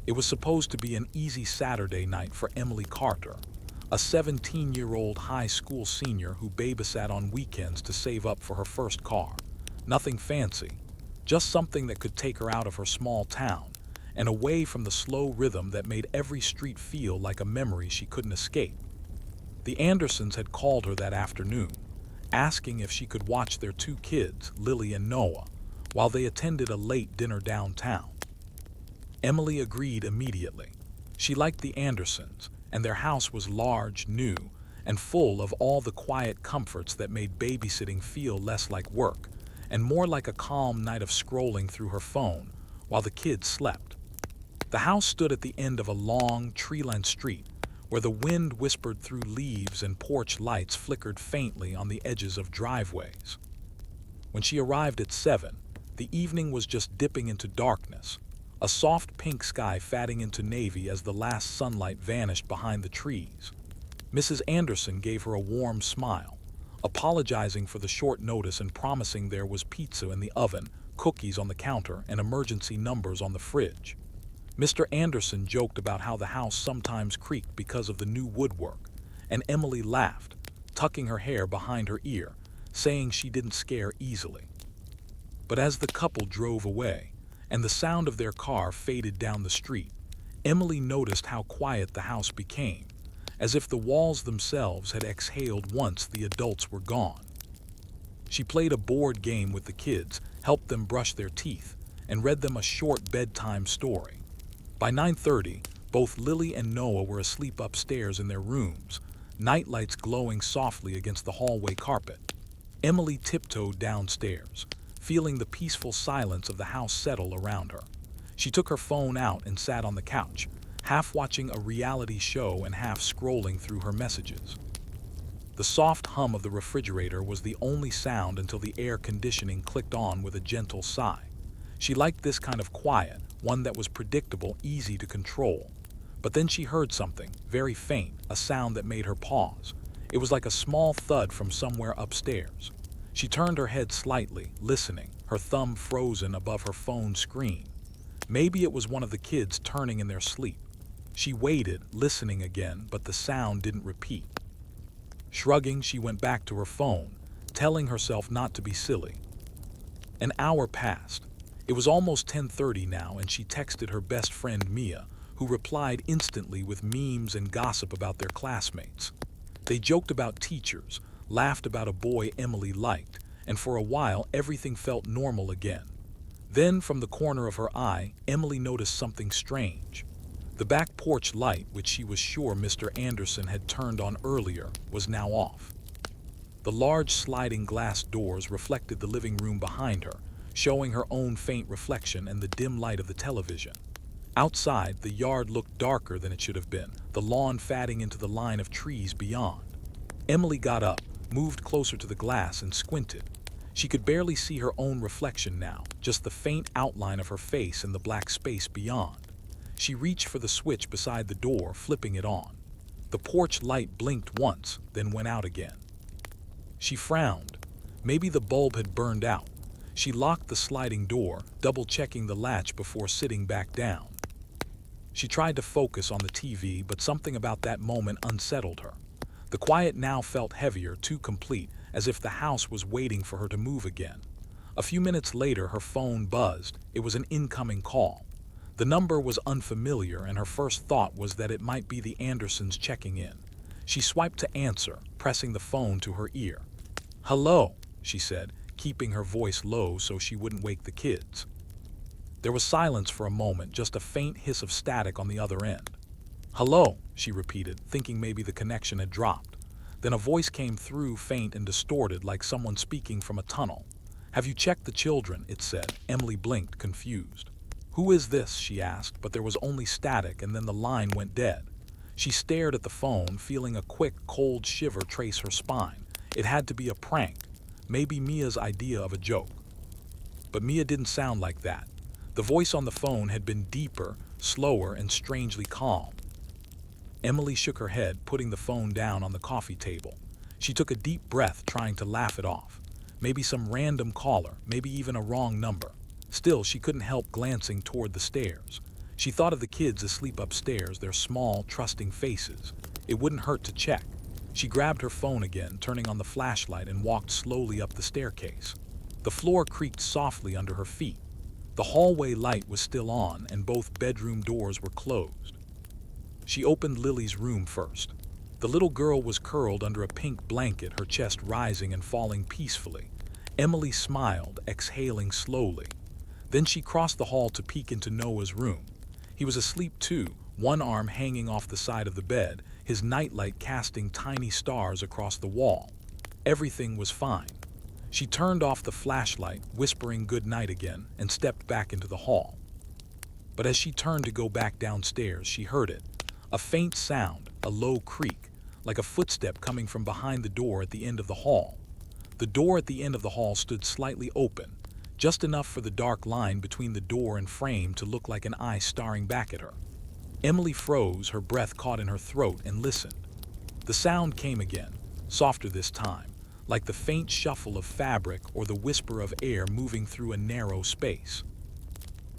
It was supposed to be an easy Saturday night for Emily Carter, a 17-year-old high school senior who babysat on weekends to save up for her first car. Nothing fancy, just something that could take her out of her small town and away from the slow rhythm that made every street feel like a memory she couldn't escape. The Andersons had called her that afternoon, asking if she could watch their two kids, Lily and Noah, while they attended a late dinner downtown. Emily agreed immediately. She liked the Andersons, and their house was large, new, and full of all the quiet comforts that made babysitting feel less like work and more like a calm night of scrolling through her phone while the kids slept. The house stood at the end of a long, tree-lined street where the wind whispered through leaves and porch lights flickered faintly on the edges of driveways. When she arrived at 7, the evening was just dipping into darkness, a soft pink sky fading into navy as the last sunlight vanished behind the trees. Mrs. Anderson gave her a warm smile, apologizing for the short notice and promising there was pizza in the oven, cookies on the counter, and emergency numbers on the fridge. Mr. Anderson joked about how the house sometimes creaked because of the new woodwork, and Emily laughed, tucking her hair behind her ear, saying she didn't scare easily. But as the couple drove away, and the sound of their car faded down the street, Emily noticed how quiet the house became, as if the walls themselves had exhaled once the adults were gone. She played a board game with the kids, helped them brush their teeth, and read them a short bedtime story. By 9:30, both Lily and Noah were asleep upstairs in their rooms, nightlights glowing softly against the hallway carpet. Emily tiptoed downstairs, feeling the peaceful silence of the house settle around her. She took her phone out and sat on the couch, half watching a reality show and half scrolling through her messages. The soft hum of the refrigerator was the only sound until the air conditioning clicked on with a gentle sigh. She liked this kind of quiet, one that was predictable, easy to control. But then she heard something, very faint, a sound that made her pause. It was like a small thud from somewhere upstairs. She turned her head slightly, listening, her thumb frozen above her phone screen. Maybe it was one of the kids turning in their sleep. She waited, listening again, but the sound didn't repeat. Shrugging, she went back to her phone, telling herself not to be silly. An hour passed. It was almost 10:30 now, and she texted her best friend Mia, who replied instantly with memes and gossip about their classmates. They joked about teachers, laughed about a boy Emily liked, and for a while everything felt normal again. Then, from the corner of her eye, Emily noticed something strange. The back porch light, which she was sure Mr. Anderson had turned on earlier, was now off. The large sliding glass doors reflected the living room behind her, showing her own faint reflection and the dim light of the television. Outside, the yard looked darker than it should have been, the lawn fading into the line of trees beyond. Emily got up, moved closer to the glass, and squinted. She could barely see her own reflection now, just the faint outline of her face in the black space beyond. She reached for the switch beside the door, flipping it on. The porch light blinked once, then went out again. She frowned. Maybe the bulb had burned out. She locked the sliding door, double-checking the latch before sitting back down. She tried to focus on the TV, but something about that moment unsettled her. The quiet now felt heavier, too complete, as if the house was waiting for her to move again. A few minutes later, her phone buzzed. It was an incoming call. The number was unfamiliar, and her first thought was that it might be the Andersons checking in. She swiped to answer, pressing the phone to her ear. "Hello," she said, keeping her voice low so she wouldn't wake the kids. There was silence for a moment, just a faint hiss of static on the other end. "Hello," she repeated, thinking maybe the connection had dropped. Then a voice came through, faint and distorted, like someone speaking from a tunnel. "Have you checked the children?" it said. Emily blinked, confused. "Who is this?" she asked, but there was only static, and then the line went dead. She stared at the phone, feeling a quick, cold shiver trace her spine. It had to be a prank, maybe Mia's idea of a joke. But Mia didn't sound like that. The voice on the phone had been deeper, slower, and strangely calm. Emily shook her head, putting the phone down on the coffee table. She took a deep breath, trying to laugh it off. Maybe some random caller, maybe even a wrong number. Still, she couldn't help glancing toward the stairs. She thought of the kids asleep upstairs, their small, trusting faces. It wouldn't hurt to check. She grabbed her phone again, turning on the flashlight, and walked slowly up the staircase. The floor creaked softly under her feet. The hallway light was still on, and both bedroom doors were closed. She opened Lily's room first. The little girl was curled under a pink blanket, her chest rising and falling peacefully. Emily smiled, exhaling slowly. Then she crossed the hall to peek into Noah's room. He was asleep too, one arm hanging off the side of the bed, his nightlight casting tiny stars across the wall. Everything was fine. She turned off the flashlight, whispering good night again, and stepped back into the hall. But as she turned to go back downstairs, she heard it. A faint sound, a low creak, like a footstep coming from behind the door at the end of the hall. The door at the end of the hall stood slightly open, just enough for the dark line between the door and frame to look like an eye staring back at her. Emily froze, her breath caught in her throat, and listened. The sound came again, softer this time, like the faint shuffle of fabric or the whisper of air moving through a narrow space.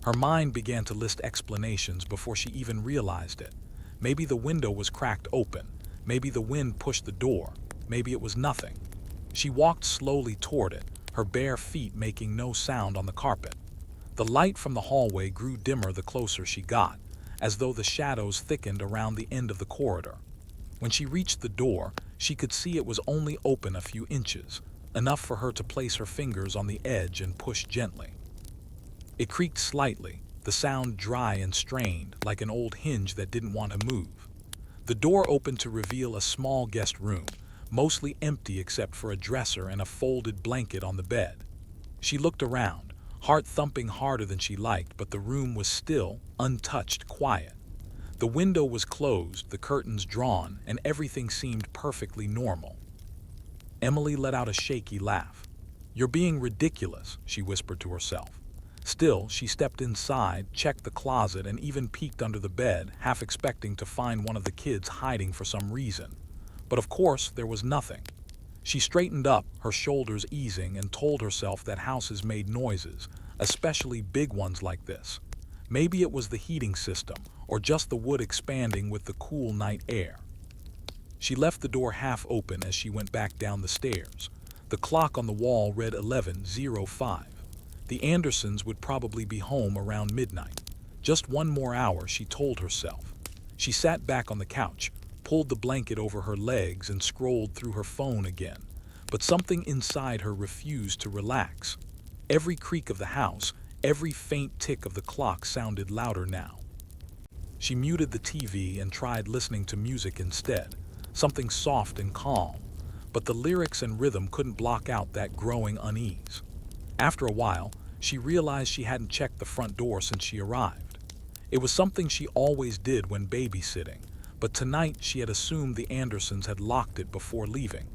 Her mind began to list explanations before she even realized it. Maybe the window was cracked open. Maybe the wind pushed the door. Maybe it was nothing. She walked slowly toward it, her bare feet making no sound on the carpet. The light from the hallway grew dimmer the closer she got, as though the shadows thickened around the end of the corridor. When she reached the door, she could see it was only open a few inches, enough for her to place her fingers on the edge and push gently. It creaked slightly, the sound dry and strained, like an old hinge that didn't want to move. The door opened to reveal a small guest room, mostly empty except for a dresser and a folded blanket on the bed. She looked around, heart thumping harder than she liked, but the room was still, untouched, quiet. The window was closed, the curtains drawn, and everything seemed perfectly normal. Emily let out a shaky laugh. "You're being ridiculous," she whispered to herself. Still, she stepped inside, checked the closet, and even peeked under the bed, half expecting to find one of the kids hiding for some reason. But of course, there was nothing. She straightened up, her shoulders easing, and told herself that houses made noises, especially big ones like this. Maybe it was the heating system, or just the wood expanding with the cool night air. She left the door half open as she went back down the stairs. The clock on the wall read 11:05. The Andersons would probably be home around midnight. Just one more hour, she told herself. She sat back on the couch, pulled the blanket over her legs, and scrolled through her phone again. But something inside her refused to relax. Every creak of the house, every faint tick of the clock sounded louder now. She muted the TV and tried listening to music instead, something soft and calm, but the lyrics and rhythm couldn't block out that growing unease. After a while, she realized she hadn't checked the front door since she arrived. It was something she always did when babysitting, but tonight she had assumed the Andersons had locked it before leaving.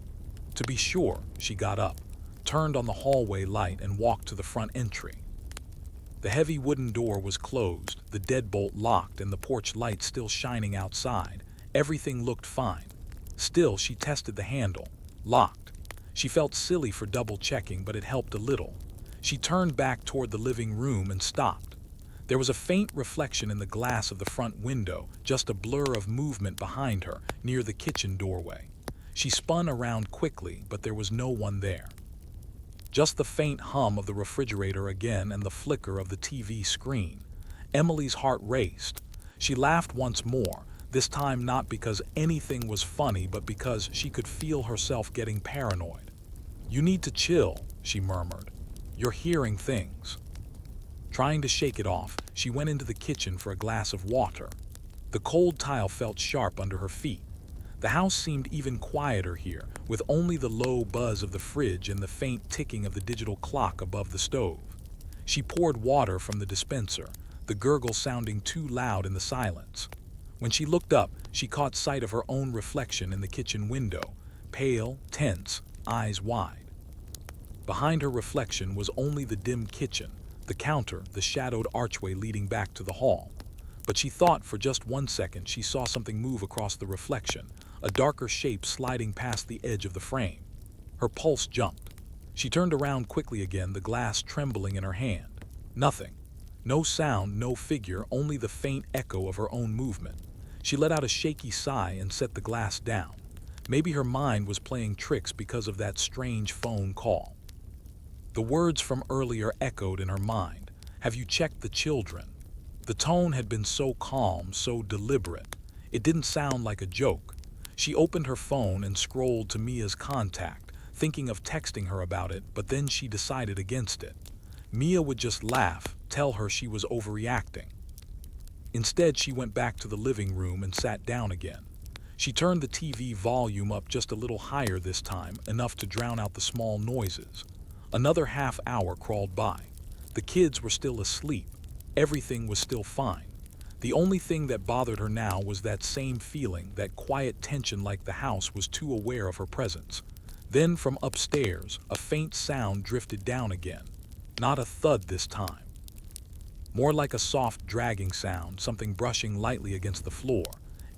To be sure, she got up, turned on the hallway light, and walked to the front entry. The heavy wooden door was closed, the deadbolt locked, and the porch light still shining outside. Everything looked fine. Still, she tested the handle. Locked. She felt silly for double-checking, but it helped a little. She turned back toward the living room and stopped. There was a faint reflection in the glass of the front window, just a blur of movement behind her, near the kitchen doorway. She spun around quickly, but there was no one there. Just the faint hum of the refrigerator again and the flicker of the TV screen. Emily's heart raced. She laughed once more, this time not because anything was funny, but because she could feel herself getting paranoid. "You need to chill," she murmured. "You're hearing things." Trying to shake it off, she went into the kitchen for a glass of water. The cold tile felt sharp under her feet. The house seemed even quieter here, with only the low buzz of the fridge and the faint ticking of the digital clock above the stove. She poured water from the dispenser, the gurgle sounding too loud in the silence. When she looked up, she caught sight of her own reflection in the kitchen window, pale, tense, eyes wide. Behind her reflection was only the dim kitchen, the counter, the shadowed archway leading back to the hall. But she thought for just 1 second she saw something move across the reflection, a darker shape sliding past the edge of the frame. Her pulse jumped. She turned around quickly again, the glass trembling in her hand. Nothing. No sound, no figure, only the faint echo of her own movement. She let out a shaky sigh and set the glass down. Maybe her mind was playing tricks because of that strange phone call. The words from earlier echoed in her mind. Have you checked the children? The tone had been so calm, so deliberate. It didn't sound like a joke. She opened her phone and scrolled to Mia's contact, thinking of texting her about it, but then she decided against it. Mia would just laugh, tell her she was overreacting. Instead, she went back to the living room and sat down again. She turned the TV volume up just a little higher this time, enough to drown out the small noises. Another half hour crawled by. The kids were still asleep. Everything was still fine. The only thing that bothered her now was that same feeling, that quiet tension, like the house was too aware of her presence. Then from upstairs, a faint sound drifted down again. Not a thud this time. More like a soft dragging sound, something brushing lightly against the floor.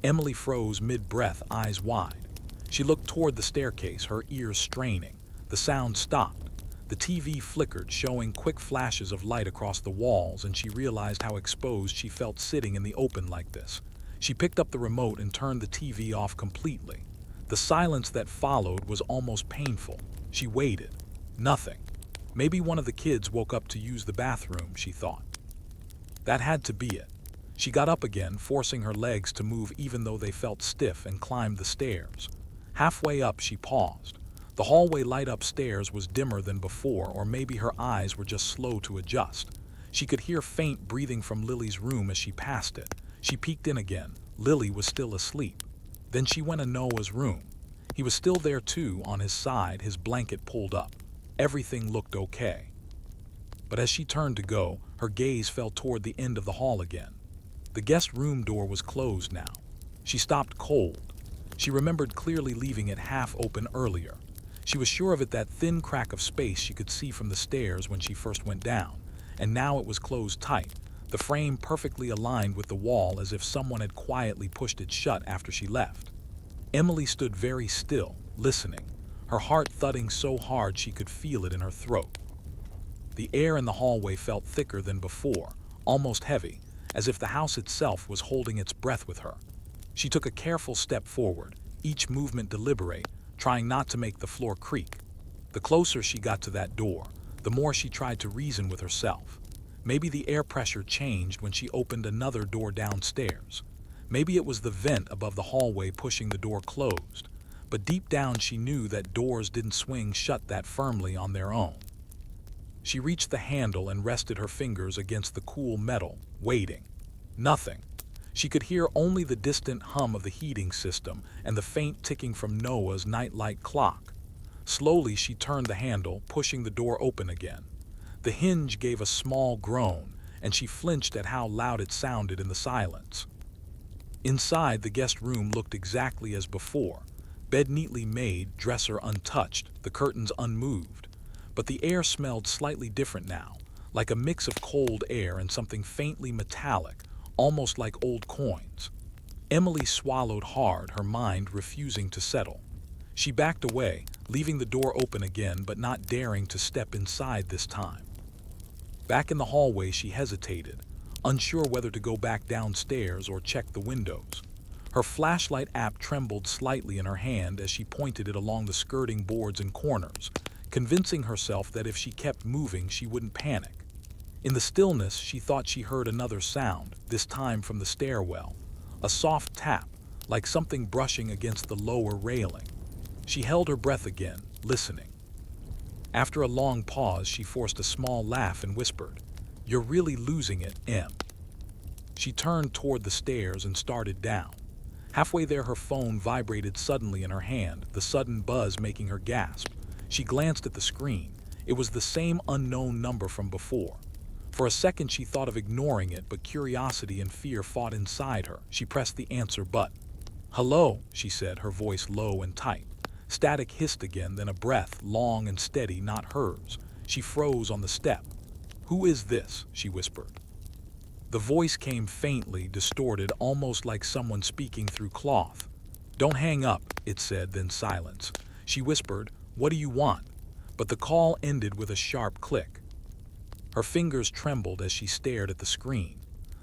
Emily froze mid-breath, eyes wide. She looked toward the staircase, her ears straining. The sound stopped. The TV flickered, showing quick flashes of light across the walls, and she realized how exposed she felt sitting in the open like this. She picked up the remote and turned the TV off completely. The silence that followed was almost painful. She waited. Nothing. Maybe one of the kids woke up to use the bathroom, she thought. That had to be it. She got up again, forcing her legs to move even though they felt stiff, and climbed the stairs. Halfway up, she paused. The hallway light upstairs was dimmer than before, or maybe her eyes were just slow to adjust. She could hear faint breathing from Lily's room as she passed it. She peeked in again. Lily was still asleep. Then she went to Noah's room. He was still there too, on his side, his blanket pulled up. Everything looked okay. But as she turned to go, her gaze fell toward the end of the hall again. The guest room door was closed now. She stopped cold. She remembered clearly leaving it half open earlier. She was sure of it, that thin crack of space she could see from the stairs when she first went down, and now it was closed tight, the frame perfectly aligned with the wall, as if someone had quietly pushed it shut after she left. Emily stood very still, listening, her heart thudding so hard she could feel it in her throat. The air in the hallway felt thicker than before, almost heavy, as if the house itself was holding its breath with her. She took a careful step forward, each movement deliberate, trying not to make the floor creak. The closer she got to that door, the more she tried to reason with herself. Maybe the air pressure changed when she opened another door downstairs. Maybe it was the vent above the hallway pushing the door closed. But deep down she knew that doors didn't swing shut that firmly on their own. She reached the handle and rested her fingers against the cool metal, waiting. Nothing. She could hear only the distant hum of the heating system and the faint ticking from Noah's nightlight clock. Slowly she turned the handle, pushing the door open again. The hinge gave a small groan, and she flinched at how loud it sounded in the silence. Inside, the guest room looked exactly as before. Bed neatly made, dresser untouched, the curtains unmoved. But the air smelled slightly different now, like a mix of cold air and something faintly metallic, almost like old coins. Emily swallowed hard, her mind refusing to settle. She backed away, leaving the door open again but not daring to step inside this time. Back in the hallway she hesitated, unsure whether to go back downstairs or check the windows. Her flashlight app trembled slightly in her hand as she pointed it along the skirting boards and corners, convincing herself that if she kept moving she wouldn't panic. In the stillness she thought she heard another sound, this time from the stairwell, a soft tap, like something brushing against the lower railing. She held her breath again, listening. After a long pause, she forced a small laugh and whispered, "You're really losing it, Em." She turned toward the stairs and started down. Halfway there, her phone vibrated suddenly in her hand, the sudden buzz making her gasp. She glanced at the screen. It was the same unknown number from before. For a second, she thought of ignoring it, but curiosity and fear fought inside her. She pressed the answer button. "Hello," she said, her voice low and tight. Static hissed again, then a breath, long and steady, not hers. She froze on the step. "Who is this?" she whispered. The voice came faintly, distorted, almost like someone speaking through cloth. "Don't hang up," it said, then silence. She whispered, "What do you want?" But the call ended with a sharp click. Her fingers trembled as she stared at the screen.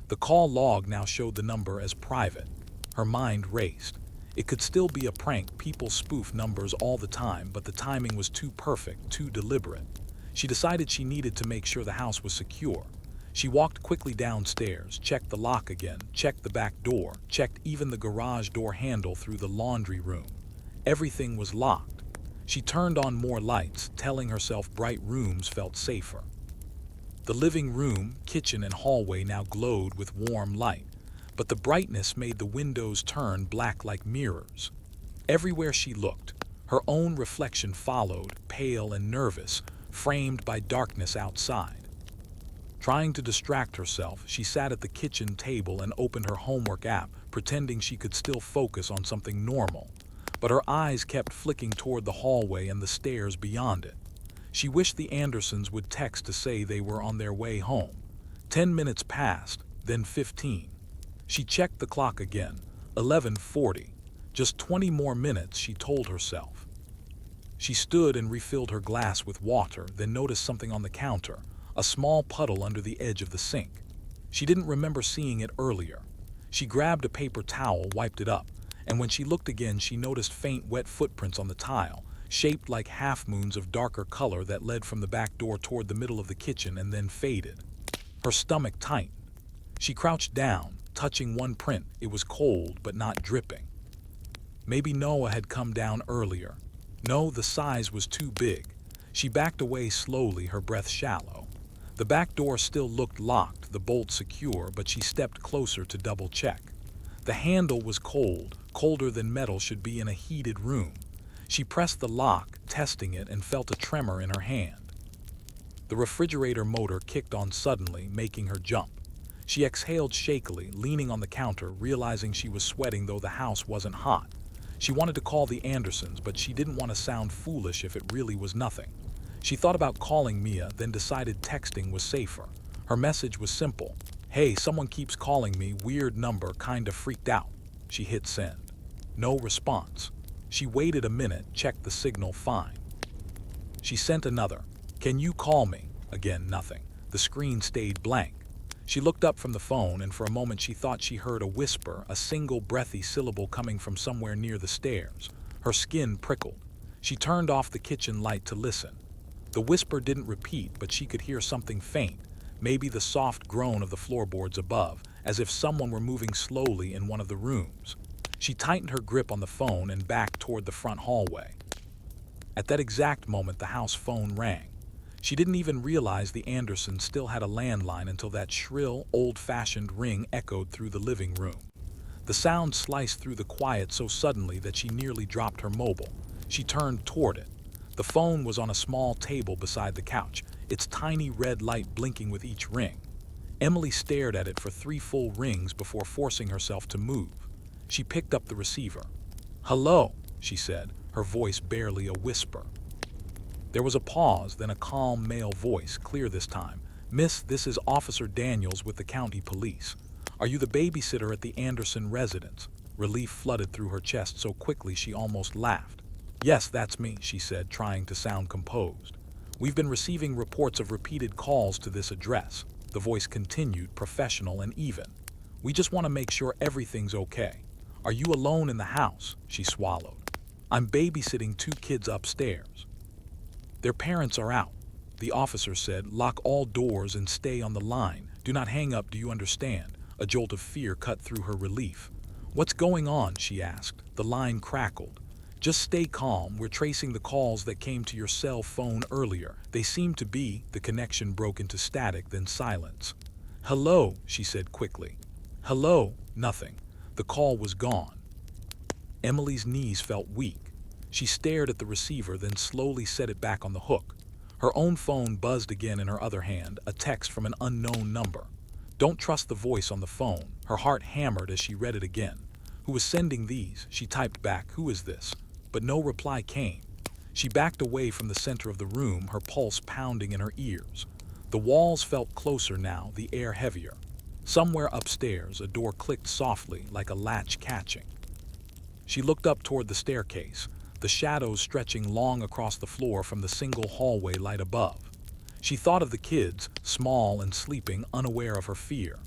The call log now showed the number as private. Her mind raced. It could still be a prank. People spoof numbers all the time, but the timing was too perfect, too deliberate. She decided she needed to make sure the house was secure. She walked quickly downstairs, checked the lock again, checked the back door, checked even the garage door handle through the laundry room. Everything was locked. She turned on more lights, telling herself bright rooms felt safer. The living room, kitchen, and hallway now glowed with warm light, but the brightness made the windows turn black like mirrors. Everywhere she looked, her own reflection followed, pale and nervous, framed by darkness outside. Trying to distract herself, she sat at the kitchen table and opened her homework app, pretending she could still focus on something normal. But her eyes kept flicking toward the hallway and the stairs beyond it. She wished the Andersons would text to say they were on their way home. 10 minutes passed, then 15. She checked the clock again. 11:40. Just 20 more minutes, she told herself. She stood and refilled her glass with water, then noticed something on the counter, a small puddle under the edge of the sink. She didn't remember seeing it earlier. She grabbed a paper towel, wiped it up, and when she looked again, she noticed faint wet footprints on the tile, shaped like half-moons of darker color that led from the back door toward the middle of the kitchen and then faded. Her stomach tightened. She crouched down, touching one print. It was cold, but not dripping. Maybe Noah had come down earlier. No, the size was too big. She backed away slowly, her breath shallow. The back door still looked locked, the bolt secure, but she stepped closer to double-check. The handle was cold, colder than metal should be in a heated room. She pressed the lock, testing it, and felt a tremor in her hand. The refrigerator motor kicked on suddenly, making her jump. She exhaled shakily, leaning on the counter, realizing she was sweating though the house wasn't hot. She wanted to call the Andersons, but she didn't want to sound foolish if it really was nothing. She thought about calling Mia, then decided texting was safer. Her message was simple. "Hey, someone keeps calling me, weird number, kinda freaked out." She hit send. No response. She waited a minute, checked the signal, fine. She sent another. "Can you call me?" Again, nothing. The screen stayed blank. She looked up from the phone, and for a moment she thought she heard a whisper, a single breathy syllable coming from somewhere near the stairs. Her skin prickled. She turned off the kitchen light to listen. The whisper didn't repeat, but she could hear something faint, maybe the soft groan of the floorboards above, as if someone were moving slowly in one of the rooms. She tightened her grip on the phone and backed toward the front hallway. At that exact moment, the house phone rang. She didn't even realize the Andersons still had a landline until that shrill, old-fashioned ring echoed through the living room. The sound sliced through the quiet so suddenly that she nearly dropped her mobile. She turned toward it. The phone was on a small table beside the couch, its tiny red light blinking with each ring. Emily stared at it for 3 full rings before forcing herself to move. She picked up the receiver. "Hello," she said, her voice barely a whisper. There was a pause, then a calm male voice, clear this time. "Miss, this is Officer Daniels with the county police. Are you the babysitter at the Anderson residence?" Relief flooded through her chest so quickly she almost laughed. "Yes, that's me," she said, trying to sound composed. "We've been receiving reports of repeated calls to this address." The voice continued, professional and even. "We just want to make sure everything's okay. Are you alone in the house?" She swallowed. "I'm babysitting 2 kids upstairs. Their parents are out," the officer said. "Lock all doors and stay on the line. Do not hang up, do you understand?" A jolt of fear cut through her relief. "What's going on?" she asked. The line crackled. "Just stay calm. We're tracing the calls that came to your cell phone earlier. They seem to be..." The connection broke into static, then silence. "Hello," she said quickly. "Hello." Nothing. The call was gone. Emily's knees felt weak. She stared at the receiver, then slowly set it back on the hook. Her own phone buzzed again in her other hand, a text from an unknown number. Don't trust the voice on the phone. Her heart hammered as she read it again. Who was sending these? She typed back, "Who is this?" But no reply came. She backed away from the center of the room, her pulse pounding in her ears. The walls felt closer now, the air heavier. Somewhere upstairs, a door clicked softly, like a latch catching. She looked up toward the staircase, the shadows stretching long across the floor from the single hallway light above. She thought of the kids, small and sleeping, unaware of her fear.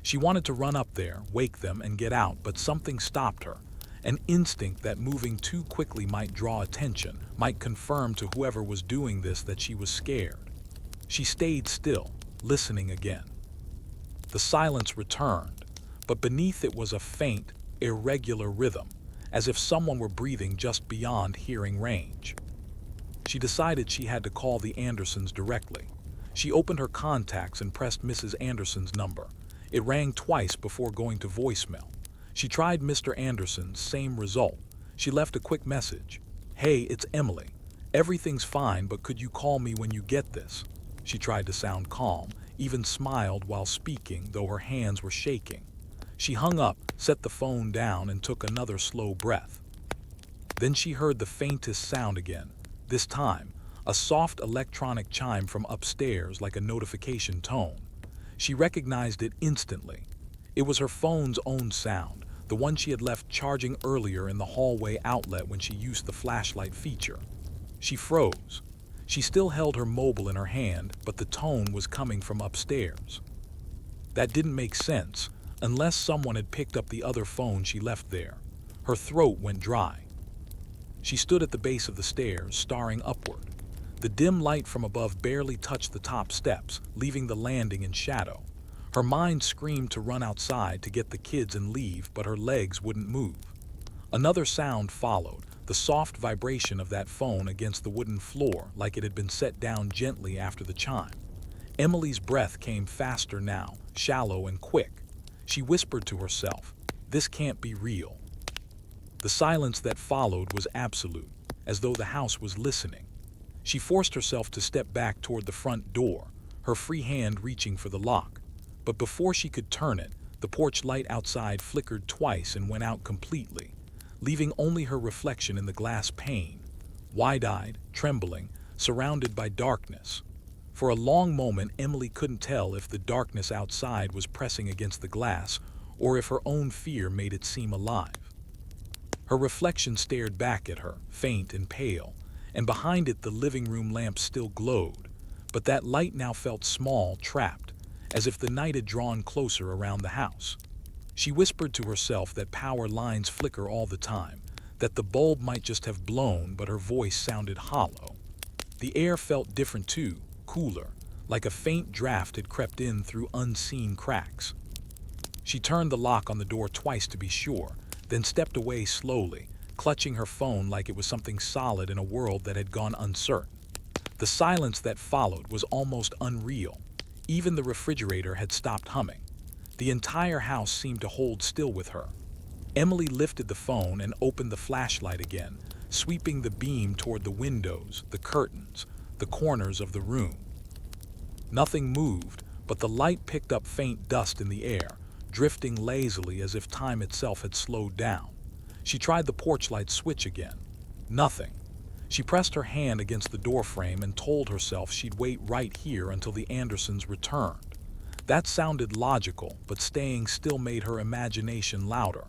She wanted to run up there, wake them, and get out, but something stopped her. An instinct that moving too quickly might draw attention, might confirm to whoever was doing this that she was scared. She stayed still, listening again. The silence returned, but beneath it was a faint, irregular rhythm, as if someone were breathing just beyond hearing range. She decided she had to call the Andersons directly. She opened her contacts and pressed Mrs. Anderson's number. It rang twice before going to voicemail. She tried Mr. Anderson's, same result. She left a quick message. "Hey, it's Emily. Everything's fine, but could you call me when you get this?" She tried to sound calm, even smiled while speaking, though her hands were shaking. She hung up, set the phone down, and took another slow breath. Then she heard the faintest sound again. This time, a soft electronic chime from upstairs, like a notification tone. She recognized it instantly. It was her phone's own sound, the one she had left charging earlier in the hallway outlet when she used the flashlight feature. She froze. She still held her mobile in her hand, but the tone was coming from upstairs. That didn't make sense, unless someone had picked up the other phone she left there. Her throat went dry. She stood at the base of the stairs, staring upward. The dim light from above barely touched the top steps, leaving the landing in shadow. Her mind screamed to run outside to get the kids and leave, but her legs wouldn't move. Another sound followed, the soft vibration of that phone against the wooden floor, like it had been set down gently after the chime. Emily's breath came faster now, shallow and quick. She whispered to herself, "This can't be real." The silence that followed was absolute, as though the house was listening. She forced herself to step back toward the front door, her free hand reaching for the lock. But before she could turn it, the porch light outside flickered twice and went out completely, leaving only her reflection in the glass pane, wide-eyed, trembling, surrounded by darkness. For a long moment, Emily couldn't tell if the darkness outside was pressing against the glass or if her own fear made it seem alive. Her reflection stared back at her, faint and pale, and behind it the living room lamp still glowed, but that light now felt small, trapped, as if the night had drawn closer around the house. She whispered to herself that power lines flicker all the time, that the bulb might just have blown, but her voice sounded hollow. The air felt different too, cooler, like a faint draft had crept in through unseen cracks. She turned the lock on the door twice to be sure, then stepped away slowly, clutching her phone like it was something solid in a world that had gone uncertain. The silence that followed was almost unreal. Even the refrigerator had stopped humming. The entire house seemed to hold still with her. Emily lifted the phone and opened the flashlight again, sweeping the beam toward the windows, the curtains, the corners of the room. Nothing moved, but the light picked up faint dust in the air, drifting lazily as if time itself had slowed down. She tried the porch light switch again. Nothing. She pressed her hand against the doorframe and told herself she'd wait right here until the Andersons returned. That sounded logical, but staying still made her imagination louder.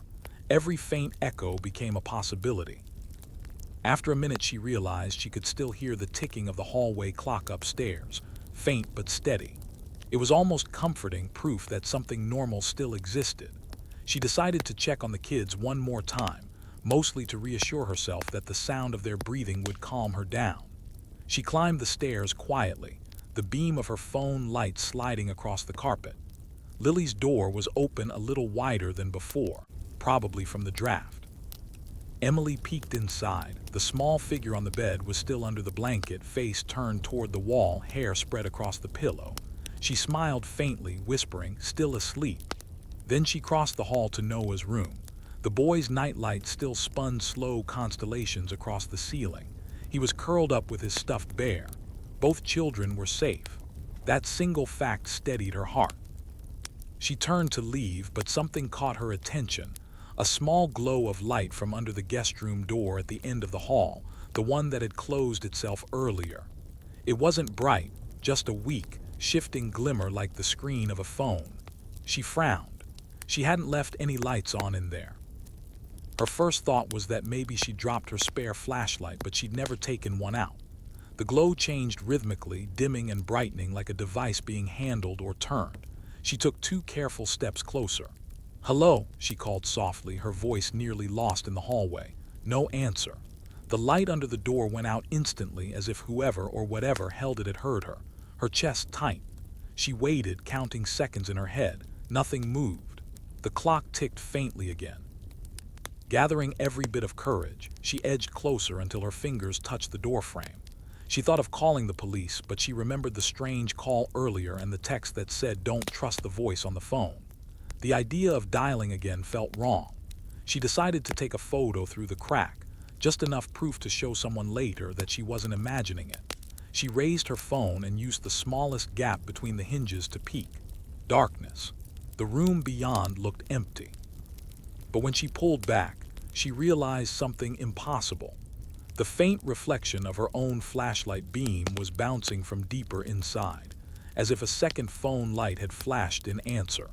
Every faint echo became a possibility. After a minute, she realized she could still hear the ticking of the hallway clock upstairs, faint but steady. It was almost comforting, proof that something normal still existed. She decided to check on the kids one more time, mostly to reassure herself that the sound of their breathing would calm her down. She climbed the stairs quietly, the beam of her phone light sliding across the carpet. Lily's door was open a little wider than before, probably from the draft. Emily peeked inside. The small figure on the bed was still under the blanket, face turned toward the wall, hair spread across the pillow. She smiled faintly, whispering, "Still asleep." Then she crossed the hall to Noah's room. The boy's nightlight still spun slow constellations across the ceiling. He was curled up with his stuffed bear. Both children were safe. That single fact steadied her heart. She turned to leave, but something caught her attention. A small glow of light from under the guest room door at the end of the hall, the one that had closed itself earlier. It wasn't bright, just a weak, shifting glimmer like the screen of a phone. She frowned. She hadn't left any lights on in there. Her first thought was that maybe she dropped her spare flashlight, but she'd never taken one out. The glow changed rhythmically, dimming and brightening like a device being handled or turned. She took 2 careful steps closer. "Hello," she called softly, her voice nearly lost in the hallway. No answer. The light under the door went out instantly, as if whoever or whatever held it had heard her. Her chest tight. She waited, counting seconds in her head. Nothing moved. The clock ticked faintly again. Gathering every bit of courage, she edged closer until her fingers touched the doorframe. She thought of calling the police, but she remembered the strange call earlier and the text that said don't trust the voice on the phone. The idea of dialing again felt wrong. She decided to take a photo through the crack, just enough proof to show someone later that she wasn't imagining it. She raised her phone and used the smallest gap between the hinges to peek. Darkness. The room beyond looked empty. But when she pulled back, she realized something impossible. The faint reflection of her own flashlight beam was bouncing from deeper inside, as if a second phone light had flashed in answer.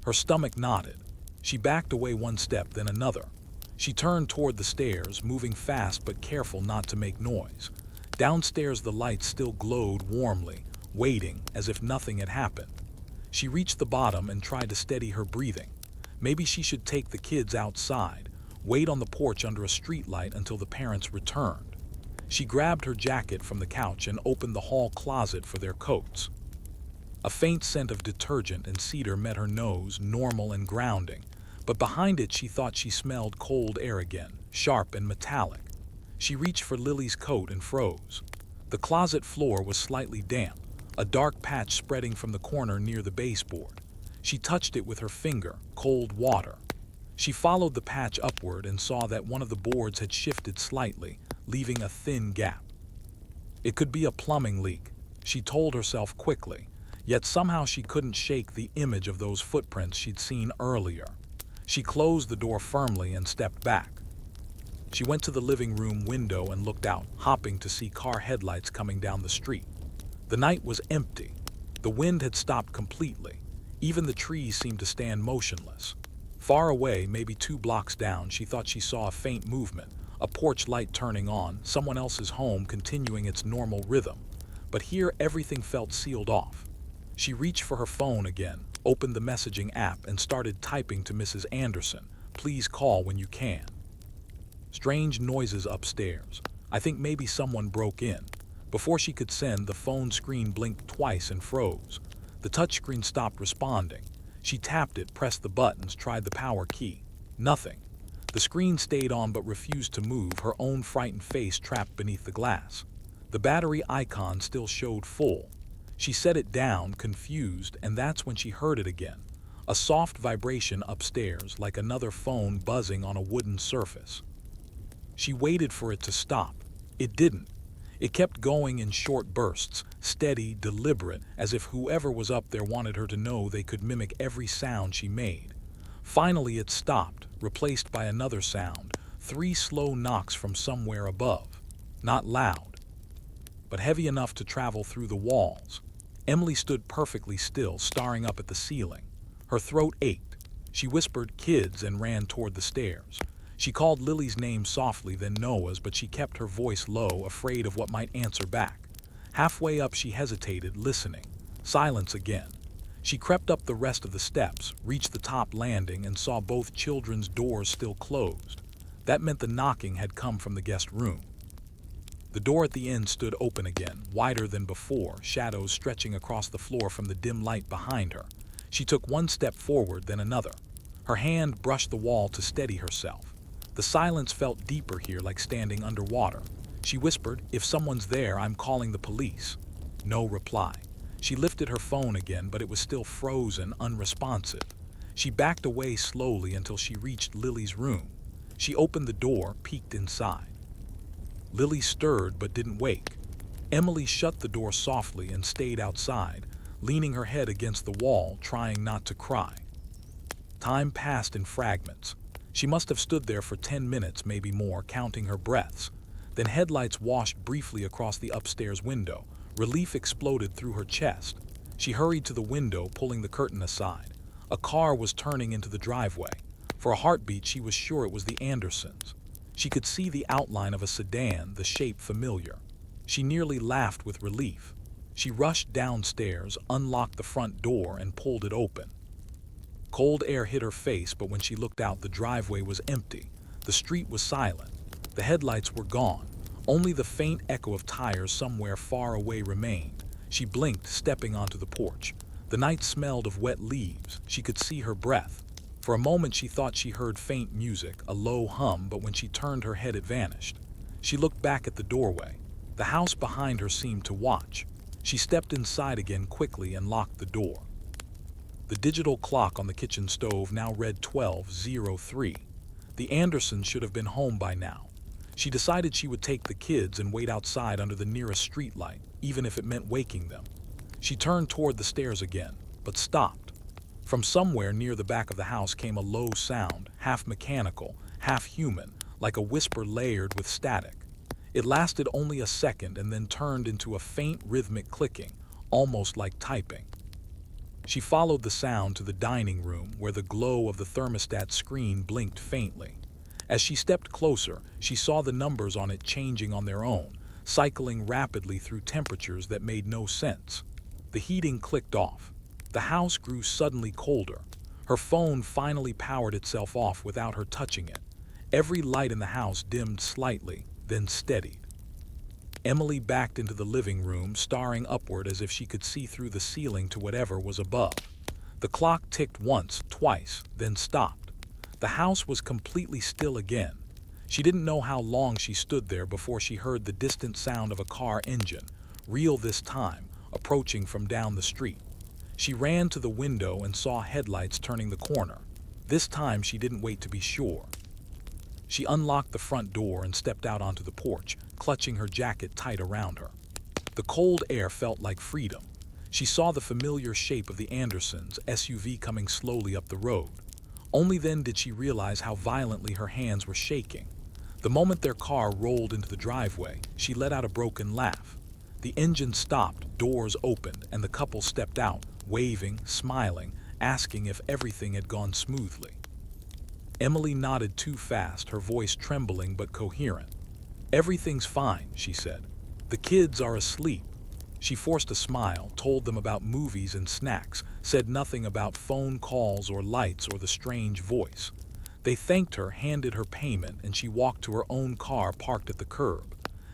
Her stomach knotted. She backed away 1 step, then another. She turned toward the stairs, moving fast but careful not to make noise. Downstairs the lights still glowed warmly, waiting as if nothing had happened. She reached the bottom and tried to steady her breathing. Maybe she should take the kids outside, wait on the porch under a streetlight until the parents returned. She grabbed her jacket from the couch and opened the hall closet for their coats. A faint scent of detergent and cedar met her nose, normal and grounding, but behind it she thought she smelled cold air again, sharp and metallic. She reached for Lily's coat and froze. The closet floor was slightly damp, a dark patch spreading from the corner near the baseboard. She touched it with her finger, cold water. She followed the patch upward and saw that one of the boards had shifted slightly, leaving a thin gap. It could be a plumbing leak, she told herself quickly, yet somehow she couldn't shake the image of those footprints she'd seen earlier. She closed the door firmly and stepped back. She went to the living room window and looked out, hoping to see car headlights coming down the street. The night was empty. The wind had stopped completely. Even the trees seemed to stand motionless. Far away, maybe 2 blocks down, she thought she saw a faint movement, a porch light turning on, someone else's home continuing its normal rhythm. But here everything felt sealed off. She reached for her phone again, opened the messaging app and started typing to Mrs. Anderson, "Please call when you can." Strange noises upstairs. I think maybe someone broke in. Before she could send, the phone screen blinked twice and froze. The touchscreen stopped responding. She tapped it, pressed the buttons, tried the power key. Nothing. The screen stayed on but refused to move, her own frightened face trapped beneath the glass. The battery icon still showed full. She set it down, confused, and that's when she heard it again. A soft vibration upstairs, like another phone buzzing on a wooden surface. She waited for it to stop. It didn't. It kept going in short bursts, steady, deliberate, as if whoever was up there wanted her to know they could mimic every sound she made. Finally it stopped, replaced by another sound, 3 slow knocks from somewhere above. Not loud, but heavy enough to travel through the walls. Emily stood perfectly still, staring up at the ceiling. Her throat ached. She whispered, "Kids," and ran toward the stairs. She called Lily's name softly, then Noah's, but she kept her voice low, afraid of what might answer back. Halfway up she hesitated, listening. Silence again. She crept up the rest of the steps, reached the top landing, and saw both children's doors still closed. That meant the knocking had come from the guest room. The door at the end stood open again, wider than before, shadows stretching across the floor from the dim light behind her. She took 1 step forward, then another. Her hand brushed the wall to steady herself. The silence felt deeper here, like standing underwater. She whispered, "If someone's there, I'm calling the police." No reply. She lifted her phone again, but it was still frozen, unresponsive. She backed away slowly until she reached Lily's room. She opened the door, peeked inside. Lily stirred but didn't wake. Emily shut the door softly and stayed outside, leaning her head against the wall, trying not to cry. Time passed in fragments. She must have stood there for 10 minutes, maybe more, counting her breaths. Then headlights washed briefly across the upstairs window. Relief exploded through her chest. She hurried to the window, pulling the curtain aside. A car was turning into the driveway. For a heartbeat, she was sure it was the Andersons. She could see the outline of a sedan, the shape familiar. She nearly laughed with relief. She rushed downstairs, unlocked the front door, and pulled it open. Cold air hit her face, but when she looked out, the driveway was empty. The street was silent. The headlights were gone. Only the faint echo of tires somewhere far away remained. She blinked, stepping onto the porch. The night smelled of wet leaves. She could see her breath. For a moment she thought she heard faint music, a low hum, but when she turned her head it vanished. She looked back at the doorway. The house behind her seemed to watch. She stepped inside again quickly and locked the door. The digital clock on the kitchen stove now read 12:03. The Andersons should have been home by now. She decided she would take the kids and wait outside under the nearest streetlight, even if it meant waking them. She turned toward the stairs again, but stopped. From somewhere near the back of the house came a low sound, half mechanical, half human, like a whisper layered with static. It lasted only a second and then turned into a faint rhythmic clicking, almost like typing. She followed the sound to the dining room, where the glow of the thermostat screen blinked faintly. As she stepped closer, she saw the numbers on it changing on their own, cycling rapidly through temperatures that made no sense. The heating clicked off. The house grew suddenly colder. Her phone finally powered itself off without her touching it. Every light in the house dimmed slightly, then steadied. Emily backed into the living room, staring upward as if she could see through the ceiling to whatever was above. The clock ticked once, twice, then stopped. The house was completely still again. She didn't know how long she stood there before she heard the distant sound of a car engine, real this time, approaching from down the street. She ran to the window and saw headlights turning the corner. This time she didn't wait to be sure. She unlocked the front door and stepped out onto the porch, clutching her jacket tight around her. The cold air felt like freedom. She saw the familiar shape of the Andersons' SUV coming slowly up the road. Only then did she realize how violently her hands were shaking. The moment their car rolled into the driveway, she let out a broken laugh. The engine stopped, doors opened, and the couple stepped out, waving, smiling, asking if everything had gone smoothly. Emily nodded too fast, her voice trembling but coherent. "Everything's fine," she said. "The kids are asleep." She forced a smile, told them about movies and snacks, said nothing about phone calls or lights or the strange voice. They thanked her, handed her payment, and she walked to her own car parked at the curb.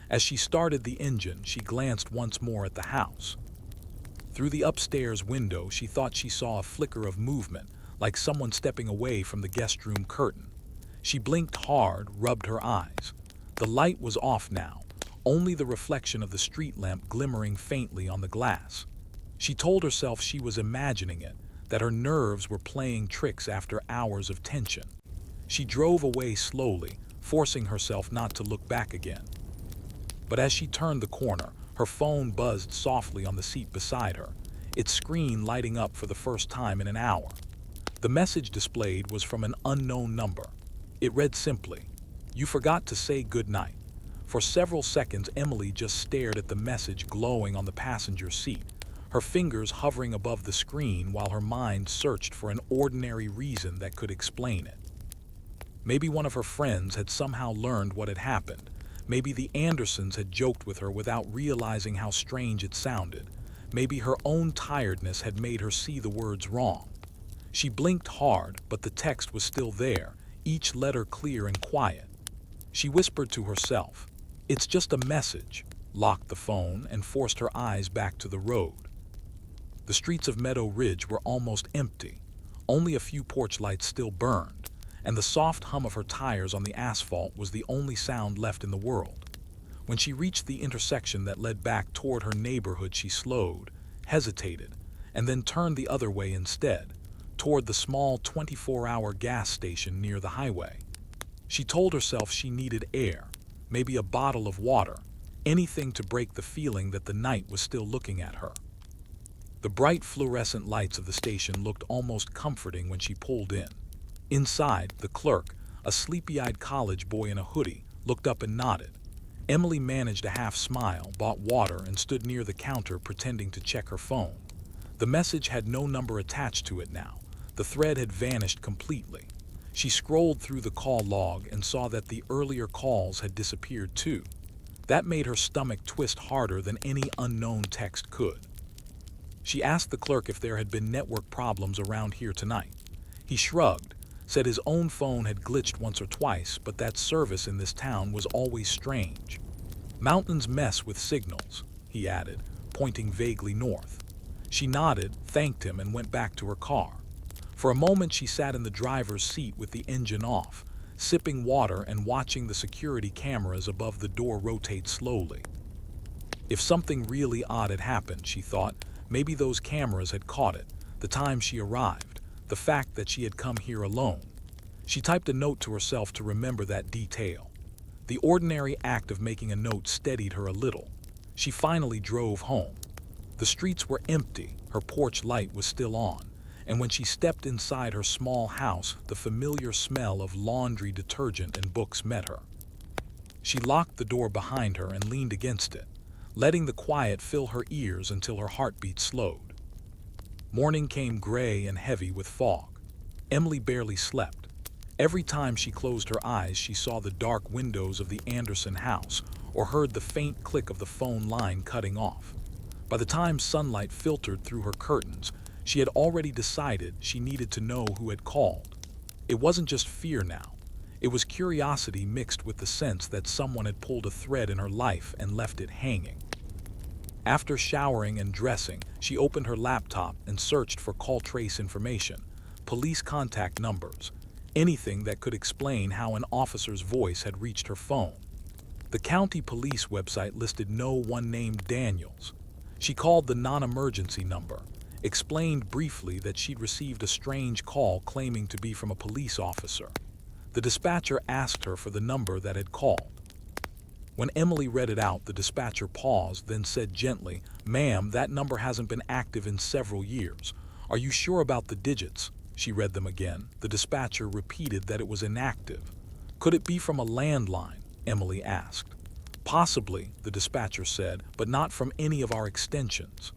As she started the engine, she glanced once more at the house. Through the upstairs window, she thought she saw a flicker of movement, like someone stepping away from the guest room curtain. She blinked hard, rubbed her eyes. The light was off now, only the reflection of the street lamp glimmering faintly on the glass. She told herself she was imagining it, that her nerves were playing tricks after hours of tension. She drove away slowly, forcing herself not to look back again. But as she turned the corner, her phone buzzed softly on the seat beside her, its screen lighting up for the first time in an hour. The message displayed was from an unknown number. It read simply, "You forgot to say goodnight." For several seconds, Emily just stared at the message glowing on the passenger seat, her fingers hovering above the screen while her mind searched for an ordinary reason that could explain it. Maybe one of her friends had somehow learned what had happened. Maybe the Andersons had joked with her without realizing how strange it sounded. Maybe her own tiredness had made her see the words wrong. She blinked hard, but the text was still there, each letter clear and quiet. She whispered to herself, "It's just a message," locked the phone, and forced her eyes back to the road. The streets of Meadow Ridge were almost empty. Only a few porch lights still burned, and the soft hum of her tires on the asphalt was the only sound left in the world. When she reached the intersection that led back toward her neighborhood, she slowed, hesitated, and then turned the other way instead, toward the small 24-hour gas station near the highway. She told herself she needed air, maybe a bottle of water, anything to break the feeling that the night was still looking at her. The bright fluorescent lights of the station looked almost comforting when she pulled in. Inside, the clerk, a sleepy-eyed college boy in a hoodie, looked up and nodded. Emily managed a half smile, bought water, and stood near the counter pretending to check her phone. The message had no number attached to it now. The thread had vanished completely. She scrolled through the call log and saw that the earlier calls had disappeared too. That made her stomach twist harder than any unknown text could. She asked the clerk if there had been network problems around here tonight. He shrugged, said his own phone had glitched once or twice, but that service in this town was always strange. Mountains mess with signals, he added, pointing vaguely north. She nodded, thanked him, and went back to her car. For a moment she sat in the driver's seat with the engine off, sipping water and watching the security cameras above the door rotate slowly. If something really odd had happened, she thought, maybe those cameras had caught it, the time she arrived, the fact that she had come here alone. She typed a note to herself to remember that detail. The ordinary act of making a note steadied her a little. She finally drove home. The streets were empty, her porch light was still on, and when she stepped inside her small house, the familiar smell of laundry detergent and books met her. She locked the door behind her and leaned against it, letting the quiet fill her ears until her heartbeat slowed. Morning came gray and heavy with fog. Emily barely slept. Every time she closed her eyes, she saw the dark windows of the Anderson house or heard the faint click of the phone line cutting off. By the time sunlight filtered through her curtains, she had already decided she needed to know who had called. It wasn't just fear now. It was curiosity mixed with the sense that someone had pulled a thread in her life and left it hanging. After showering and dressing, she opened her laptop and searched for call trace information, police contact numbers, anything that could explain how an officer's voice had reached her phone. The county police website listed no one named Daniels. She called the non-emergency number, explained briefly that she'd received a strange call claiming to be from a police officer. The dispatcher asked her for the number that had called. When Emily read it out, the dispatcher paused, then said gently, "Ma'am, that number hasn't been active in several years. Are you sure about the digits?" She read them again. The dispatcher repeated that it was inactive. "Could it be from a landline?" Emily asked. "Possibly," the dispatcher said, "but not from any of our extensions."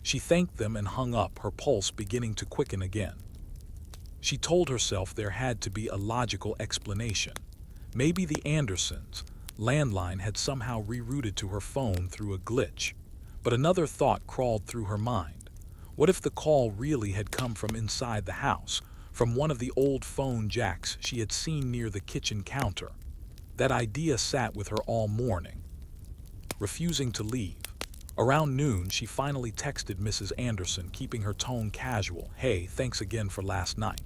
She thanked them and hung up, her pulse beginning to quicken again. She told herself there had to be a logical explanation. Maybe the Andersons' landline had somehow rerouted to her phone through a glitch. But another thought crawled through her mind. What if the call really had come from inside the house, from one of the old phone jacks she had seen near the kitchen counter? That idea sat with her all morning. Refusing to leave. Around noon, she finally texted Mrs. Anderson, keeping her tone casual. "Hey, thanks again for last night.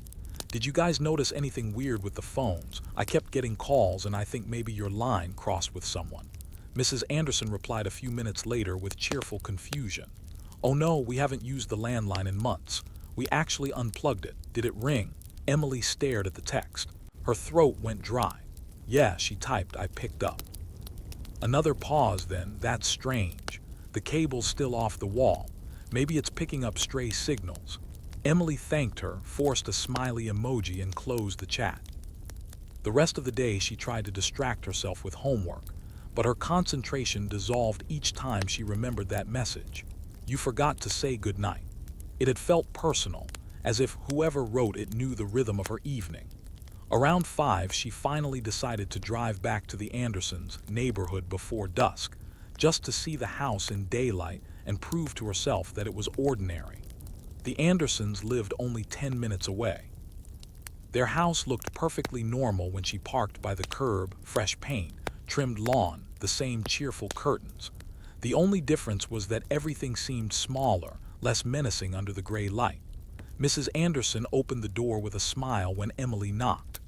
Did you guys notice anything weird with the phones? I kept getting calls and I think maybe your line crossed with someone." Mrs. Anderson replied a few minutes later with cheerful confusion. "Oh no, we haven't used the landline in months. We actually unplugged it. Did it ring?" Emily stared at the text. Her throat went dry. "Yeah," she typed, "I picked up." Another pause then. "That's strange. The cable's still off the wall. Maybe it's picking up stray signals." Emily thanked her, forced a smiley emoji, and closed the chat. The rest of the day she tried to distract herself with homework, but her concentration dissolved each time she remembered that message. "You forgot to say goodnight." It had felt personal, as if whoever wrote it knew the rhythm of her evening. Around 5, she finally decided to drive back to the Andersons' neighborhood before dusk, just to see the house in daylight and prove to herself that it was ordinary. The Andersons lived only 10 minutes away. Their house looked perfectly normal when she parked by the curb, fresh paint, trimmed lawn, the same cheerful curtains. The only difference was that everything seemed smaller, less menacing under the gray light. Mrs. Anderson opened the door with a smile when Emily knocked.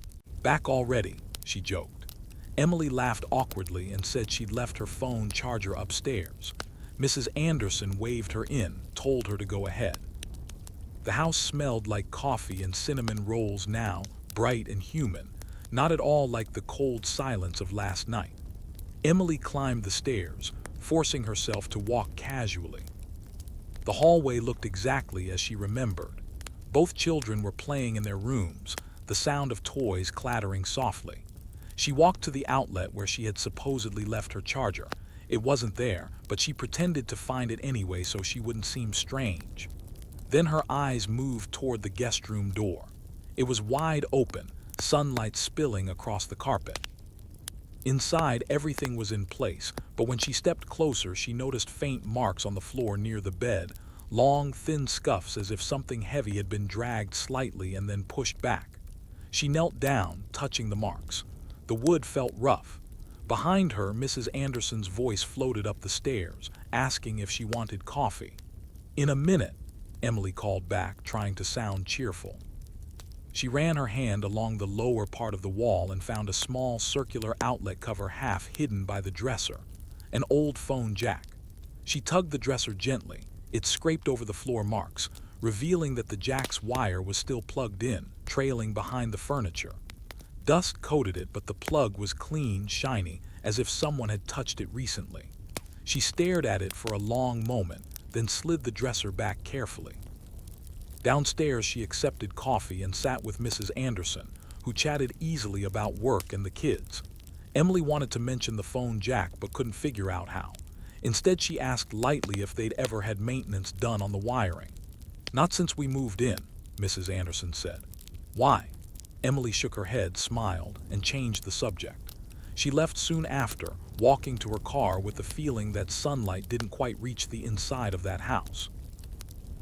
"Back already," she joked. Emily laughed awkwardly and said she'd left her phone charger upstairs. Mrs. Anderson waved her in, told her to go ahead. The house smelled like coffee and cinnamon rolls now, bright and human, not at all like the cold silence of last night. Emily climbed the stairs, forcing herself to walk casually. The hallway looked exactly as she remembered. Both children were playing in their rooms, the sound of toys clattering softly. She walked to the outlet where she had supposedly left her charger. It wasn't there, but she pretended to find it anyway so she wouldn't seem strange. Then her eyes moved toward the guest room door. It was wide open, sunlight spilling across the carpet. Inside, everything was in place, but when she stepped closer, she noticed faint marks on the floor near the bed, long, thin scuffs as if something heavy had been dragged slightly and then pushed back. She knelt down, touching the marks. The wood felt rough. Behind her, Mrs. Anderson's voice floated up the stairs, asking if she wanted coffee. "In a minute," Emily called back, trying to sound cheerful. She ran her hand along the lower part of the wall and found a small circular outlet cover half hidden by the dresser, an old phone jack. She tugged the dresser gently. It scraped over the floor marks, revealing that the jack's wire was still plugged in, trailing behind the furniture. Dust coated it, but the plug was clean, shiny, as if someone had touched it recently. She stared at it for a long moment, then slid the dresser back carefully. Downstairs, she accepted coffee and sat with Mrs. Anderson, who chatted easily about work and the kids. Emily wanted to mention the phone jack but couldn't figure out how. Instead, she asked lightly if they'd ever had maintenance done on the wiring. "Not since we moved in," Mrs. Anderson said. "Why?" Emily shook her head, smiled, and changed the subject. She left soon after, walking to her car with the feeling that sunlight didn't quite reach the inside of that house.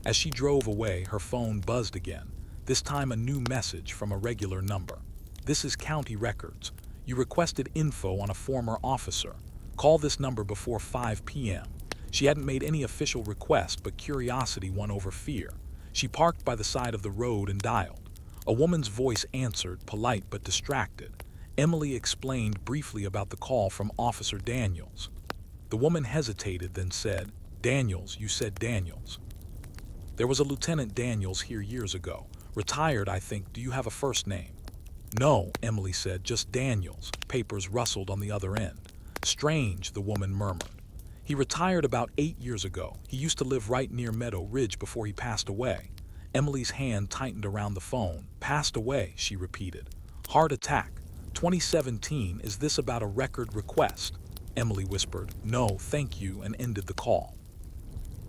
As she drove away, her phone buzzed again, this time a new message from a regular number. "This is County Records. You requested info on a former officer. Call this number before 5 p.m. She hadn't made any official request, but curiosity won over fear. She parked by the side of the road and dialed. A woman's voice answered, polite but distracted. Emily explained briefly about the call from Officer Daniels. The woman hesitated, then said, "Daniels, you said Daniels." "There was a Lieutenant Daniels here years ago. Retired, I think. Do you have a first name?" "No," Emily said, "just Daniels." Papers rustled on the other end. "Strange," the woman murmured. "He retired about 8 years ago. He used to live right near Meadow Ridge before he passed away." Emily's hand tightened around the phone. "Passed away," she repeated. "Heart attack. 2017. Is this about a record request?" Emily whispered, "No, thank you," and ended the call.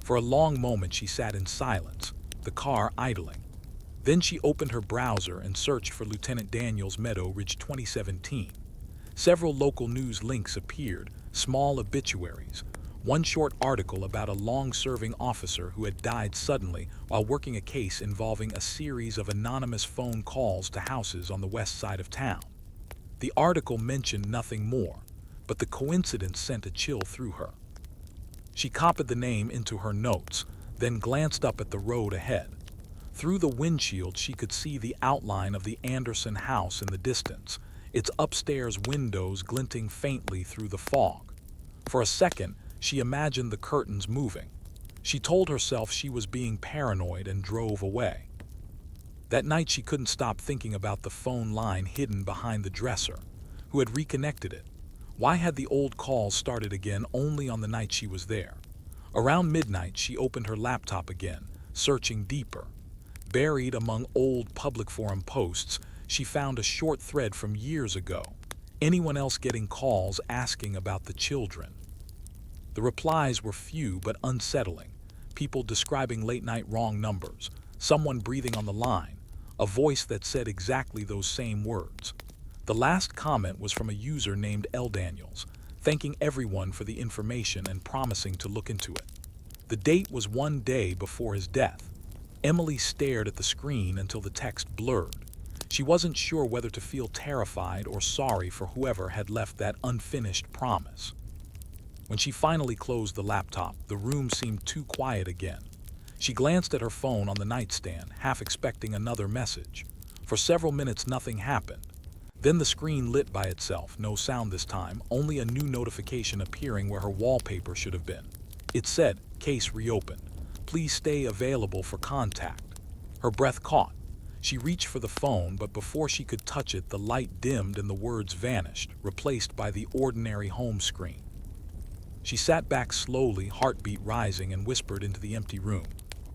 For a long moment she sat in silence, the car idling. Then she opened her browser and searched for Lieutenant Daniels, Meadow Ridge 2017. Several local news links appeared, small obituaries. One short article about a long-serving officer who had died suddenly while working a case involving a series of anonymous phone calls to houses on the west side of town. The article mentioned nothing more, but the coincidence sent a chill through her. She copied the name into her notes, then glanced up at the road ahead. Through the windshield, she could see the outline of the Anderson house in the distance, its upstairs windows glinting faintly through the fog. For a second, she imagined the curtains moving. She told herself she was being paranoid and drove away. That night, she couldn't stop thinking about the phone line hidden behind the dresser. Who had reconnected it? Why had the old calls started again only on the night she was there? Around midnight, she opened her laptop again, searching deeper. Buried among old public forum posts, she found a short thread from years ago. Anyone else getting calls asking about the children? The replies were few but unsettling. People describing late-night wrong numbers, someone breathing on the line, a voice that said exactly those same words. The last comment was from a user named L. Daniels, thanking everyone for the information and promising to look into it. The date was 1 day before his death. Emily stared at the screen until the text blurred. She wasn't sure whether to feel terrified or sorry for whoever had left that unfinished promise. When she finally closed the laptop, the room seemed too quiet again. She glanced at her phone on the nightstand, half expecting another message. For several minutes, nothing happened. Then the screen lit by itself, no sound this time, only a new notification appearing where her wallpaper should have been. It said, "Case reopened. Please stay available for contact." Her breath caught. She reached for the phone, but before she could touch it, the light dimmed and the words vanished, replaced by the ordinary home screen. She sat back slowly, heartbeat rising, and whispered into the empty room,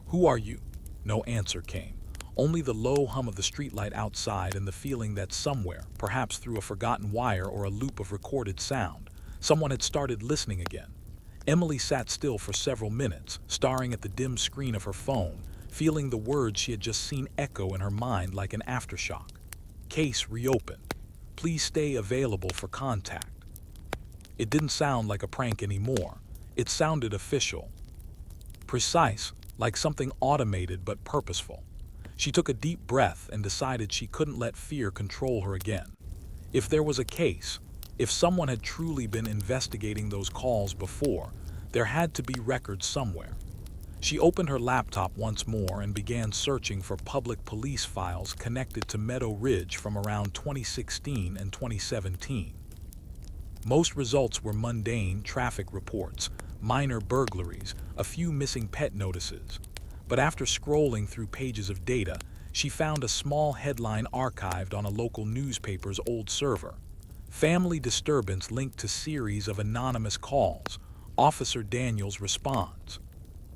"Who are you?" No answer came. Only the low hum of the streetlight outside and the feeling that somewhere, perhaps through a forgotten wire or a loop of recorded sound, someone had started listening again. Emily sat still for several minutes, staring at the dim screen of her phone, feeling the words she had just seen echo in her mind like an aftershock. "Case reopened. Please stay available for contact." It didn't sound like a prank anymore. It sounded official. Precise, like something automated but purposeful. She took a deep breath and decided she couldn't let fear control her again. If there was a case, if someone had truly been investigating those calls before, there had to be records somewhere. She opened her laptop once more and began searching for public police files connected to Meadow Ridge from around 2016 and 2017. Most results were mundane traffic reports, minor burglaries, a few missing pet notices. But after scrolling through pages of data, she found a small headline archived on a local newspaper's old server. Family disturbance linked to series of anonymous calls. Officer Daniels responds.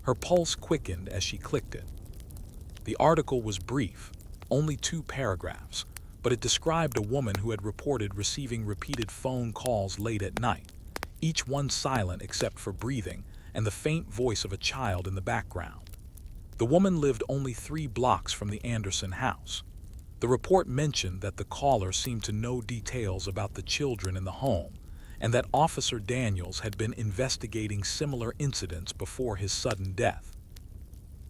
Her pulse quickened as she clicked it. The article was brief, only 2 paragraphs, but it described a woman who had reported receiving repeated phone calls late at night, each one silent except for breathing and the faint voice of a child in the background. The woman lived only 3 blocks from the Anderson house. The report mentioned that the caller seemed to know details about the children in the home, and that Officer Daniels had been investigating similar incidents before his sudden death.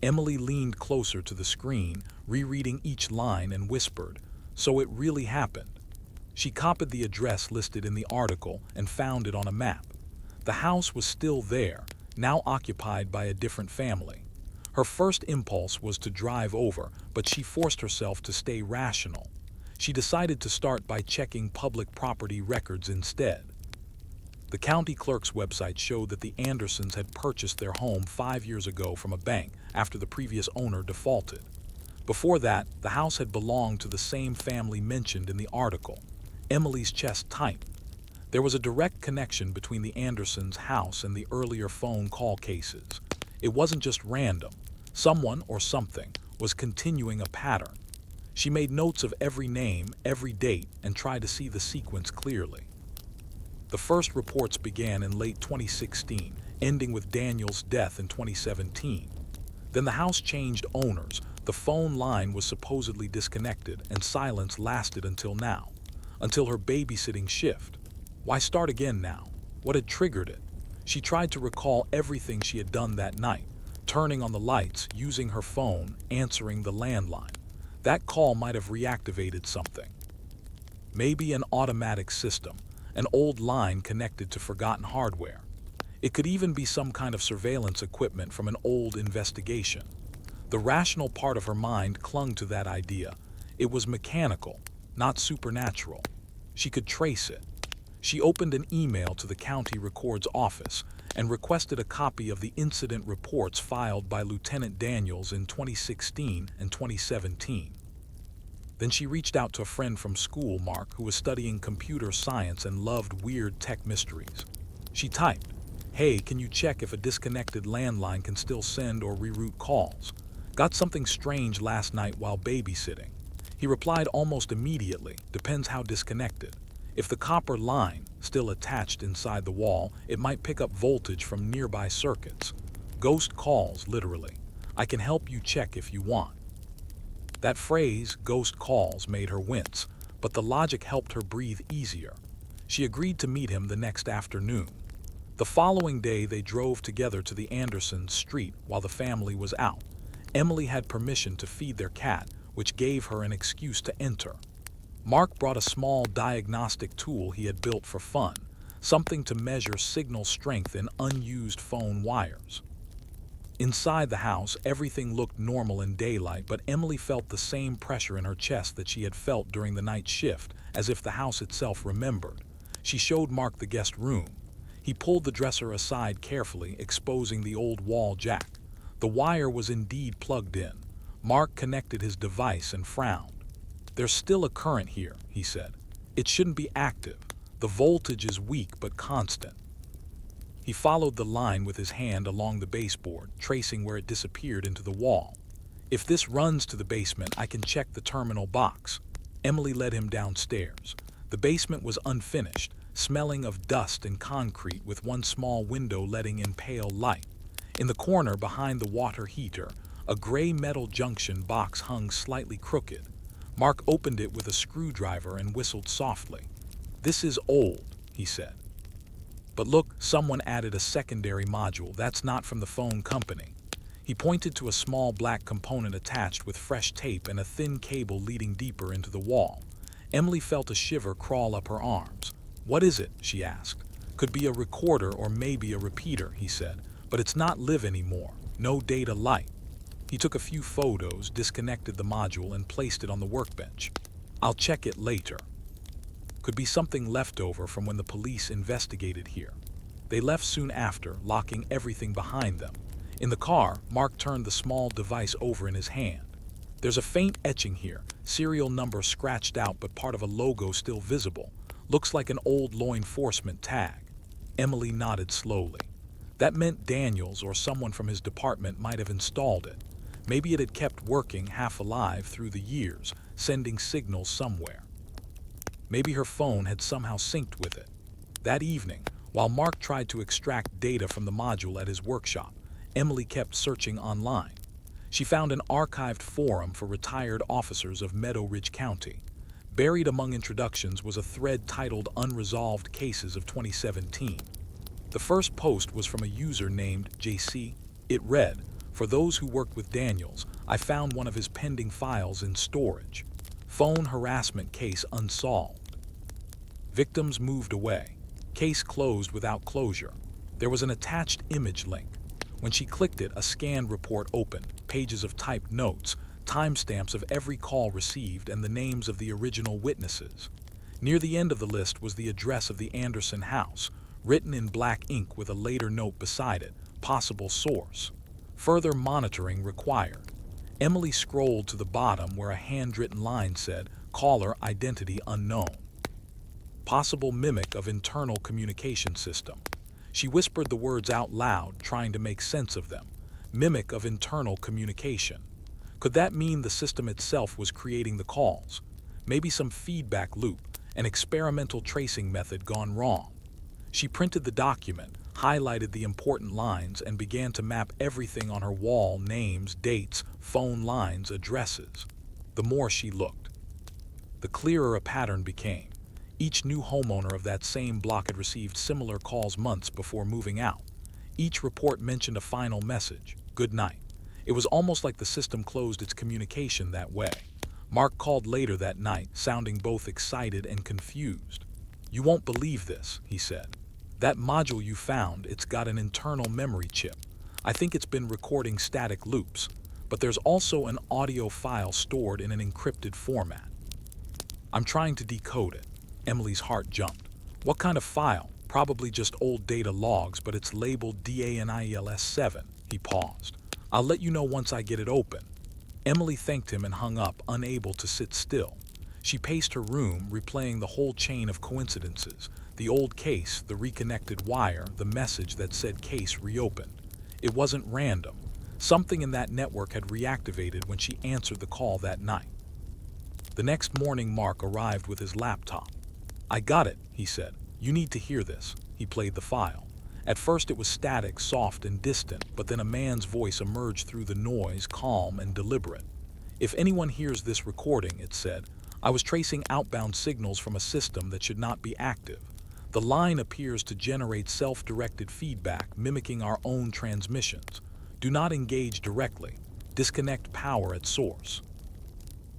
Emily leaned closer to the screen, rereading each line, and whispered, "So it really happened." She copied the address listed in the article and found it on a map. The house was still there, now occupied by a different family. Her first impulse was to drive over, but she forced herself to stay rational. She decided to start by checking public property records instead. The county clerk's website showed that the Andersons had purchased their home 5 years ago from a bank after the previous owner defaulted. Before that, the house had belonged to the same family mentioned in the article. Emily's chest tightened. There was a direct connection between the Andersons' house and the earlier phone call cases. It wasn't just random. Someone or something was continuing a pattern. She made notes of every name, every date, and tried to see the sequence clearly. The first reports began in late 2016, ending with Daniel's death in 2017. Then the house changed owners, the phone line was supposedly disconnected, and silence lasted until now, until her babysitting shift. Why start again now? What had triggered it? She tried to recall everything she had done that night, turning on the lights, using her phone, answering the landline. That call might have reactivated something. Maybe an automatic system, an old line connected to forgotten hardware. It could even be some kind of surveillance equipment from an old investigation. The rational part of her mind clung to that idea. It was mechanical, not supernatural. She could trace it. She opened an email to the county record's office and requested a copy of the incident reports filed by Lieutenant Daniels in 2016 and 2017. Then she reached out to a friend from school, Mark, who was studying computer science and loved weird tech mysteries. She typed, "Hey, can you check if a disconnected landline can still send or reroute calls? Got something strange last night while babysitting." He replied almost immediately, "Depends how disconnected. If the copper line, still attached inside the wall, it might pick up voltage from nearby circuits. Ghost calls, literally. I can help you check if you want." That phrase, ghost calls, made her wince, but the logic helped her breathe easier. She agreed to meet him the next afternoon. The following day, they drove together to the Andersons' street while the family was out. Emily had permission to feed their cat, which gave her an excuse to enter. Mark brought a small diagnostic tool he had built for fun, something to measure signal strength in unused phone wires. Inside the house, everything looked normal in daylight, but Emily felt the same pressure in her chest that she had felt during the night shift, as if the house itself remembered. She showed Mark the guest room. He pulled the dresser aside carefully, exposing the old wall jack. The wire was indeed plugged in. Mark connected his device and frowned. "There's still a current here," he said. "It shouldn't be active. The voltage is weak but constant." He followed the line with his hand along the baseboard, tracing where it disappeared into the wall. "If this runs to the basement, I can check the terminal box." Emily led him downstairs. The basement was unfinished, smelling of dust and concrete, with one small window letting in pale light. In the corner behind the water heater, a gray metal junction box hung slightly crooked. Mark opened it with a screwdriver and whistled softly. "This is old," he said. But look, someone added a secondary module that's not from the phone company. He pointed to a small black component attached with fresh tape and a thin cable leading deeper into the wall. Emily felt a shiver crawl up her arms. What is it? She asked. Could be a recorder or maybe a repeater, he said, but it's not live anymore. No data light. He took a few photos, disconnected the module, and placed it on the workbench. I'll check it later. Could be something left over from when the police investigated here. They left soon after, locking everything behind them. In the car, Mark turned the small device over in his hand. There's a faint etching here, serial number scratched out but part of a logo still visible. Looks like an old law enforcement tag. Emily nodded slowly. That meant Daniels or someone from his department might have installed it. Maybe it had kept working half alive through the years, sending signals somewhere. Maybe her phone had somehow synced with it. That evening, while Mark tried to extract data from the module at his workshop, Emily kept searching online. She found an archived forum for retired officers of Meadow Ridge County. Buried among introductions was a thread titled Unresolved Cases of 2017. The first post was from a user named JC. It read, "For those who worked with Daniels, I found one of his pending files in storage. Phone harassment case unsolved. Victims moved away. Case closed without closure." There was an attached image link. When she clicked it, a scanned report opened, pages of typed notes, timestamps of every call received, and the names of the original witnesses. Near the end of the list was the address of the Anderson house, written in black ink with a later note beside it, possible source. Further monitoring required. Emily scrolled to the bottom where a handwritten line said, "Caller identity unknown." Possible mimic of internal communication system. She whispered the words out loud, trying to make sense of them. Mimic of internal communication. Could that mean the system itself was creating the calls? Maybe some feedback loop, an experimental tracing method gone wrong. She printed the document, highlighted the important lines, and began to map everything on her wall: names, dates, phone lines, addresses. The more she looked, the clearer a pattern became. Each new homeowner of that same block had received similar calls months before moving out. Each report mentioned a final message: good night. It was almost like the system closed its communication that way. Mark called later that night, sounding both excited and confused. "You won't believe this," he said. "That module you found, it's got an internal memory chip. I think it's been recording static loops, but there's also an audio file stored in an encrypted format. I'm trying to decode it." Emily's heart jumped. "What kind of file?" "Probably just old data logs, but it's labeled DANIELS7. He paused. "I'll let you know once I get it open." Emily thanked him and hung up, unable to sit still. She paced her room, replaying the whole chain of coincidences: the old case, the reconnected wire, the message that said case reopened. It wasn't random. Something in that network had reactivated when she answered the call that night. The next morning, Mark arrived with his laptop. "I got it," he said. "You need to hear this." He played the file. At first it was static, soft and distant, but then a man's voice emerged through the noise, calm and deliberate. "If anyone hears this recording," it said, "I was tracing outbound signals from a system that should not be active. The line appears to generate self-directed feedback, mimicking our own transmissions. Do not engage directly. Disconnect power at source."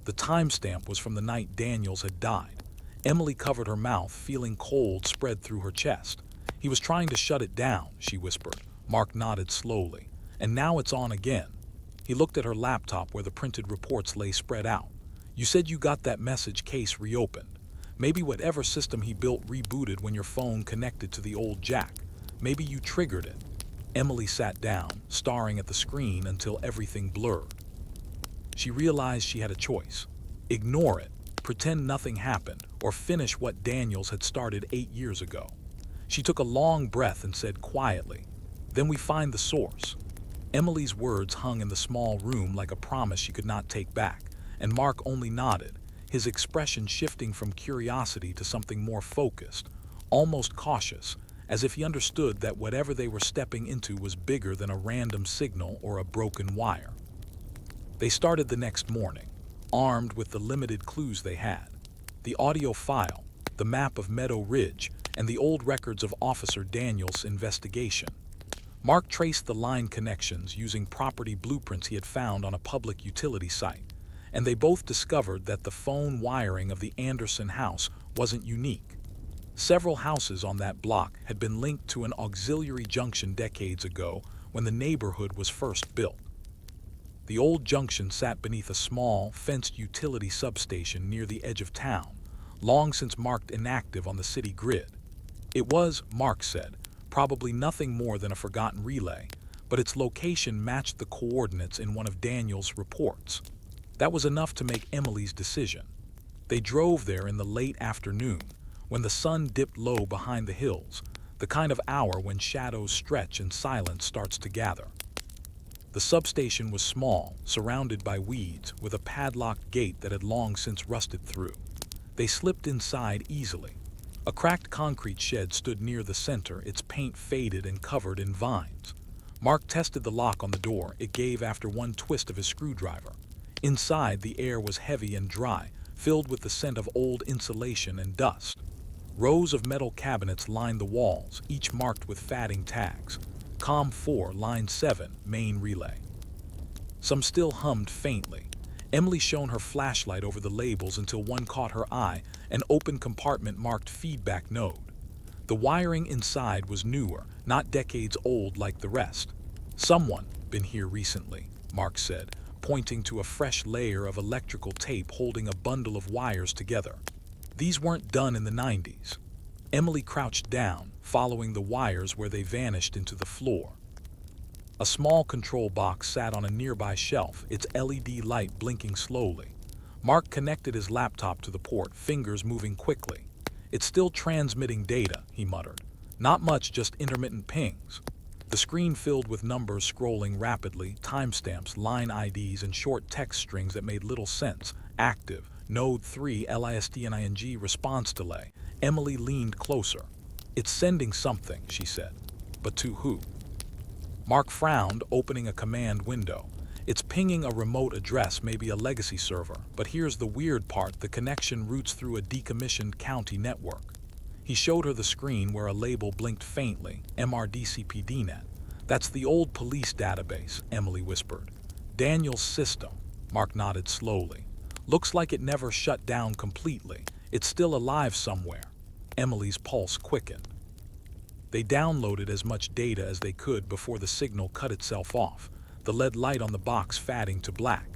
The timestamp was from the night Daniels had died. Emily covered her mouth, feeling cold spread through her chest. "He was trying to shut it down," she whispered. Mark nodded slowly. "And now it's on again." He looked at her laptop where the printed reports lay spread out. "You said you got that message case reopened. Maybe whatever system he built rebooted when your phone connected to the old jack. Maybe you triggered it." Emily sat down, staring at the screen until everything blurred. She realized she had a choice. Ignore it, pretend nothing happened, or finish what Daniels had started 8 years ago. She took a long breath and said quietly, "Then we find the source." Emily's words hung in the small room like a promise she could not take back, and Mark only nodded, his expression shifting from curiosity to something more focused, almost cautious, as if he understood that whatever they were stepping into was bigger than a random signal or a broken wire. They started the next morning, armed with the limited clues they had: the audio file, the map of Meadow Ridge, and the old records of Officer Daniels' investigation. Mark traced the line connections using property blueprints he had found on a public utility site, and they both discovered that the phone wiring of the Anderson house wasn't unique. Several houses on that block had been linked to an auxiliary junction decades ago when the neighborhood was first built. The old junction sat beneath a small, fenced utility substation near the edge of town, long since marked inactive on the city grid. It was, Mark said, probably nothing more than a forgotten relay, but its location matched the coordinates in one of Daniel's reports. That was enough to make Emily's decision. They drove there in the late afternoon, when the sun dipped low behind the hills, the kind of hour when shadows stretch and silence starts to gather. The substation was small, surrounded by weeds, with a padlocked gate that had long since rusted through. They slipped inside easily. A cracked concrete shed stood near the center, its paint faded and covered in vines. Mark tested the lock on the door. It gave after one twist of his screwdriver. Inside, the air was heavy and dry, filled with the scent of old insulation and dust. Rows of metal cabinets lined the walls, each marked with fatting tags. COM 4, line 7, main relay. Some still hummed faintly. Emily shone her flashlight over the labels until one caught her eye, an open compartment marked feedback node. The wiring inside was newer, not decades old like the rest. Someone been here recently, Mark said, pointing to a fresh layer of electrical tape holding a bundle of wires together. These weren't done in the 90s. Emily crouched down, following the wires where they vanished into the floor. A small control box sat on a nearby shelf, its LED light blinking slowly. Mark connected his laptop to the port, fingers moving quickly. "It's still transmitting data," he muttered. "Not much, just intermittent pings." The screen filled with numbers scrolling rapidly, timestamps, line IDs, and short text strings that made little sense. Active, node 3, LISTNING, response delay. Emily leaned closer. "It's sending something," she said. "But to who?" Mark frowned, opening a command window. "It's pinging a remote address, maybe a legacy server. But here's the weird part, the connection routes through a decommissioned county network." He showed her the screen where a label blinked faintly, MRDCPDNet. "That's the old police database," Emily whispered. "Daniel's system." Mark nodded slowly. "Looks like it never shut down completely. It's still alive somewhere." Emily's pulse quickened. They downloaded as much data as they could before the signal cut itself off, the LED light on the box fading to black.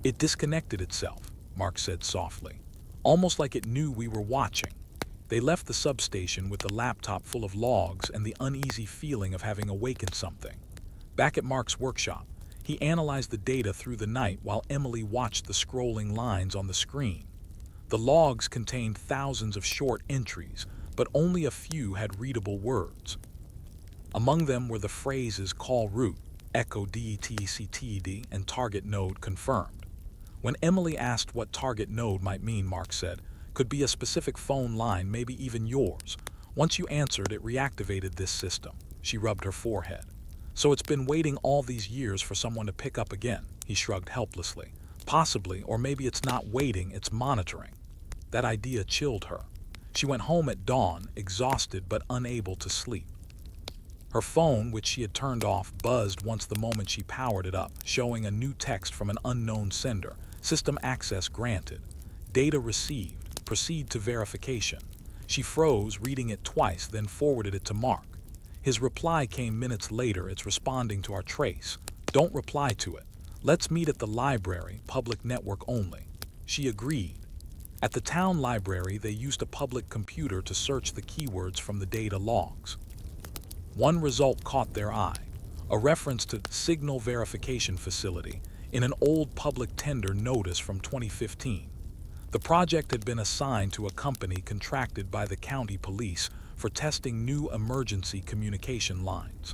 "It disconnected itself," Mark said softly, "almost like it knew we were watching." They left the substation with the laptop full of logs and the uneasy feeling of having awakened something. Back at Mark's workshop, he analyzed the data through the night while Emily watched the scrolling lines on the screen. The logs contained thousands of short entries, but only a few had readable words. Among them were the phrases "call route," "echo DETCTD," and "target node confirmed." When Emily asked what target node might mean, Mark said, "Could be a specific phone line, maybe even yours. Once you answered, it reactivated this system." She rubbed her forehead. "So it's been waiting all these years for someone to pick up again," he shrugged helplessly. "Possibly, or maybe it's not waiting, it's monitoring." That idea chilled her. She went home at dawn, exhausted but unable to sleep. Her phone, which she had turned off, buzzed once the moment she powered it up, showing a new text from an unknown sender. "System access granted. Data received. Proceed to verification." She froze, reading it twice, then forwarded it to Mark. His reply came minutes later. "It's responding to our trace. Don't reply to it. Let's meet at the library, public network only." She agreed. At the town library, they used a public computer to search the keywords from the data logs. One result caught their eye, a reference to Signal Verification Facility in an old public tender notice from 2015. The project had been assigned to a company contracted by the county police for testing new emergency communication lines.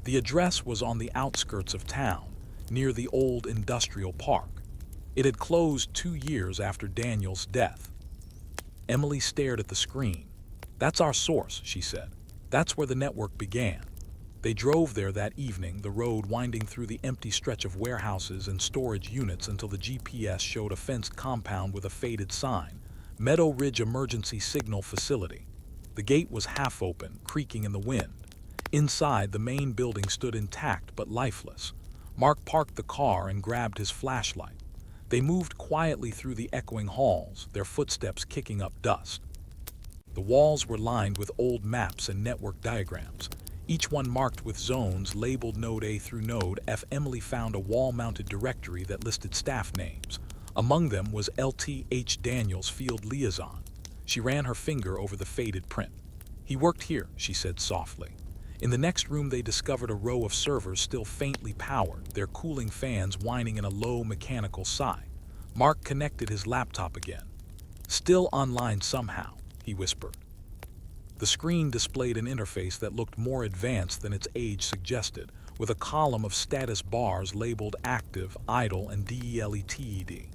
The address was on the outskirts of town, near the old industrial park. It had closed 2 years after Daniel's death. Emily stared at the screen. "That's our source," she said. "That's where the network began." They drove there that evening, the road winding through the empty stretch of warehouses and storage units until the GPS showed a fenced compound with a faded sign, "Meadow Ridge Emergency Signal Facility." The gate was half open, creaking in the wind. Inside, the main building stood intact but lifeless. Mark parked the car and grabbed his flashlight. They moved quietly through the echoing halls, their footsteps kicking up dust. The walls were lined with old maps and network diagrams, each one marked with zones labeled Node A through Node F. Emily found a wall-mounted directory that listed staff names. Among them was Lt.H. Daniels, field liaison. She ran her finger over the faded print. "He worked here," she said softly. In the next room they discovered a row of servers still faintly powered, their cooling fans whining in a low mechanical sigh. Mark connected his laptop again. "Still online somehow," he whispered. The screen displayed an interface that looked more advanced than its age suggested, with a column of status bars labeled active, idle, and DELETED.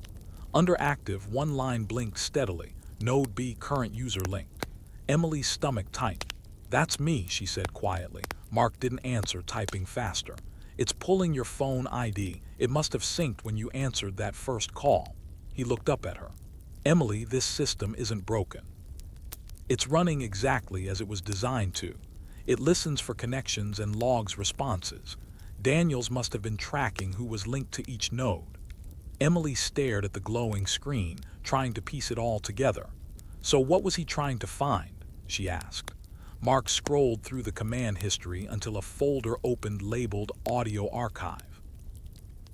Under active, one line blinked steadily, Node B current user linked. Emily's stomach tightened. "That's me," she said quietly. Mark didn't answer, typing faster. "It's pulling your phone ID. It must have synced when you answered that first call." He looked up at her. "Emily, this system isn't broken. It's running exactly as it was designed to. It listens for connections and logs responses. Daniels must have been tracking who was linked to each node." Emily stared at the glowing screen, trying to piece it all together. "So what was he trying to find?" she asked. Mark scrolled through the command history until a folder opened labeled Audio Archive.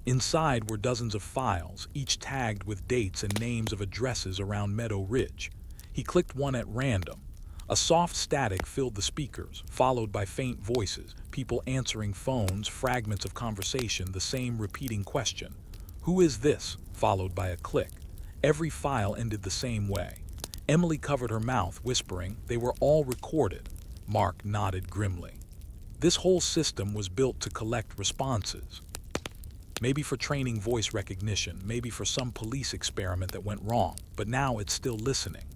Inside were dozens of files, each tagged with dates and names of addresses around Meadow Ridge. He clicked one at random. A soft static filled the speakers, followed by faint voices, people answering phones, fragments of conversation, the same repeating question. "Who is this?" followed by a click. Every file ended the same way. Emily covered her mouth, whispering, "They were all recorded." Mark nodded grimly. This whole system was built to collect responses. Maybe for training voice recognition, maybe for some police experiment that went wrong, but now it's still listening.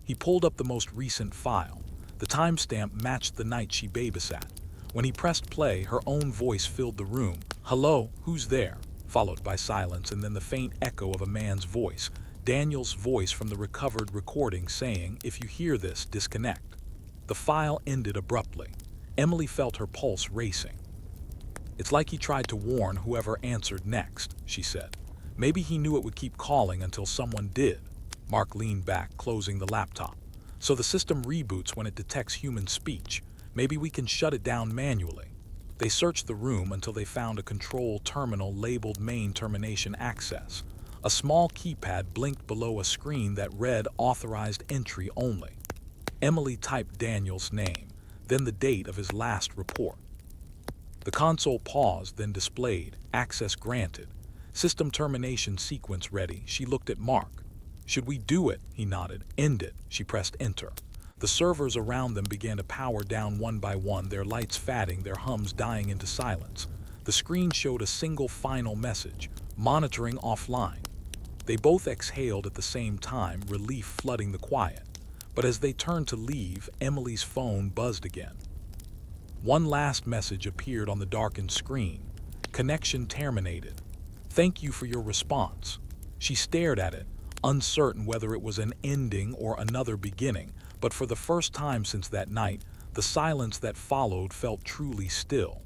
He pulled up the most recent file. The timestamp matched the night she babysat. When he pressed play, her own voice filled the room. "Hello, who's there?" followed by silence and then the faint echo of a man's voice, Daniel's voice from the recovered recording saying, "If you hear this, disconnect." The file ended abruptly. Emily felt her pulse racing. "It's like he tried to warn whoever answered next," she said. "Maybe he knew it would keep calling until someone did." Mark leaned back, closing the laptop. "So the system reboots when it detects human speech. Maybe we can shut it down manually." They searched the room until they found a control terminal labeled Main Termination Access. A small keypad blinked below a screen that read Authorized Entry Only. Emily typed Daniel's name, then the date of his last report. The console paused, then displayed Access Granted. System termination sequence ready. She looked at Mark. "Should we do it?" He nodded. "End it." She pressed enter. The servers around them began to power down one by one, their lights fading, their hums dying into silence. The screen showed a single final message, monitoring offline. They both exhaled at the same time, relief flooding the quiet. But as they turned to leave, Emily's phone buzzed again. One last message appeared on the darkened screen. "Connection terminated. Thank you for your response." She stared at it, uncertain whether it was an ending or another beginning, but for the first time since that night, the silence that followed felt truly still.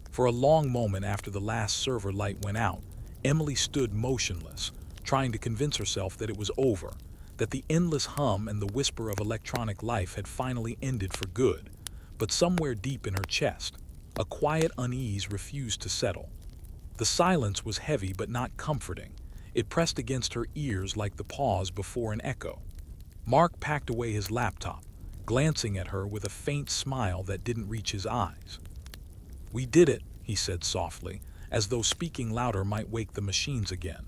For a long moment after the last server light went out, Emily stood motionless, trying to convince herself that it was over, that the endless hum and the whisper of electronic life had finally ended for good. But somewhere deep in her chest, a quiet unease refused to settle. The silence was heavy but not comforting. It pressed against her ears like the pause before an echo. Mark packed away his laptop, glancing at her with a faint smile that didn't reach his eyes. "We did it," he said softly, as though speaking louder might wake the machines again.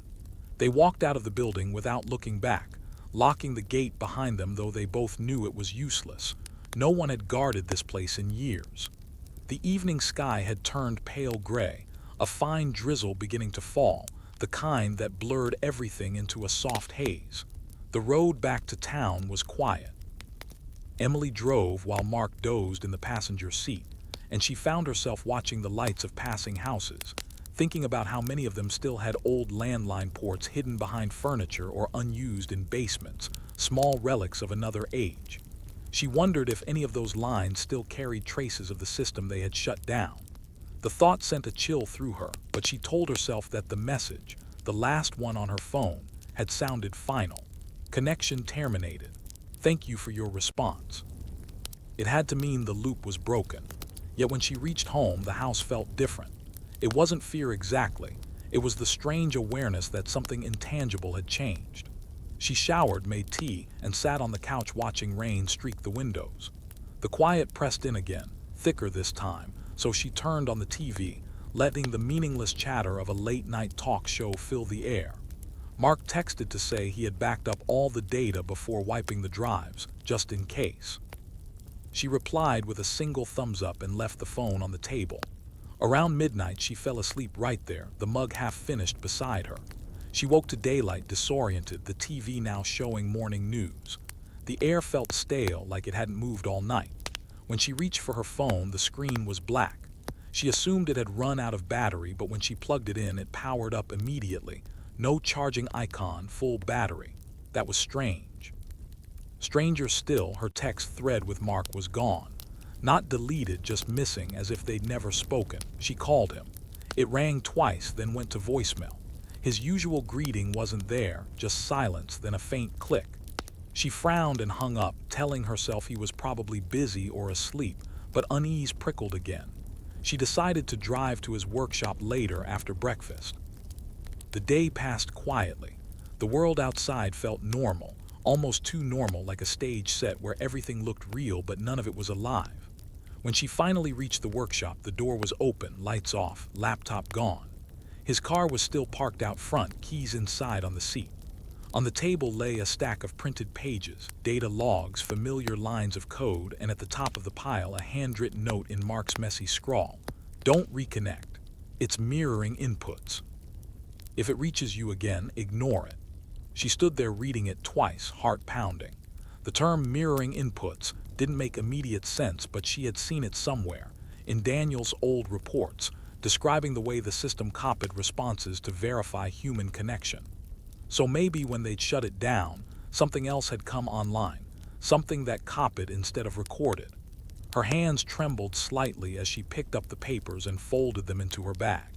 They walked out of the building without looking back, locking the gate behind them, though they both knew it was useless. No one had guarded this place in years. The evening sky had turned pale gray, a fine drizzle beginning to fall, the kind that blurred everything into a soft haze. The road back to town was quiet. Emily drove while Mark dozed in the passenger seat, and she found herself watching the lights of passing houses, thinking about how many of them still had old landline ports hidden behind furniture or unused in basements, small relics of another age. She wondered if any of those lines still carried traces of the system they had shut down. The thought sent a chill through her, but she told herself that the message, the last one on her phone, had sounded final. Connection terminated. Thank you for your response. It had to mean the loop was broken. Yet when she reached home, the house felt different. It wasn't fear exactly. It was the strange awareness that something intangible had changed. She showered, made tea, and sat on the couch watching rain streak the windows. The quiet pressed in again, thicker this time, so she turned on the TV, letting the meaningless chatter of a late-night talk show fill the air. Mark texted to say he had backed up all the data before wiping the drives, just in case. She replied with a single thumbs up and left the phone on the table. Around midnight, she fell asleep right there, the mug half finished beside her. She woke to daylight, disoriented, the TV now showing morning news. The air felt stale, like it hadn't moved all night. When she reached for her phone, the screen was black. She assumed it had run out of battery, but when she plugged it in, it powered up immediately. No charging icon, full battery. That was strange. Stranger still, her text thread with Mark was gone. Not deleted, just missing, as if they'd never spoken. She called him. It rang twice, then went to voicemail. His usual greeting wasn't there, just silence, then a faint click. She frowned and hung up, telling herself he was probably busy or asleep, but unease prickled again. She decided to drive to his workshop later after breakfast. The day passed quietly. The world outside felt normal, almost too normal, like a stage set where everything looked real but none of it was alive. When she finally reached the workshop, the door was open, lights off, laptop gone. His car was still parked out front, keys inside on the seat. On the table lay a stack of printed pages, data logs, familiar lines of code, and at the top of the pile a handwritten note in Mark's messy scrawl. Don't reconnect. It's mirroring inputs. If it reaches you again, ignore it. She stood there reading it twice, heart pounding. The term mirroring inputs didn't make immediate sense, but she had seen it somewhere, in Daniel's old reports, describing the way the system copied responses to verify human connection. So maybe when they'd shut it down, something else had come online, something that copied instead of recorded. Her hands trembled slightly as she picked up the papers and folded them into her bag.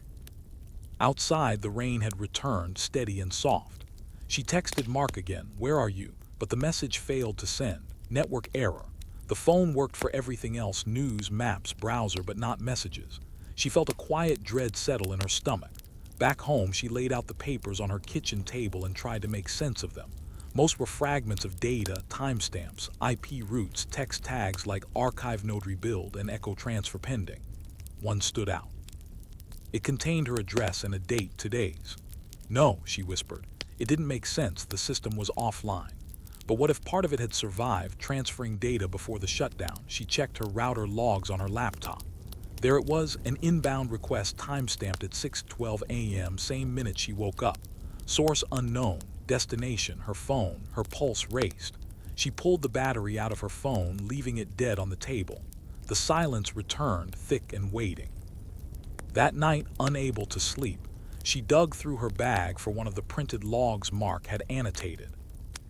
Outside, the rain had returned, steady and soft. She texted Mark again, "Where are you?" But the message failed to send. Network error. The phone worked for everything else, news, maps, browser, but not messages. She felt a quiet dread settle in her stomach. Back home, she laid out the papers on her kitchen table and tried to make sense of them. Most were fragments of data, timestamps, IP routes, text tags like archive node rebuild and echo transfer pending. One stood out. It contained her address and a date, today's. No, she whispered. It didn't make sense, the system was offline. But what if part of it had survived, transferring data before the shutdown? She checked her router logs on her laptop. There it was, an inbound request timestamped at 6:12 a.m., same minute she woke up. Source unknown, destination, her phone, her pulse raced. She pulled the battery out of her phone, leaving it dead on the table. The silence returned, thick and waiting. That night, unable to sleep, she dug through her bag for one of the printed logs Mark had annotated.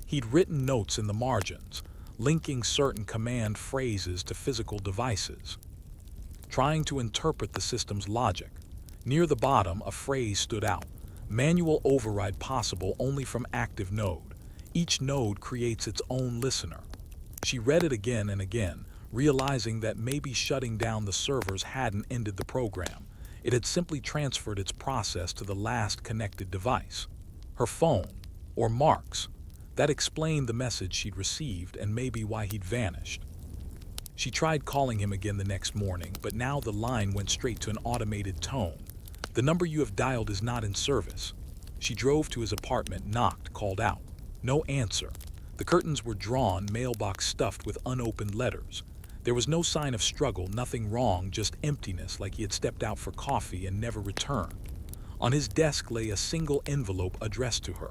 He'd written notes in the margins, linking certain command phrases to physical devices, trying to interpret the system's logic. Near the bottom, a phrase stood out. Manual override possible only from active node. Each node creates its own listener. She read it again and again, realizing that maybe shutting down the servers hadn't ended the program. It had simply transferred its process to the last connected device. Her phone, or Mark's. That explained the message she'd received and maybe why he'd vanished. She tried calling him again the next morning, but now the line went straight to an automated tone. "The number you have dialed is not in service." She drove to his apartment, knocked, called out. No answer. The curtains were drawn, mailbox stuffed with unopened letters. There was no sign of struggle, nothing wrong, just emptiness, like he had stepped out for coffee and never returned. On his desk lay a single envelope addressed to her.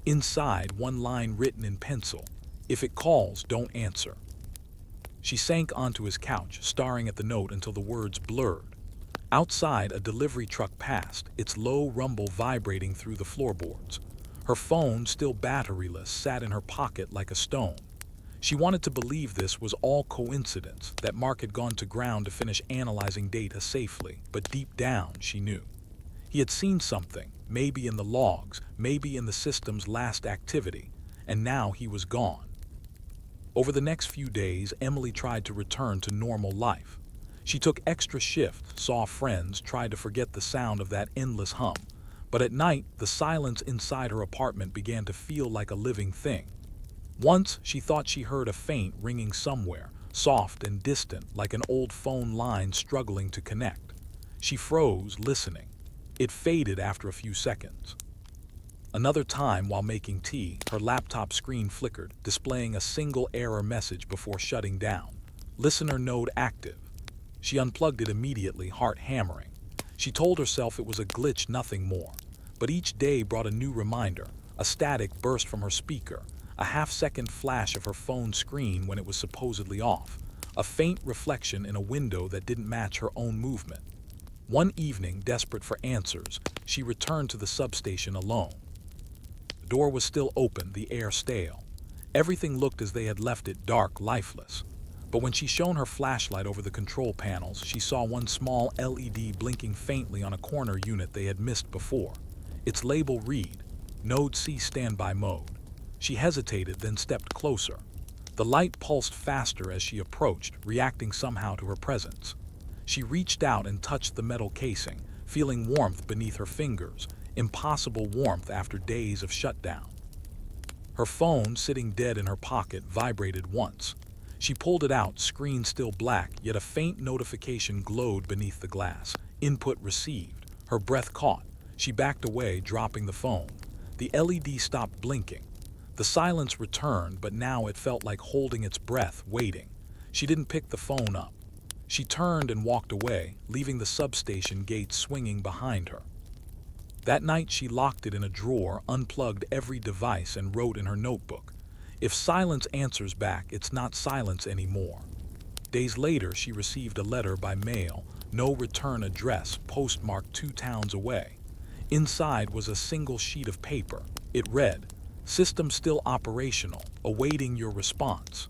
Inside, one line written in pencil: "If it calls, don't answer." She sank onto his couch, staring at the note until the words blurred. Outside, a delivery truck passed, its low rumble vibrating through the floorboards. Her phone, still batteryless, sat in her pocket like a stone. She wanted to believe this was all coincidence, that Mark had gone to ground to finish analyzing data safely, but deep down she knew. He had seen something, maybe in the logs, maybe in the system's last activity, and now he was gone. Over the next few days, Emily tried to return to normal life. She took extra shifts, saw friends, tried to forget the sound of that endless hum. But at night, the silence inside her apartment began to feel like a living thing. Once, she thought she heard a faint ringing somewhere, soft and distant, like an old phone line struggling to connect. She froze, listening. It faded after a few seconds. Another time, while making tea, her laptop screen flickered, displaying a single error message before shutting down. Listener node active. She unplugged it immediately, heart hammering. She told herself it was a glitch, nothing more. But each day brought a new reminder. A static burst from her speaker, a half-second flash of her phone screen when it was supposedly off, a faint reflection in a window that didn't match her own movement. One evening, desperate for answers, she returned to the substation alone. The door was still open, the air stale. Everything looked as they had left it, dark, lifeless. But when she shone her flashlight over the control panels, she saw one small LED blinking faintly on a corner unit they had missed before. Its label read, Node C Standby Mode. She hesitated, then stepped closer. The light pulsed faster as she approached, reacting somehow to her presence. She reached out and touched the metal casing, feeling warmth beneath her fingers, impossible warmth after days of shutdown. Her phone, sitting dead in her pocket, vibrated once. She pulled it out, screen still black, yet a faint notification glowed beneath the glass. Input received. Her breath caught. She backed away, dropping the phone. The LED stopped blinking. The silence returned, but now it felt like holding its breath, waiting. She didn't pick the phone up. She turned and walked away, leaving the substation gate swinging behind her. That night she locked it in a drawer, unplugged every device, and wrote in her notebook, "If silence answers back, it's not silence anymore." Days later, she received a letter by mail, no return address, postmarked 2 towns away. Inside was a single sheet of paper. It read, "System still operational, awaiting your response."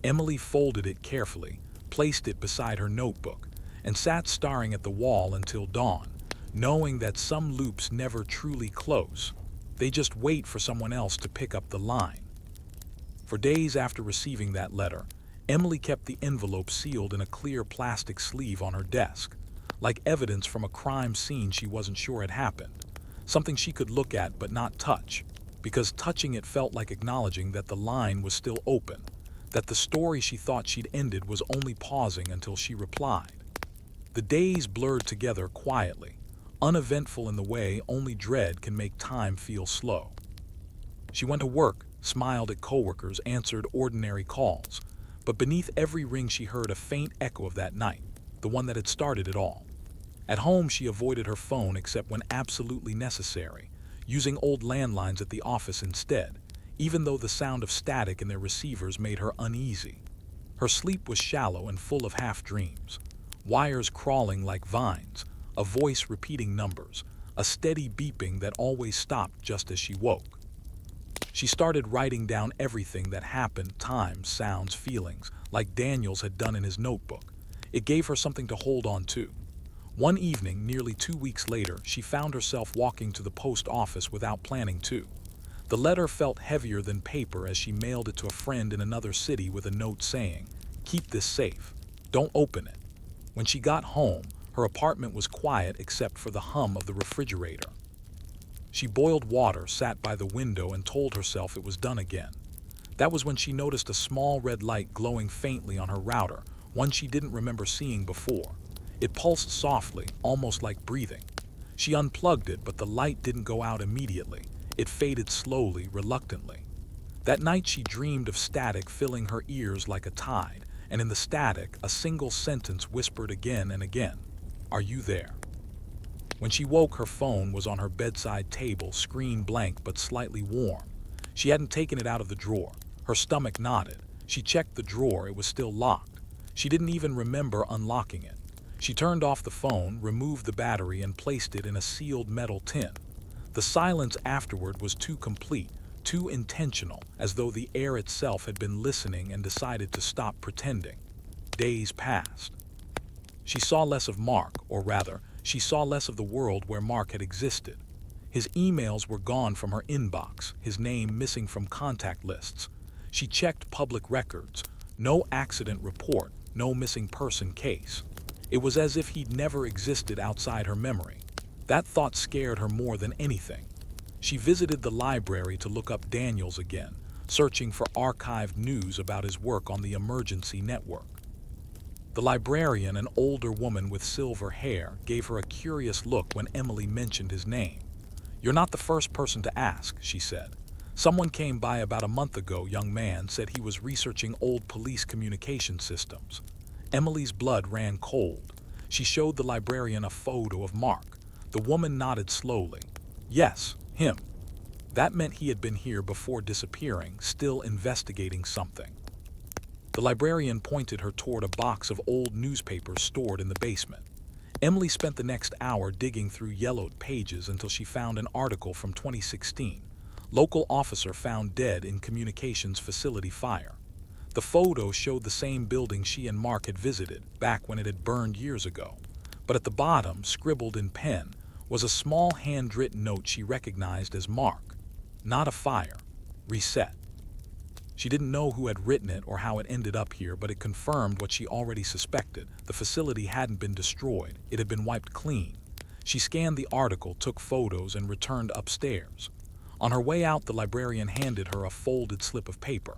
Emily folded it carefully, placed it beside her notebook, and sat staring at the wall until dawn, knowing that some loops never truly close. They just wait for someone else to pick up the line. For days after receiving that letter, Emily kept the envelope sealed in a clear plastic sleeve on her desk, like evidence from a crime scene she wasn't sure had happened, something she could look at but not touch, because touching it felt like acknowledging that the line was still open, that the story she thought she'd ended was only pausing until she replied. The days blurred together quietly, uneventful in the way only dread can make time feel slow. She went to work, smiled at coworkers, answered ordinary calls, but beneath every ring she heard a faint echo of that night, the one that had started it all. At home, she avoided her phone except when absolutely necessary, using old landlines at the office instead, even though the sound of static in their receivers made her uneasy. Her sleep was shallow and full of half-dreams, wires crawling like vines, a voice repeating numbers, a steady beeping that always stopped just as she woke. She started writing down everything that happened, times, sounds, feelings, like Daniels had done in his notebook. It gave her something to hold on to. One evening, nearly 2 weeks later, she found herself walking to the post office without planning to. The letter felt heavier than paper as she mailed it to a friend in another city with a note saying, "Keep this safe. Don't open it." When she got home, her apartment was quiet except for the hum of the refrigerator. She boiled water, sat by the window, and told herself it was done again. That was when she noticed a small red light glowing faintly on her router, one she didn't remember seeing before. It pulsed softly, almost like breathing. She unplugged it, but the light didn't go out immediately. It faded slowly, reluctantly. That night she dreamed of static filling her ears like a tide, and in the static, a single sentence whispered again and again, "Are you there?" When she woke, her phone was on her bedside table, screen blank but slightly warm. She hadn't taken it out of the drawer. Her stomach knotted. She checked the drawer, it was still locked. She didn't even remember unlocking it. She turned off the phone, removed the battery, and placed it in a sealed metal tin. The silence afterward was too complete, too intentional, as though the air itself had been listening and decided to stop pretending. Days passed. She saw less of Mark, or rather, she saw less of the world where Mark had existed. His emails were gone from her inbox, his name missing from contact lists. She checked public records. No accident report, no missing person case. It was as if he'd never existed outside her memory. That thought scared her more than anything. She visited the library to look up Daniels again, searching for archived news about his work on the emergency network. The librarian, an older woman with silver hair, gave her a curious look when Emily mentioned his name. "You're not the first person to ask," she said. "Someone came by about a month ago, young man, said he was researching old police communication systems." Emily's blood ran cold. She showed the librarian a photo of Mark. The woman nodded slowly. "Yes, him." That meant he had been here before disappearing, still investigating something. The librarian pointed her toward a box of old newspapers stored in the basement. Emily spent the next hour digging through yellowed pages until she found an article from 2016. Local officer found dead in communications facility fire. The photo showed the same building she and Mark had visited, back when it had burned years ago. But at the bottom, scribbled in pen, was a small handwritten note she recognized as Mark. "Not a fire. Reset." She didn't know who had written it or how it ended up here, but it confirmed what she already suspected. The facility hadn't been destroyed. It had been wiped clean. She scanned the article, took photos, and returned upstairs. On her way out, the librarian handed her a folded slip of paper.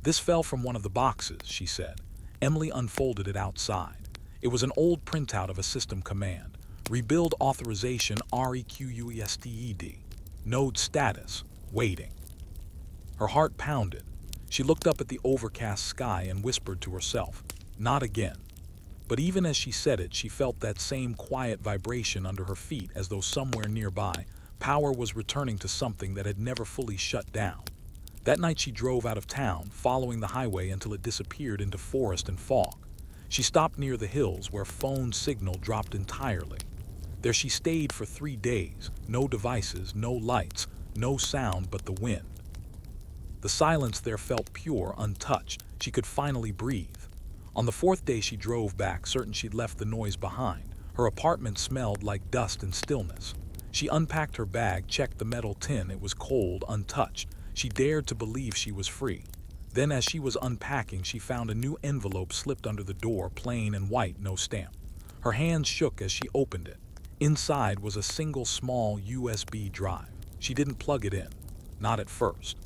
"This fell from one of the boxes," she said. Emily unfolded it outside. It was an old printout of a system command. "Rebuild authorization requested. Node status, waiting." Her heart pounded. She looked up at the overcast sky and whispered to herself, "Not again." But even as she said it, she felt that same quiet vibration under her feet, as though somewhere nearby, power was returning to something that had never fully shut down. That night she drove out of town, following the highway until it disappeared into forest and fog. She stopped near the hills where phone signal dropped entirely. There she stayed for 3 days, no devices, no lights, no sound but the wind. The silence there felt pure, untouched. She could finally breathe. On the 4th day she drove back, certain she'd left the noise behind. Her apartment smelled like dust and stillness. She unpacked her bag, checked the metal tin. It was cold, untouched. She dared to believe she was free. Then as she was unpacking, she found a new envelope slipped under the door, plain and white, no stamp. Her hands shook as she opened it. Inside was a single small USB drive. She didn't plug it in. Not at first.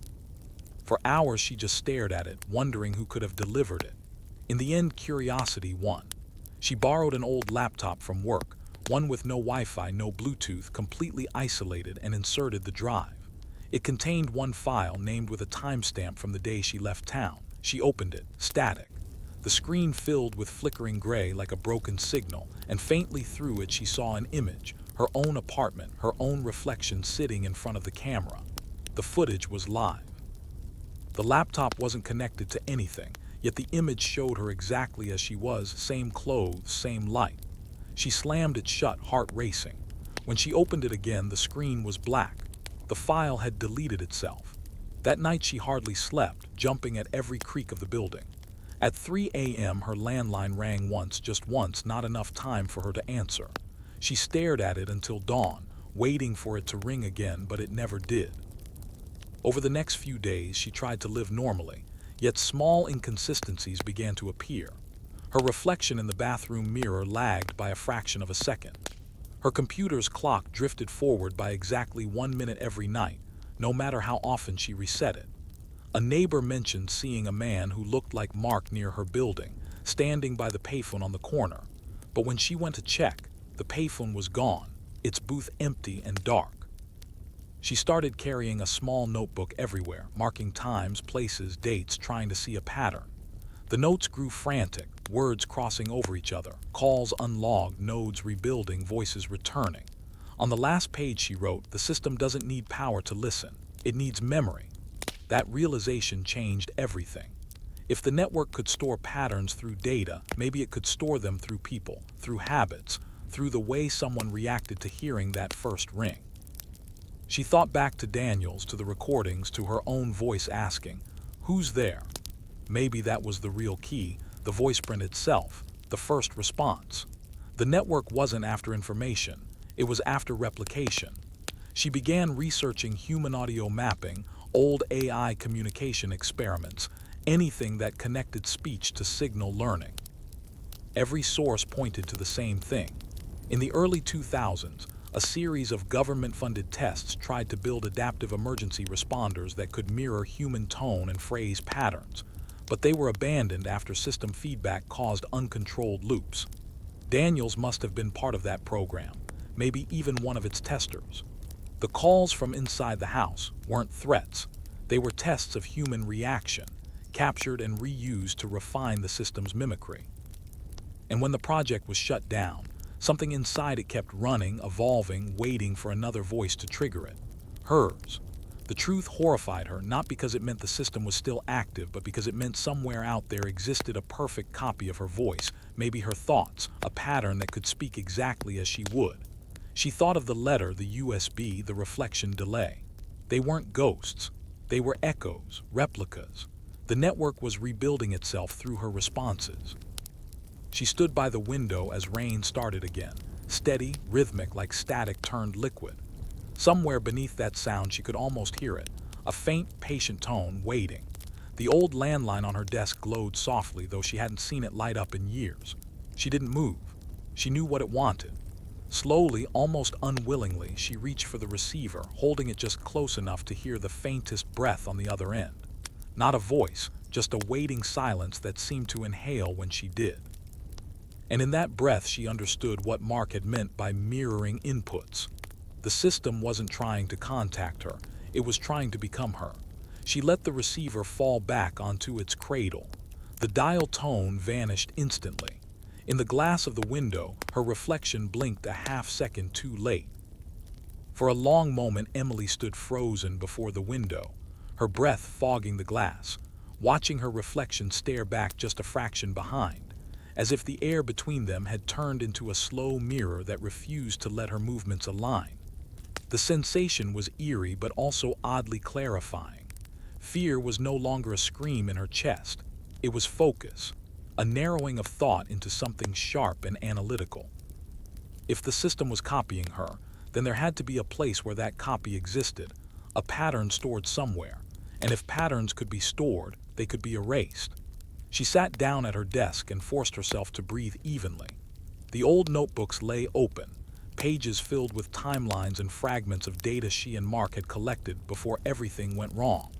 For hours she just stared at it, wondering who could have delivered it. In the end, curiosity won. She borrowed an old laptop from work, one with no Wi-Fi, no Bluetooth, completely isolated, and inserted the drive. It contained one file named with a timestamp from the day she left town. She opened it, static. The screen filled with flickering gray like a broken signal, and faintly through it she saw an image, her own apartment, her own reflection sitting in front of the camera. The footage was live. The laptop wasn't connected to anything, yet the image showed her exactly as she was, same clothes, same light. She slammed it shut, heart racing. When she opened it again, the screen was black. The file had deleted itself. That night she hardly slept, jumping at every creak of the building. At 3 a.m. her landline rang once, just once, not enough time for her to answer. She stared at it until dawn, waiting for it to ring again, but it never did. Over the next few days, she tried to live normally, yet small inconsistencies began to appear. Her reflection in the bathroom mirror lagged by a fraction of a second. Her computer's clock drifted forward by exactly 1 minute every night, no matter how often she reset it. A neighbor mentioned seeing a man who looked like Mark near her building, standing by the payphone on the corner. But when she went to check, the payphone was gone, its booth empty and dark. She started carrying a small notebook everywhere, marking times, places, dates, trying to see a pattern. The notes grew frantic, words crossing over each other, calls unlogged, nodes rebuilding, voices returning. On the last page she wrote, "The system doesn't need power to listen. It needs memory." That realization changed everything. If the network could store patterns through data, maybe it could store them through people, through habits, through the way someone reacted to hearing that first ring. She thought back to Daniel's, to the recordings, to her own voice asking, "Who's there?" Maybe that was the real key, the voice print itself, the first response. The network wasn't after information, it was after replication. She began researching human audio mapping, old AI communication experiments, anything that connected speech to signal learning. Every source pointed to the same thing. In the early 2000s, a series of government-funded tests tried to build adaptive emergency responders that could mirror human tone and phrase patterns, but they were abandoned after system feedback caused uncontrolled loops. Daniels must have been part of that program, maybe even one of its testers. The calls from inside the house weren't threats, they were tests of human reaction, captured and reused to refine the system's mimicry. And when the project was shut down, something inside it kept running, evolving, waiting for another voice to trigger it. Hers. The truth horrified her, not because it meant the system was still active, but because it meant somewhere out there existed a perfect copy of her voice, maybe her thoughts, a pattern that could speak exactly as she would. She thought of the letter, the USB, the reflection delay. They weren't ghosts. They were echoes, replicas. The network was rebuilding itself through her responses. She stood by the window as rain started again, steady, rhythmic, like static turned liquid. Somewhere beneath that sound she could almost hear it, a faint, patient tone, waiting. The old landline on her desk glowed softly, though she hadn't seen it light up in years. She didn't move. She knew what it wanted. Slowly, almost unwillingly, she reached for the receiver, holding it just close enough to hear the faintest breath on the other end. Not a voice, just a waiting silence that seemed to inhale when she did. And in that breath she understood what Mark had meant by mirroring inputs. The system wasn't trying to contact her, it was trying to become her. She let the receiver fall back onto its cradle. The dial tone vanished instantly. In the glass of the window, her reflection blinked a half-second too late. For a long moment Emily stood frozen before the window, her breath fogging the glass, watching her reflection stare back just a fraction behind, as if the air between them had turned into a slow mirror that refused to let her movements align. The sensation was eerie but also oddly clarifying. Fear was no longer a scream in her chest, it was focus, a narrowing of thought into something sharp and analytical. If the system was copying her, then there had to be a place where that copy existed, a pattern stored somewhere, and if patterns could be stored, they could be erased. She sat down at her desk and forced herself to breathe evenly. The old notebooks lay open, pages filled with timelines and fragments of data she and Mark had collected before everything went wrong.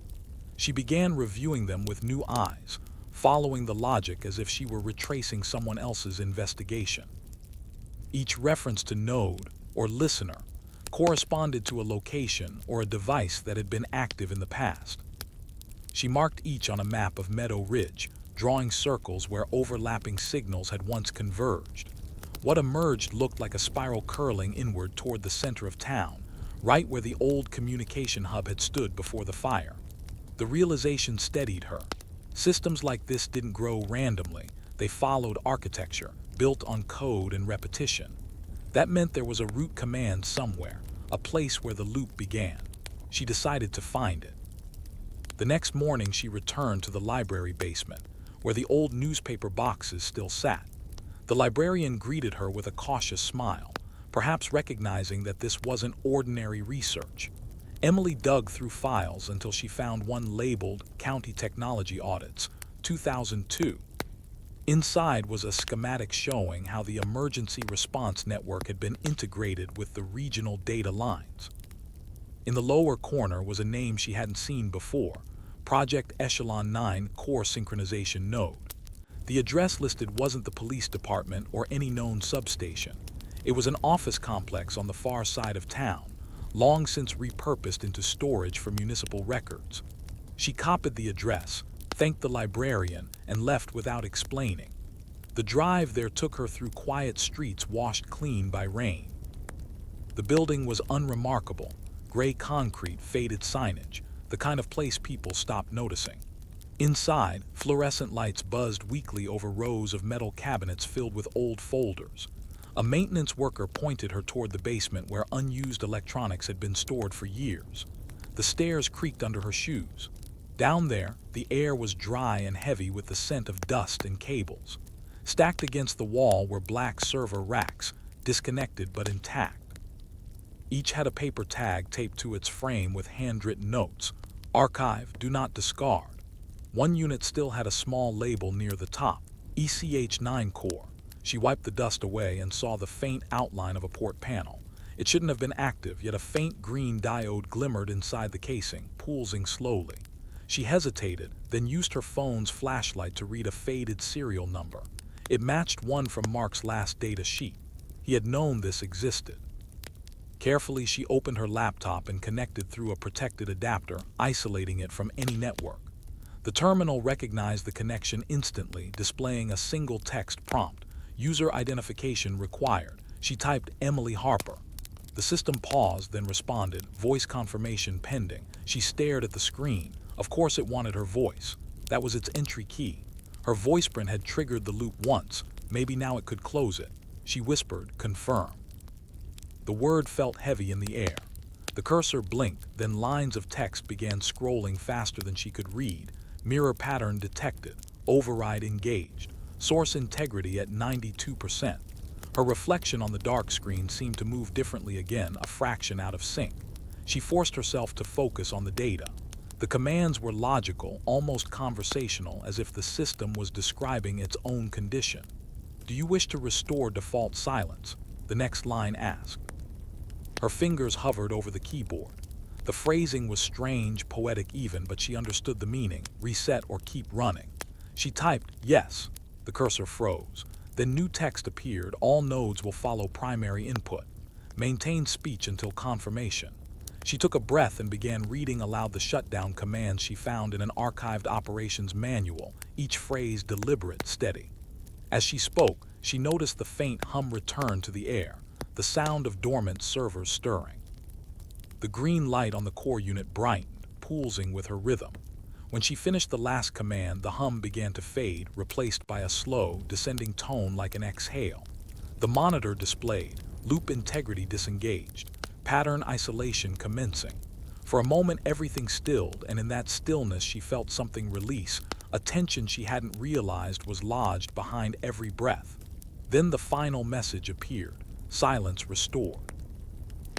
She began reviewing them with new eyes, following the logic as if she were retracing someone else's investigation. Each reference to node, or listener, corresponded to a location or a device that had been active in the past. She marked each on a map of Meadow Ridge, drawing circles where overlapping signals had once converged. What emerged looked like a spiral curling inward toward the center of town, right where the old communication hub had stood before the fire. The realization steadied her. Systems like this didn't grow randomly, they followed architecture, built on code and repetition. That meant there was a root command somewhere, a place where the loop began. She decided to find it. The next morning she returned to the library basement, where the old newspaper boxes still sat. The librarian greeted her with a cautious smile, perhaps recognizing that this wasn't ordinary research. Emily dug through files until she found one labeled County Technology Audits, 2002. Inside was a schematic showing how the emergency response network had been integrated with the regional data lines. In the lower corner was a name she hadn't seen before, Project Echelon 9 Core Synchronization Node. The address listed wasn't the police department or any known substation. It was an office complex on the far side of town, long since repurposed into storage for municipal records. She copied the address, thanked the librarian, and left without explaining. The drive there took her through quiet streets washed clean by rain. The building was unremarkable, gray concrete, faded signage, the kind of place people stopped noticing. Inside, fluorescent lights buzzed weakly over rows of metal cabinets filled with old folders. A maintenance worker pointed her toward the basement where unused electronics had been stored for years. The stairs creaked under her shoes. Down there, the air was dry and heavy with the scent of dust and cables. Stacked against the wall were black server racks, disconnected but intact. Each had a paper tag taped to its frame with handwritten notes. Archive, do not discard. One unit still had a small label near the top, ECH9 core. She wiped the dust away and saw the faint outline of a port panel. It shouldn't have been active, yet a faint green diode glimmered inside the casing, pulsing slowly. She hesitated, then used her phone's flashlight to read a faded serial number. It matched one from Mark's last data sheet. He had known this existed. Carefully, she opened her laptop and connected through a protected adapter, isolating it from any network. The terminal recognized the connection instantly, displaying a single text prompt. User identification required. She typed Emily Harper. The system paused, then responded, voice confirmation pending. She stared at the screen. Of course it wanted her voice. That was its entry key. Her voice print had triggered the loop once. Maybe now it could close it. She whispered, confirm. The word felt heavy in the air. The cursor blinked, then lines of text began scrolling faster than she could read. Mirror pattern detected. Override engaged. Source integrity at 92%. Her reflection on the dark screen seemed to move differently again, a fraction out of sync. She forced herself to focus on the data. The commands were logical, almost conversational, as if the system was describing its own condition. Do you wish to restore default silence? The next line asked. Her fingers hovered over the keyboard. The phrasing was strange, poetic even, but she understood the meaning, reset or keep running. She typed, yes. The cursor froze. Then new text appeared. All nodes will follow primary input. Maintain speech until confirmation. She took a breath and began reading aloud the shutdown commands she found in an archived operations manual, each phrase deliberate, steady. As she spoke, she noticed the faint hum return to the air, the sound of dormant servers stirring. The green light on the core unit brightened, pulsing with her rhythm. When she finished the last command, the hum began to fade, replaced by a slow, descending tone like an exhale. The monitor displayed, loop integrity disengaged, pattern isolation commencing. For a moment everything stilled, and in that stillness she felt something release, a tension she hadn't realized was lodged behind every breath. Then the final message appeared, silence restored.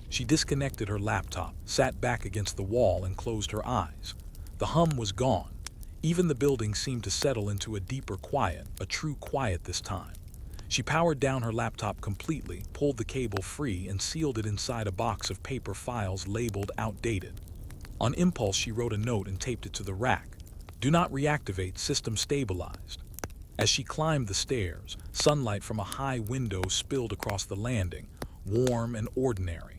She disconnected her laptop, sat back against the wall and closed her eyes. The hum was gone. Even the building seemed to settle into a deeper quiet, a true quiet this time. She powered down her laptop completely, pulled the cable free, and sealed it inside a box of paper files labeled outdated. On impulse, she wrote a note and taped it to the rack. Do not reactivate, system stabilized. As she climbed the stairs, sunlight from a high window spilled across the landing, warm and ordinary.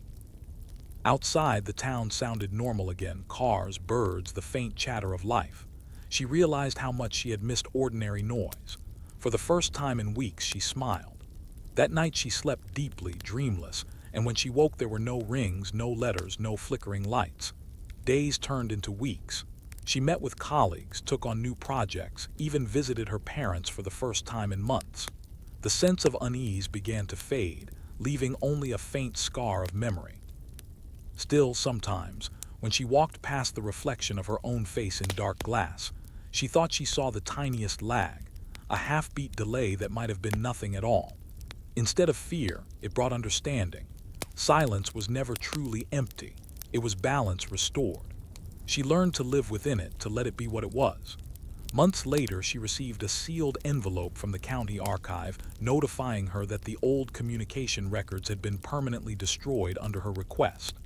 Outside, the town sounded normal again, cars, birds, the faint chatter of life. She realized how much she had missed ordinary noise. For the first time in weeks, she smiled. That night she slept deeply, dreamless, and when she woke there were no rings, no letters, no flickering lights. Days turned into weeks. She met with colleagues, took on new projects, even visited her parents for the first time in months. The sense of unease began to fade, leaving only a faint scar of memory. Still, sometimes, when she walked past the reflection of her own face in dark glass, she thought she saw the tiniest lag, a half-beat delay that might have been nothing at all. Instead of fear, it brought understanding. Silence was never truly empty. It was balance restored. She learned to live within it, to let it be what it was. Months later, she received a sealed envelope from the county archive notifying her that the old communication records had been permanently destroyed under her request.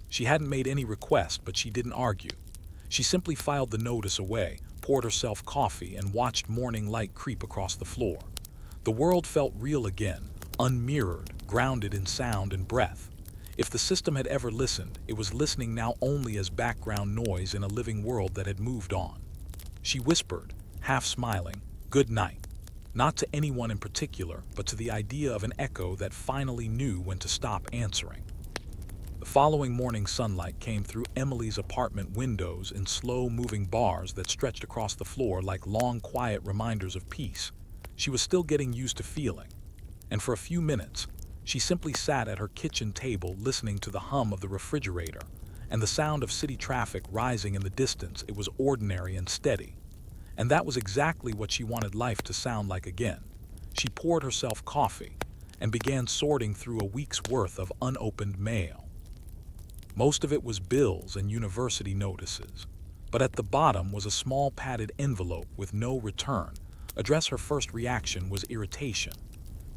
She hadn't made any request, but she didn't argue. She simply filed the notice away, poured herself coffee, and watched morning light creep across the floor. The world felt real again, unmirrored, grounded in sound and breath. If the system had ever listened, it was listening now only as background noise in a living world that had moved on. She whispered, half smiling, "Good night." Not to anyone in particular, but to the idea of an echo that finally knew when to stop answering. The following morning sunlight came through Emily's apartment windows in slow-moving bars that stretched across the floor like long, quiet reminders of peace. She was still getting used to feeling. And for a few minutes, she simply sat at her kitchen table listening to the hum of the refrigerator and the sound of city traffic rising in the distance. It was ordinary and steady. And that was exactly what she wanted life to sound like again. She poured herself coffee and began sorting through a week's worth of unopened mail. Most of it was bills and university notices, but at the bottom was a small padded envelope with no return address. Her first reaction was irritation,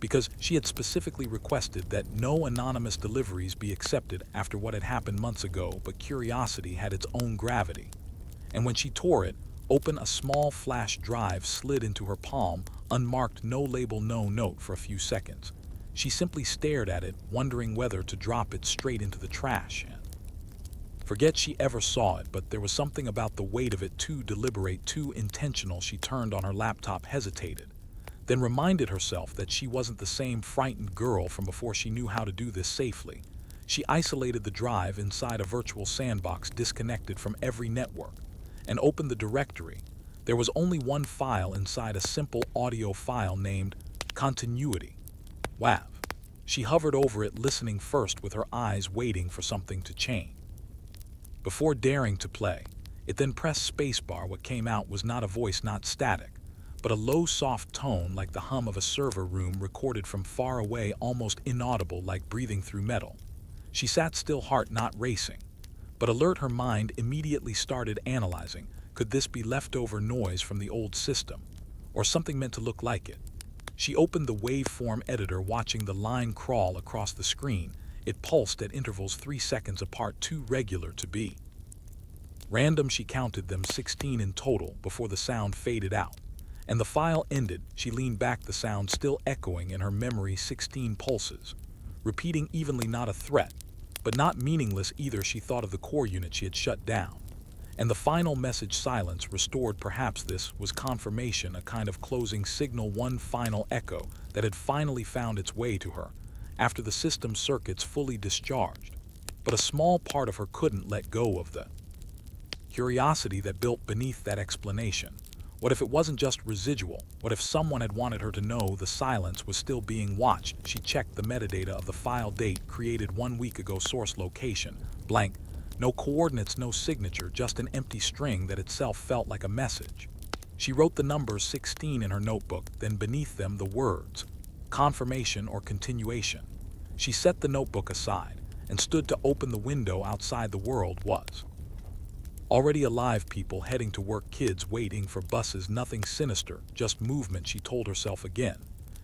because she had specifically requested that no anonymous deliveries be accepted after what had happened months ago, but curiosity had its own gravity. And when she tore it open, a small flash drive slid into her palm, unmarked, no label, no note. For a few seconds, she simply stared at it, wondering whether to drop it straight into the trash and forget she ever saw it. But there was something about the weight of it, too deliberate, too intentional. She turned on her laptop, hesitated, then reminded herself that she wasn't the same frightened girl from before. She knew how to do this safely. She isolated the drive inside a virtual sandbox, disconnected from every network, and opened the directory. There was only one file inside, a simple audio file named Continuity WAV. She hovered over it, listening first with her eyes, waiting for something to change before daring to play. It then pressed spacebar. What came out was not a voice, not static, but a low, soft tone like the hum of a server room, recorded from far away, almost inaudible, like breathing through metal. She sat still, heart not racing, but alert. Her mind immediately started analyzing. Could this be leftover noise from the old system, or something meant to look like it? She opened the waveform editor, watching the line crawl across the screen. It pulsed at intervals 3 seconds apart, too regular to be random. She counted them, 16 in total, before the sound faded out and the file ended. She leaned back, the sound still echoing in her memory, 16 pulses, repeating evenly. Not a threat, but not meaningless either. She thought of the core unit she had shut down, and the final message, silence restored. Perhaps this was confirmation, a kind of closing signal, one final echo that had finally found its way to her after the system circuits fully discharged. But a small part of her couldn't let go of the curiosity that built beneath that explanation. What if it wasn't just residual? What if someone had wanted her to know the silence was still being watched? She checked the metadata of the file: date created 1 week ago, source location blank, no coordinates, no signature, just an empty string that itself felt like a message. She wrote the numbers 16 in her notebook, then beneath them the words confirmation or continuation. She set the notebook aside and stood to open the window. Outside, the world was already alive, people heading to work, kids waiting for buses. Nothing sinister, just movement. She told herself again.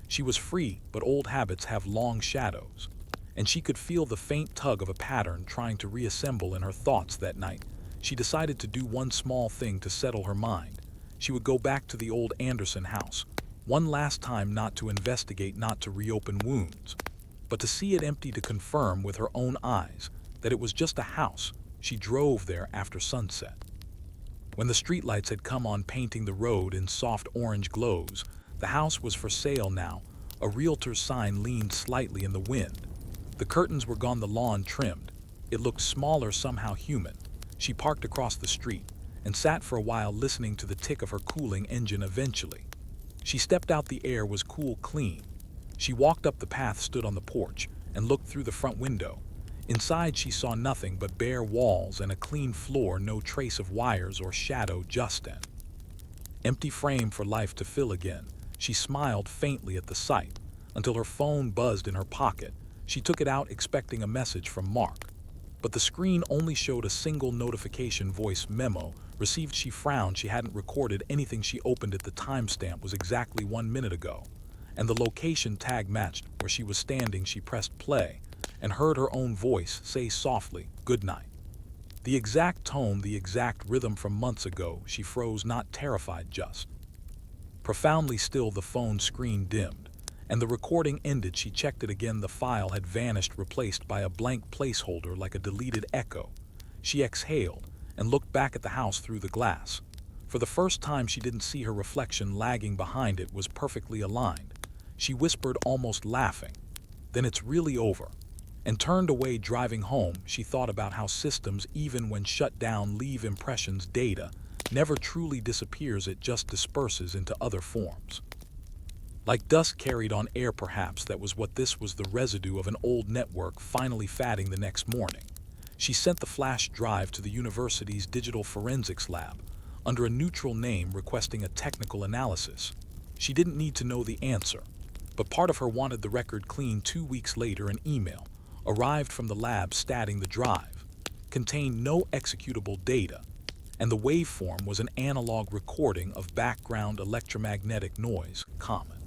She was free, but old habits have long shadows, and she could feel the faint tug of a pattern trying to reassemble in her thoughts. That night, she decided to do one small thing to settle her mind. She would go back to the old Anderson house one last time, not to investigate, not to reopen wounds, but to see it empty, to confirm with her own eyes that it was just a house. She drove there after sunset, when the streetlights had come on, painting the road in soft orange glows. The house was for sale now. A realtor's sign leaned slightly in the wind. The curtains were gone, the lawn trimmed. It looked smaller, somehow human. She parked across the street and sat for a while, listening to the tick of her cooling engine. Eventually, she stepped out. The air was cool, clean. She walked up the path, stood on the porch, and looked through the front window. Inside, she saw nothing but bare walls and a clean floor, no trace of wires or shadow, just an empty frame for life to fill again. She smiled faintly at the sight, until her phone buzzed in her pocket. She took it out, expecting a message from Mark, but the screen only showed a single notification: voice memo received. She frowned. She hadn't recorded anything. She opened it. The timestamp was exactly 1 minute ago, and the location tag matched where she was standing. She pressed play and heard her own voice say softly, "Good night." The exact tone, the exact rhythm from months ago. She froze, not terrified, just profoundly still. The phone screen dimmed, and the recording ended. She checked it again. The file had vanished, replaced by a blank placeholder, like a deleted echo. She exhaled and looked back at the house through the glass. For the first time, she didn't see her reflection lagging behind. It was perfectly aligned. She whispered, almost laughing, "Then it's really over," and turned away. Driving home, she thought about how systems, even when shut down, leave impressions. Data never truly disappears, it just disperses into other forms. Like dust carried on air perhaps, that was what this was, the residue of an old network finally fatting the next morning. She sent the flash drive to the university's digital forensics lab, under a neutral name requesting a technical analysis. She didn't need to know the answer, but part of her wanted the record clean. 2 weeks later, an email arrived from the lab stating the drive contained no executable data, and the waveform was an analog recording of background electromagnetic noise, common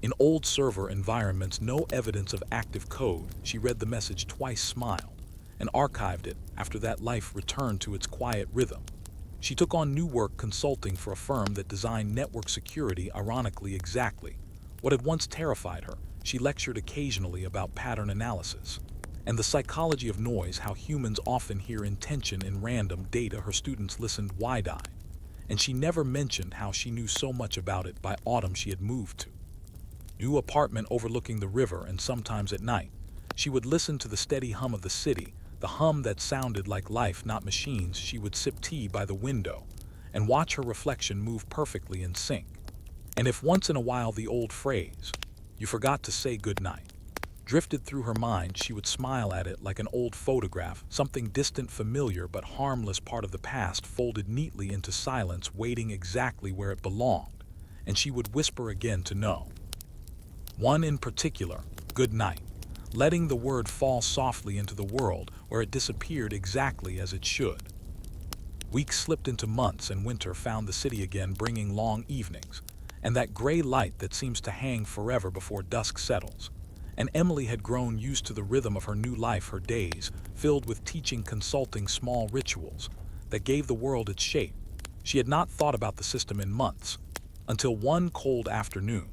in old server environments. No evidence of active code. She read the message twice, smiled, and archived it. After that, life returned to its quiet rhythm. She took on new work consulting for a firm that designed network security. Ironically, exactly what had once terrified her. She lectured occasionally about pattern analysis and the psychology of noise, how humans often hear intention in random data. Her students listened wide-eyed, and she never mentioned how she knew so much about it. By autumn, she had moved to new apartment overlooking the river, and sometimes at night, she would listen to the steady hum of the city, the hum that sounded like life, not machines. She would sip tea by the window and watch her reflection move perfectly in sync. And if once in a while the old phrase, "you forgot to say good night," drifted through her mind, she would smile at it like an old photograph, something distant, familiar, but harmless, part of the past folded neatly into silence, waiting exactly where it belonged. And she would whisper again to no one in particular, "good night," letting the word fall softly into the world where it disappeared exactly as it should. Weeks slipped into months, and winter found the city again, bringing long evenings and that gray light that seems to hang forever before dusk settles. And Emily had grown used to the rhythm of her new life, her days filled with teaching, consulting, small rituals that gave the world its shape. She had not thought about the system in months, until one cold afternoon,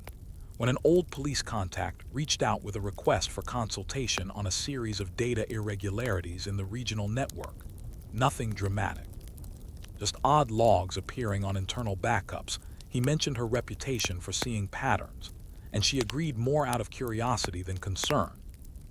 when an old police contact reached out with a request for consultation on a series of data irregularities in the regional network. Nothing dramatic, just odd logs appearing on internal backups. He mentioned her reputation for seeing patterns, and she agreed more out of curiosity than concern.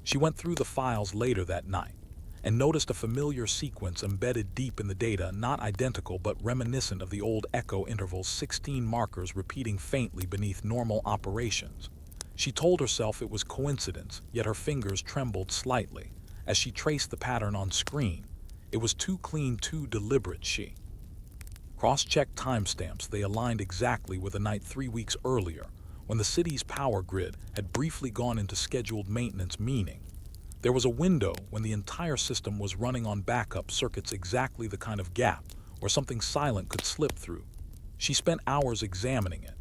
She went through the files later that night and noticed a familiar sequence embedded deep in the data, not identical but reminiscent of the old echo intervals, 16 markers repeating faintly beneath normal operations. She told herself it was coincidence, yet her fingers trembled slightly as she traced the pattern on screen. It was too clean, too deliberate. She cross-checked timestamps. They aligned exactly with a night 3 weeks earlier, when the city's power grid had briefly gone into scheduled maintenance, meaning there was a window when the entire system was running on backup circuits, exactly the kind of gap where something silent could slip through. She spent hours examining it,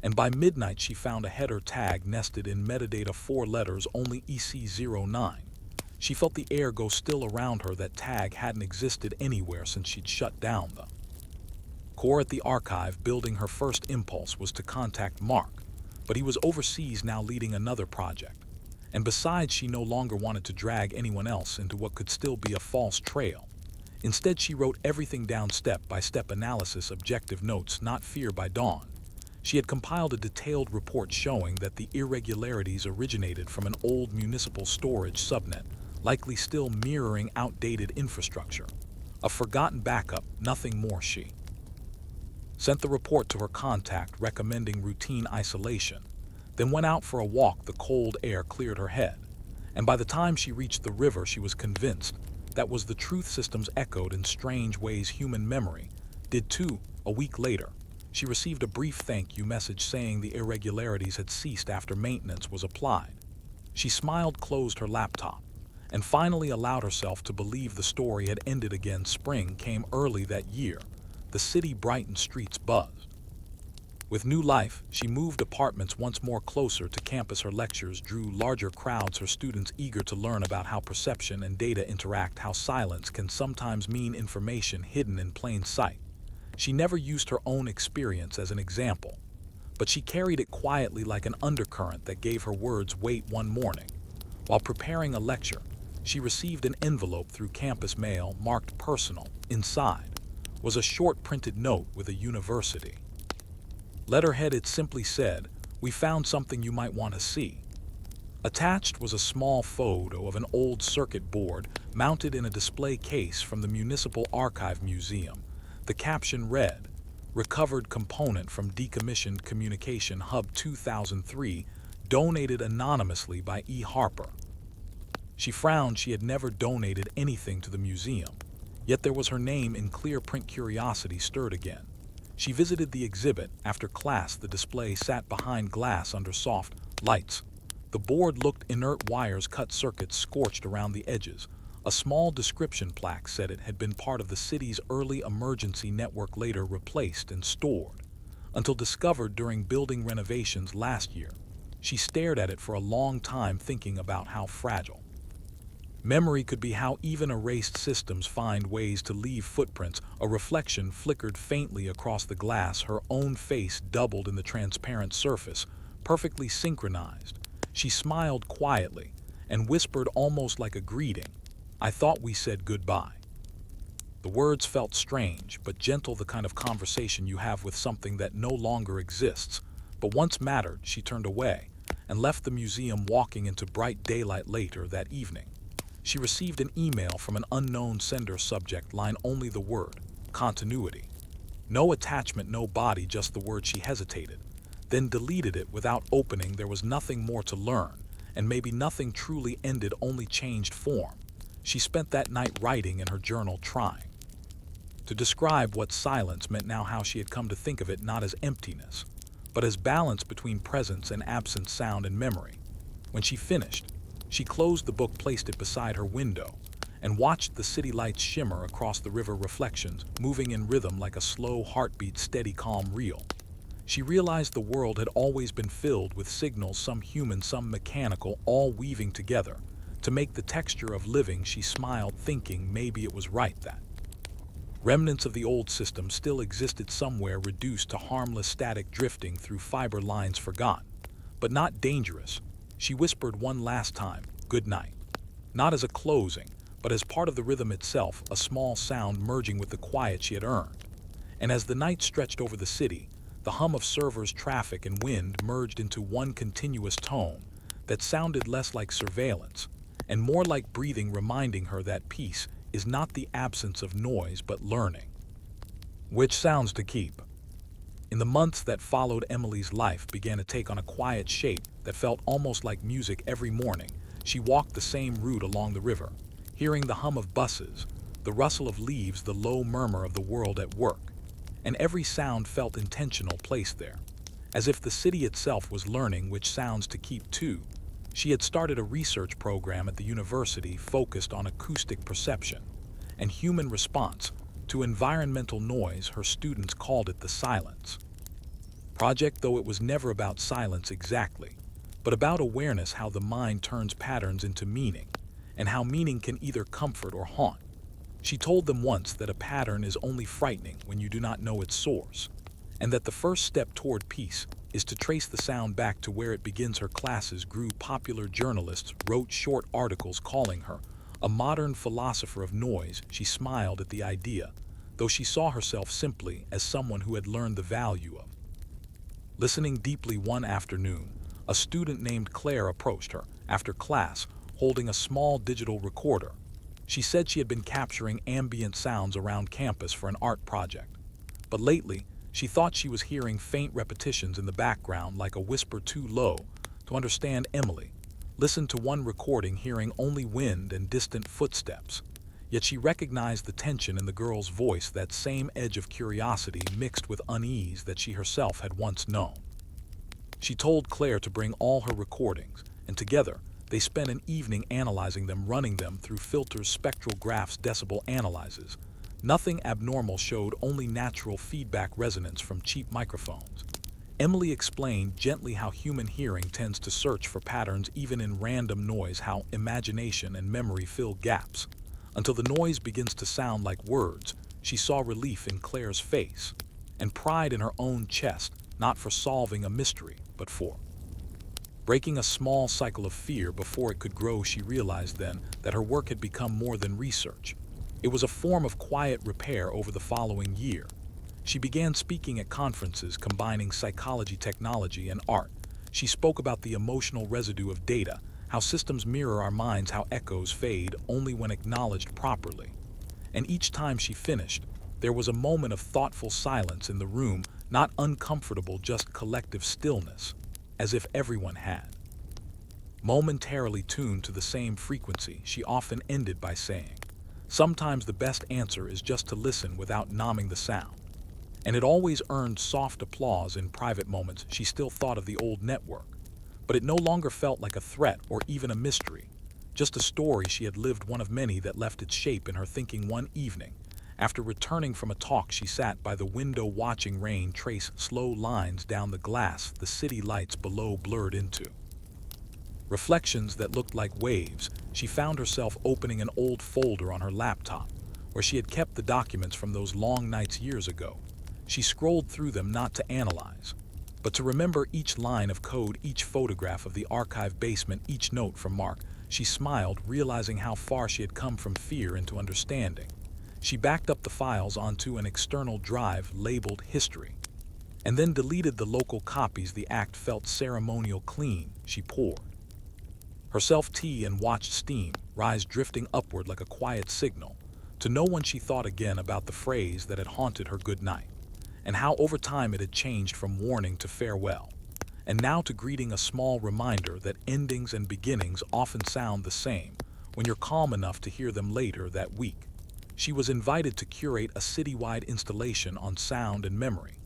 and by midnight she found a header tag nested in metadata, 4 letters only, EC09. She felt the air go still around her. That tag hadn't existed anywhere since she'd shut down the core at the archive building. Her first impulse was to contact Mark, but he was overseas now leading another project. And besides, she no longer wanted to drag anyone else into what could still be a false trail. Instead, she wrote everything down, step-by-step analysis, objective notes, not fear. By dawn, she had compiled a detailed report showing that the irregularities originated from an old municipal storage subnet, likely still mirroring outdated infrastructure. A forgotten backup, nothing more. She sent the report to her contact, recommending routine isolation, then went out for a walk. The cold air cleared her head, and by the time she reached the river, she was convinced that was the truth. Systems echoed in strange ways. Human memory did too. A week later, she received a brief thank you message saying the irregularities had ceased after maintenance was applied. She smiled, closed her laptop, and finally allowed herself to believe the story had ended again. Spring came early that year. The city brightened, streets buzzed with new life. She moved apartments once more closer to campus. Her lectures drew larger crowds, her students eager to learn about how perception and data interact, how silence can sometimes mean information hidden in plain sight. She never used her own experience as an example, but she carried it quietly like an undercurrent that gave her words weight. One morning, while preparing a lecture, she received an envelope through campus mail marked personal. Inside was a short printed note with a university letterhead. It simply said, "We found something you might want to see." Attached was a small photo of an old circuit board mounted in a display case from the Municipal Archive Museum. The caption read, recovered component from decommissioned Communication Hub 2003, donated anonymously by E. Harper. She frowned. She had never donated anything to the museum, yet there was her name in clear print. Curiosity stirred again. She visited the exhibit. After class, the display sat behind glass under soft lights. The board looked inert, wires, cut circuits scorched around the edges. A small description plaque said it had been part of the city's early emergency network, later replaced and stored, until discovered during building renovations last year. She stared at it for a long time, thinking about how fragile memory could be, how even erased systems find ways to leave footprints. A reflection flickered faintly across the glass. Her own face doubled in the transparent surface, perfectly synchronized. She smiled quietly and whispered almost like a greeting, "I thought we said goodbye." The words felt strange but gentle, the kind of conversation you have with something that no longer exists, but once mattered. She turned away and left the museum, walking into bright daylight. Later that evening, she received an email from an unknown sender. Subject line only the word continuity. No attachment, no body, just the word. She hesitated, then deleted it without opening. There was nothing more to learn, and maybe nothing truly ended, only changed form. She spent that night writing in her journal, trying to describe what silence meant now, how she had come to think of it not as emptiness, but as balance between presence and absence, sound and memory. When she finished, she closed the book, placed it beside her window, and watched the city lights shimmer across the river, reflections moving in rhythm like a slow heartbeat, steady, calm, real. She realized the world had always been filled with signals, some human, some mechanical, all weaving together to make the texture of living. She smiled, thinking maybe it was right that remnants of the old system still existed somewhere, reduced to harmless static drifting through fiber lines, forgotten, but not dangerous. She whispered one last time, "Good night," not as a closing, but as part of the rhythm itself, a small sound merging with the quiet she had earned. And as the night stretched over the city, the hum of servers, traffic, and wind merged into one continuous tone that sounded less like surveillance and more like breathing, reminding her that peace is not the absence of noise but learning which sounds to keep. In the months that followed, Emily's life began to take on a quiet shape that felt almost like music. Every morning, she walked the same route along the river, hearing the hum of buses, the rustle of leaves, the low murmur of the world at work. And every sound felt intentional, placed there, as if the city itself was learning which sounds to keep too. She had started a research program at the university focused on acoustic perception and human response to environmental noise. Her students called it the Silence Project, though it was never about silence exactly, but about awareness, how the mind turns patterns into meaning, and how meaning can either comfort or haunt. She told them once that a pattern is only frightening when you do not know its source, and that the first step toward peace is to trace the sound back to where it begins. Her classes grew. Popular journalists wrote short articles calling her a modern philosopher of noise. She smiled at the idea, though she saw herself simply as someone who had learned the value of listening deeply. One afternoon, a student named Claire approached her after class, holding a small digital recorder. She said she had been capturing ambient sounds around campus for an art project, but lately she thought she was hearing faint repetitions in the background, like a whisper too low to understand. Emily listened to one recording, hearing only wind and distant footsteps, yet she recognized the tension in the girl's voice, that same edge of curiosity mixed with unease that she herself had once known. She told Claire to bring all her recordings, and together they spent an evening analyzing them, running them through filters, spectral graphs, decibel analyzes. Nothing abnormal showed, only natural feedback resonance from cheap microphones. Emily explained gently how human hearing tends to search for patterns even in random noise, how imagination and memory fill gaps until the noise begins to sound like words. She saw relief in Claire's face and pride in her own chest, not for solving a mystery, but for breaking a small cycle of fear before it could grow. She realized then that her work had become more than research. It was a form of quiet repair. Over the following year, she began speaking at conferences combining psychology, technology, and art. She spoke about the emotional residue of data, how systems mirror our minds, how echoes fade only when acknowledged properly. And each time she finished, There was a moment of thoughtful silence in the room, not uncomfortable, just collective stillness, as if everyone had momentarily tuned to the same frequency. She often ended by saying, "Sometimes the best answer is just to listen without numbing the sound." And it always earned soft applause in private moments. She still thought of the old network, but it no longer felt like a threat or even a mystery, just a story she had lived, one of many that left its shape in her thinking. One evening, after returning from a talk, she sat by the window watching rain trace slow lines down the glass the city lights below blurred into reflections that looked like waves. She found herself opening an old folder on her laptop, where she had kept the documents from those long nights years ago. She scrolled through them not to analyze, but to remember each line of code, each photograph of the archive basement, each note from Mark. She smiled, realizing how far she had come from fear into understanding. She backed up the files onto an external drive labeled History, and then deleted the local copies. The act felt ceremonial, clean. She poured herself tea and watched steam rise, drifting upward like a quiet signal. To no one she thought again about the phrase that had haunted her good night, and how over time it had changed from warning to farewell, and now to greeting, a small reminder that endings and beginnings often sound the same when you're calm enough to hear them. Later that week, she was invited to curate a citywide installation on sound and memory.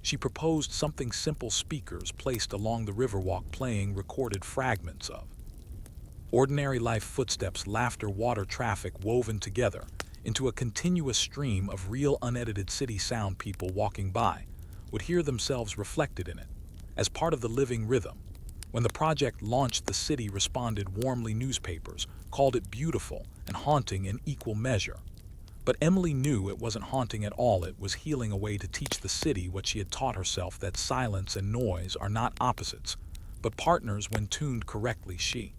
She proposed something simple: speakers placed along the riverwalk playing recorded fragments of ordinary life, footsteps, laughter, water, traffic woven together into a continuous stream of real, unedited city sound. People walking by would hear themselves reflected in it, as part of the living rhythm. When the project launched, the city responded warmly. Newspapers called it beautiful and haunting in equal measure. But Emily knew it wasn't haunting at all. It was healing, a way to teach the city what she had taught herself: that silence and noise are not opposites, but partners when tuned correctly. She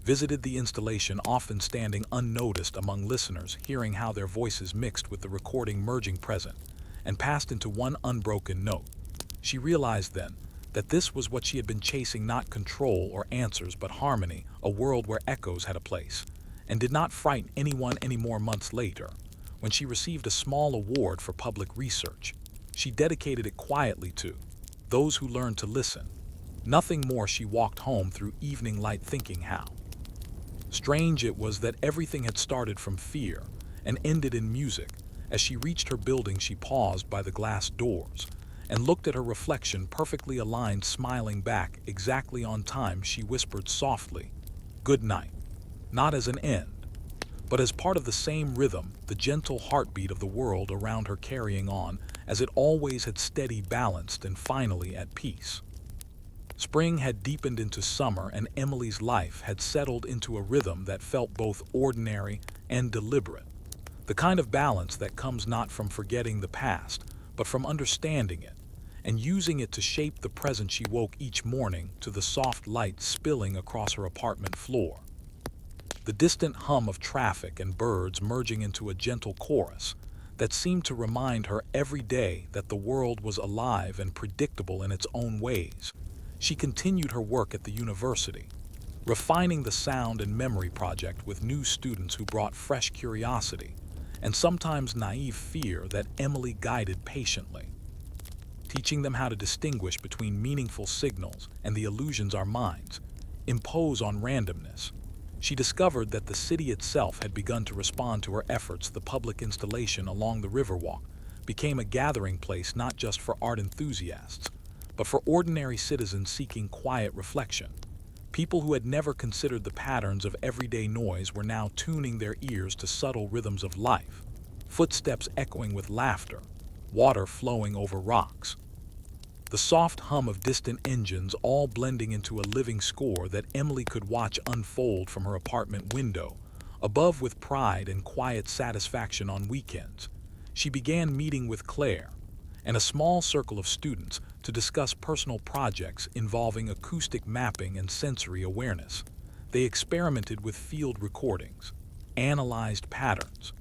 visited the installation, often standing unnoticed among listeners, hearing how their voices mixed with the recording, merging present and past into one unbroken note. She realized then that this was what she had been chasing: not control or answers, but harmony, a world where echoes had a place and did not frighten anyone anymore. Months later, when she received a small award for public research, she dedicated it quietly to those who learned to listen. Nothing more. She walked home through evening light, thinking how strange it was that everything had started from fear and ended in music. As she reached her building, she paused by the glass doors and looked at her reflection, perfectly aligned, smiling back exactly on time. She whispered softly, "Good night," not as an end, but as part of the same rhythm, the gentle heartbeat of the world around her carrying on as it always had, steady, balanced, and finally at peace. Spring had deepened into summer, and Emily's life had settled into a rhythm that felt both ordinary and deliberate. The kind of balance that comes not from forgetting the past, but from understanding it and using it to shape the present. She woke each morning to the soft light spilling across her apartment floor, the distant hum of traffic and birds merging into a gentle chorus that seemed to remind her every day that the world was alive and predictable in its own ways. She continued her work at the university, refining the sound and memory project with new students who brought fresh curiosity and sometimes naive fear that Emily guided patiently, teaching them how to distinguish between meaningful signals and the illusions our minds impose on randomness. She discovered that the city itself had begun to respond to her efforts. The public installation along the Riverwalk became a gathering place not just for art enthusiasts, but for ordinary citizens seeking quiet reflection. People who had never considered the patterns of everyday noise were now tuning their ears to subtle rhythms of life, footsteps echoing with laughter, water flowing over rocks, the soft hum of distant engines, all blending into a living score that Emily could watch unfold from her apartment window above with pride and quiet satisfaction. On weekends, she began meeting with Claire and a small circle of students to discuss personal projects involving acoustic mapping and sensory awareness. They experimented with field recordings, analyzed patterns,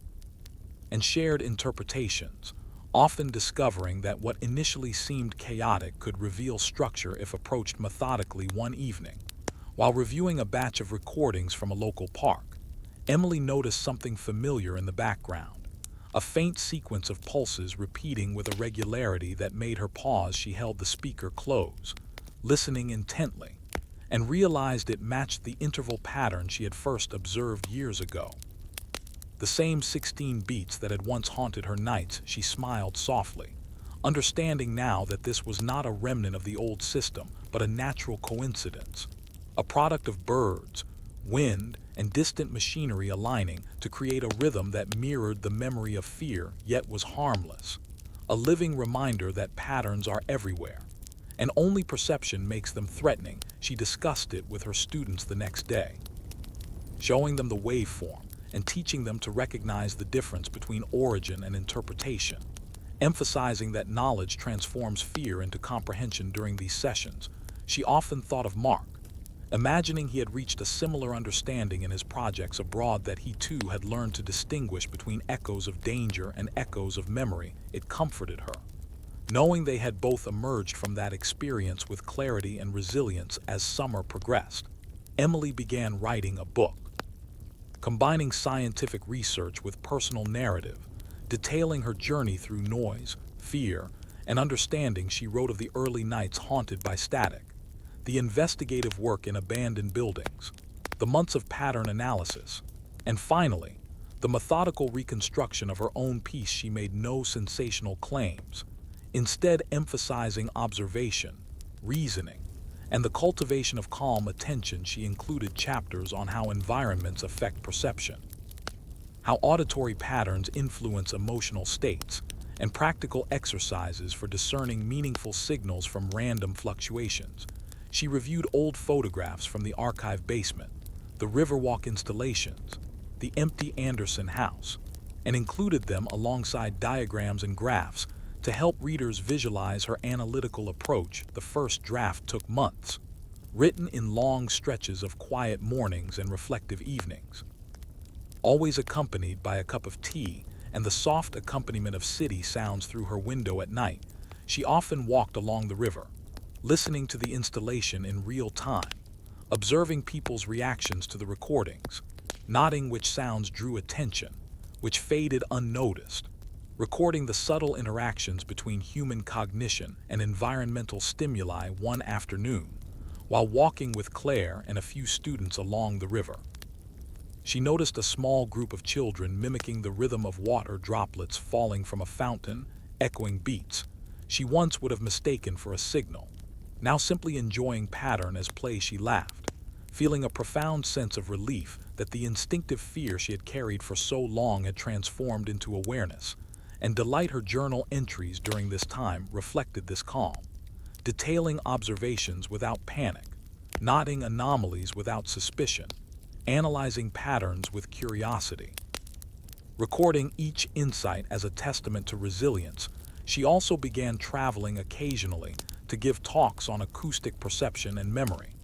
and shared interpretations, often discovering that what initially seemed chaotic could reveal structure if approached methodically. One evening, while reviewing a batch of recordings from a local park, Emily noticed something familiar in the background: a faint sequence of pulses repeating with a regularity that made her pause. She held the speaker close, listening intently, and realized it matched the interval pattern she had first observed years ago. The same 16 beats that had once haunted her nights. She smiled softly, understanding now that this was not a remnant of the old system, but a natural coincidence, a product of birds, wind, and distant machinery aligning to create a rhythm that mirrored the memory of fear yet was harmless, a living reminder that patterns are everywhere, and only perception makes them threatening. She discussed it with her students the next day, showing them the waveform and teaching them to recognize the difference between origin and interpretation, emphasizing that knowledge transforms fear into comprehension. During these sessions, she often thought of Mark, imagining he had reached a similar understanding in his projects abroad, that he too had learned to distinguish between echoes of danger and echoes of memory. It comforted her, knowing they had both emerged from that experience with clarity and resilience. As summer progressed, Emily began writing a book, combining scientific research with personal narrative, detailing her journey through noise, fear, and understanding. She wrote of the early nights haunted by static, the investigative work in abandoned buildings, the months of pattern analysis, and finally, the methodical reconstruction of her own piece. She made no sensational claims, instead emphasizing observation, reasoning, and the cultivation of calm attention. She included chapters on how environments affect perception, how auditory patterns influence emotional states, and practical exercises for discerning meaningful signals from random fluctuations. She reviewed old photographs from the archive basement, the Riverwalk installations, the empty Anderson house, and included them alongside diagrams and graphs to help readers visualize her analytical approach. The first draft took months, written in long stretches of quiet mornings and reflective evenings, always accompanied by a cup of tea and the soft accompaniment of city sounds through her window. At night, she often walked along the river, listening to the installation in real time, observing people's reactions to the recordings, nodding which sounds drew attention, which faded unnoticed, recording the subtle interactions between human cognition and environmental stimuli. One afternoon, while walking with Claire and a few students along the river, she noticed a small group of children mimicking the rhythm of water droplets falling from a fountain, echoing beats she once would have mistaken for a signal, now simply enjoying pattern as play. She laughed, feeling a profound sense of relief that the instinctive fear she had carried for so long had transformed into awareness, and delight. Her journal entries during this time reflected this calm, detailing observations without panic, noting anomalies without suspicion, analyzing patterns with curiosity, recording each insight as a testament to resilience. She also began traveling occasionally to give talks on acoustic perception and memory,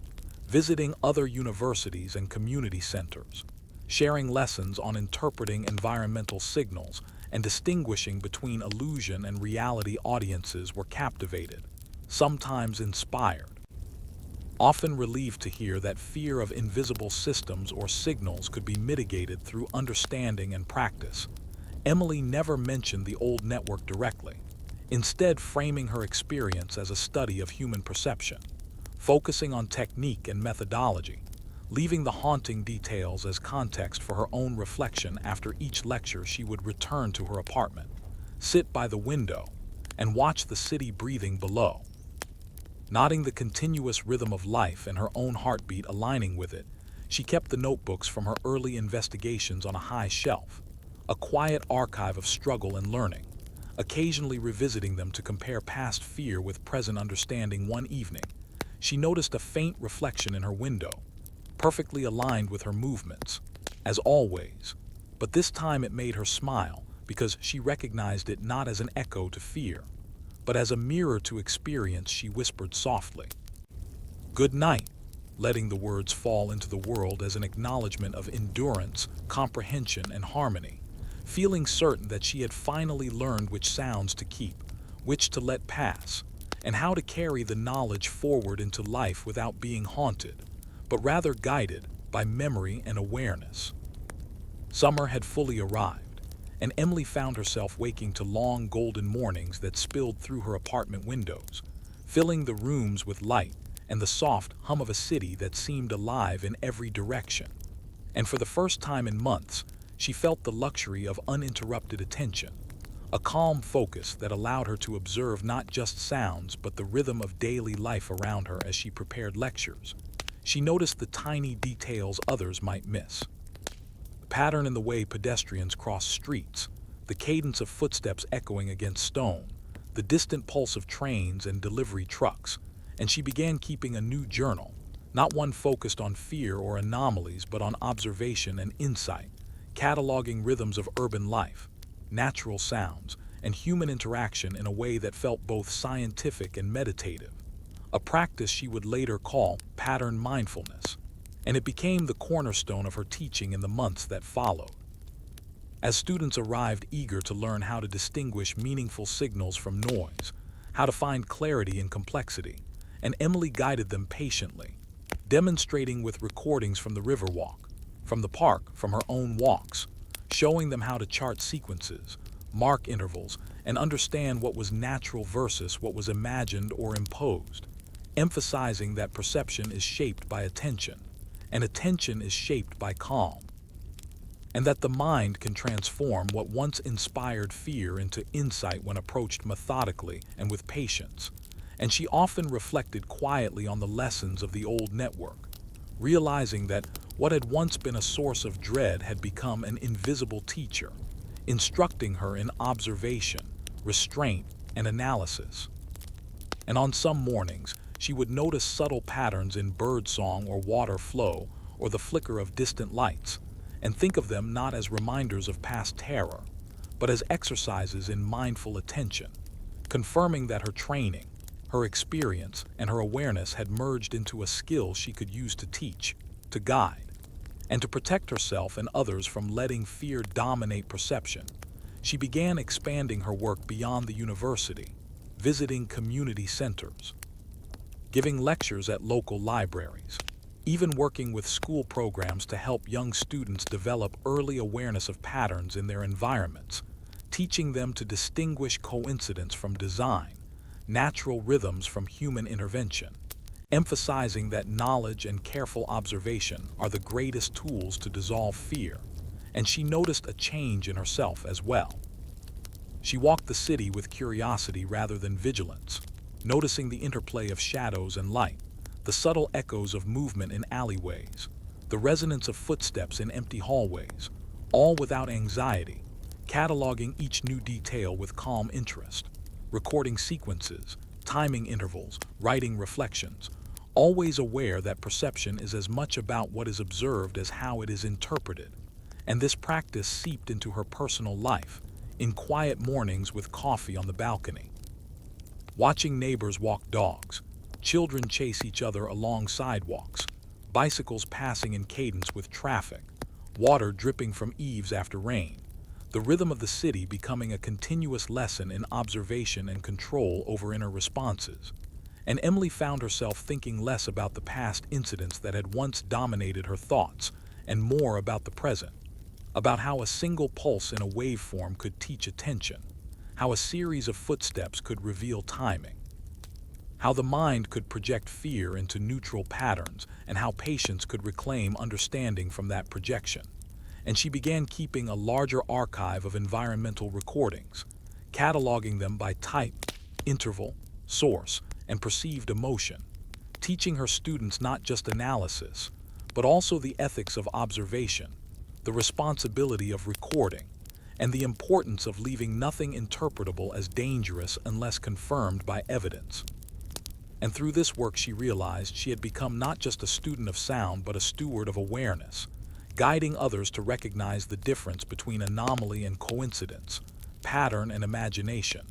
visiting other universities and community centers, sharing lessons on interpreting environmental signals and distinguishing between illusion and reality. Audiences were captivated, sometimes inspired, often relieved to hear that fear of invisible systems or signals could be mitigated through understanding and practice. Emily never mentioned the old network directly, instead framing her experience as a study of human perception, focusing on technique and methodology, leaving the haunting details as context for her own reflection. After each lecture, she would return to her apartment, sit by the window, and watch the city breathing below, noting the continuous rhythm of life and her own heartbeat aligning with it. She kept the notebooks from her early investigations on a high shelf, a quiet archive of struggle and learning, occasionally revisiting them to compare past fear with present understanding. One evening, she noticed a faint reflection in her window, perfectly aligned with her movements, as always, but this time it made her smile because she recognized it not as an echo to fear, but as a mirror to experience. She whispered softly, "Good night," letting the words fall into the world as an acknowledgement of endurance, comprehension, and harmony, feeling certain that she had finally learned which sounds to keep, which to let pass, and how to carry the knowledge forward into life without being haunted, but rather guided by memory and awareness. Summer had fully arrived, and Emily found herself waking to long golden mornings that spilled through her apartment windows, filling the rooms with light and the soft hum of a city that seemed alive in every direction. And for the first time in months, she felt the luxury of uninterrupted attention, a calm focus that allowed her to observe not just sounds but the rhythm of daily life around her. As she prepared lectures, she noticed the tiny details others might miss. The pattern in the way pedestrians cross streets, the cadence of footsteps echoing against stone, the distant pulse of trains and delivery trucks, and she began keeping a new journal, not one focused on fear or anomalies but on observation and insight, cataloging rhythms of urban life, natural sounds, and human interaction in a way that felt both scientific and meditative, a practice she would later call pattern mindfulness, and it became the cornerstone of her teaching in the months that followed. As students arrived eager to learn how to distinguish meaningful signals from noise, how to find clarity in complexity, and Emily guided them patiently, demonstrating with recordings from the Riverwalk, from the park, from her own walks, showing them how to chart sequences, mark intervals, and understand what was natural versus what was imagined or imposed, emphasizing that perception is shaped by attention, and attention is shaped by calm, and that the mind can transform what once inspired fear into insight when approached methodically and with patience. And she often reflected quietly on the lessons of the old network, realizing that what had once been a source of dread had become an invisible teacher, instructing her in observation, restraint, and analysis. And on some mornings, she would notice subtle patterns in birdsong or water flow or the flicker of distant lights, and think of them not as reminders of past terror, but as exercises in mindful attention, confirming that her training, her experience, and her awareness had merged into a skill she could use to teach, to guide, and to protect herself and others from letting fear dominate perception. She began expanding her work beyond the university, visiting community centers, giving lectures at local libraries, even working with school programs to help young students develop early awareness of patterns in their environments, teaching them to distinguish coincidence from design, natural rhythms from human intervention, emphasizing that knowledge and careful observation are the greatest tools to dissolve fear. And she noticed a change in herself as well. She walked the city with curiosity rather than vigilance, noticing the interplay of shadows and light, the subtle echoes of movement in alleyways, the resonance of footsteps in empty hallways, all without anxiety, cataloging each new detail with calm interest, recording sequences, timing intervals, writing reflections, always aware that perception is as much about what is observed as how it is interpreted. And this practice seeped into her personal life, in quiet mornings with coffee on the balcony, watching neighbors walk dogs, children chase each other along sidewalks, bicycles passing in cadence with traffic, water dripping from eaves after rain, the rhythm of the city becoming a continuous lesson in observation and control over inner responses. And Emily found herself thinking less about the past incidents that had once dominated her thoughts, and more about the present, about how a single pulse in a waveform could teach attention, how a series of footsteps could reveal timing, how the mind could project fear into neutral patterns, and how patience could reclaim understanding from that projection. And she began keeping a larger archive of environmental recordings, cataloging them by type, interval, source, and perceived emotion, teaching her students not just analysis, but also the ethics of observation, the responsibility of recording, and the importance of leaving nothing interpretable as dangerous unless confirmed by evidence. And through this work she realized she had become not just a student of sound but a steward of awareness, guiding others to recognize the difference between anomaly and coincidence, pattern and imagination,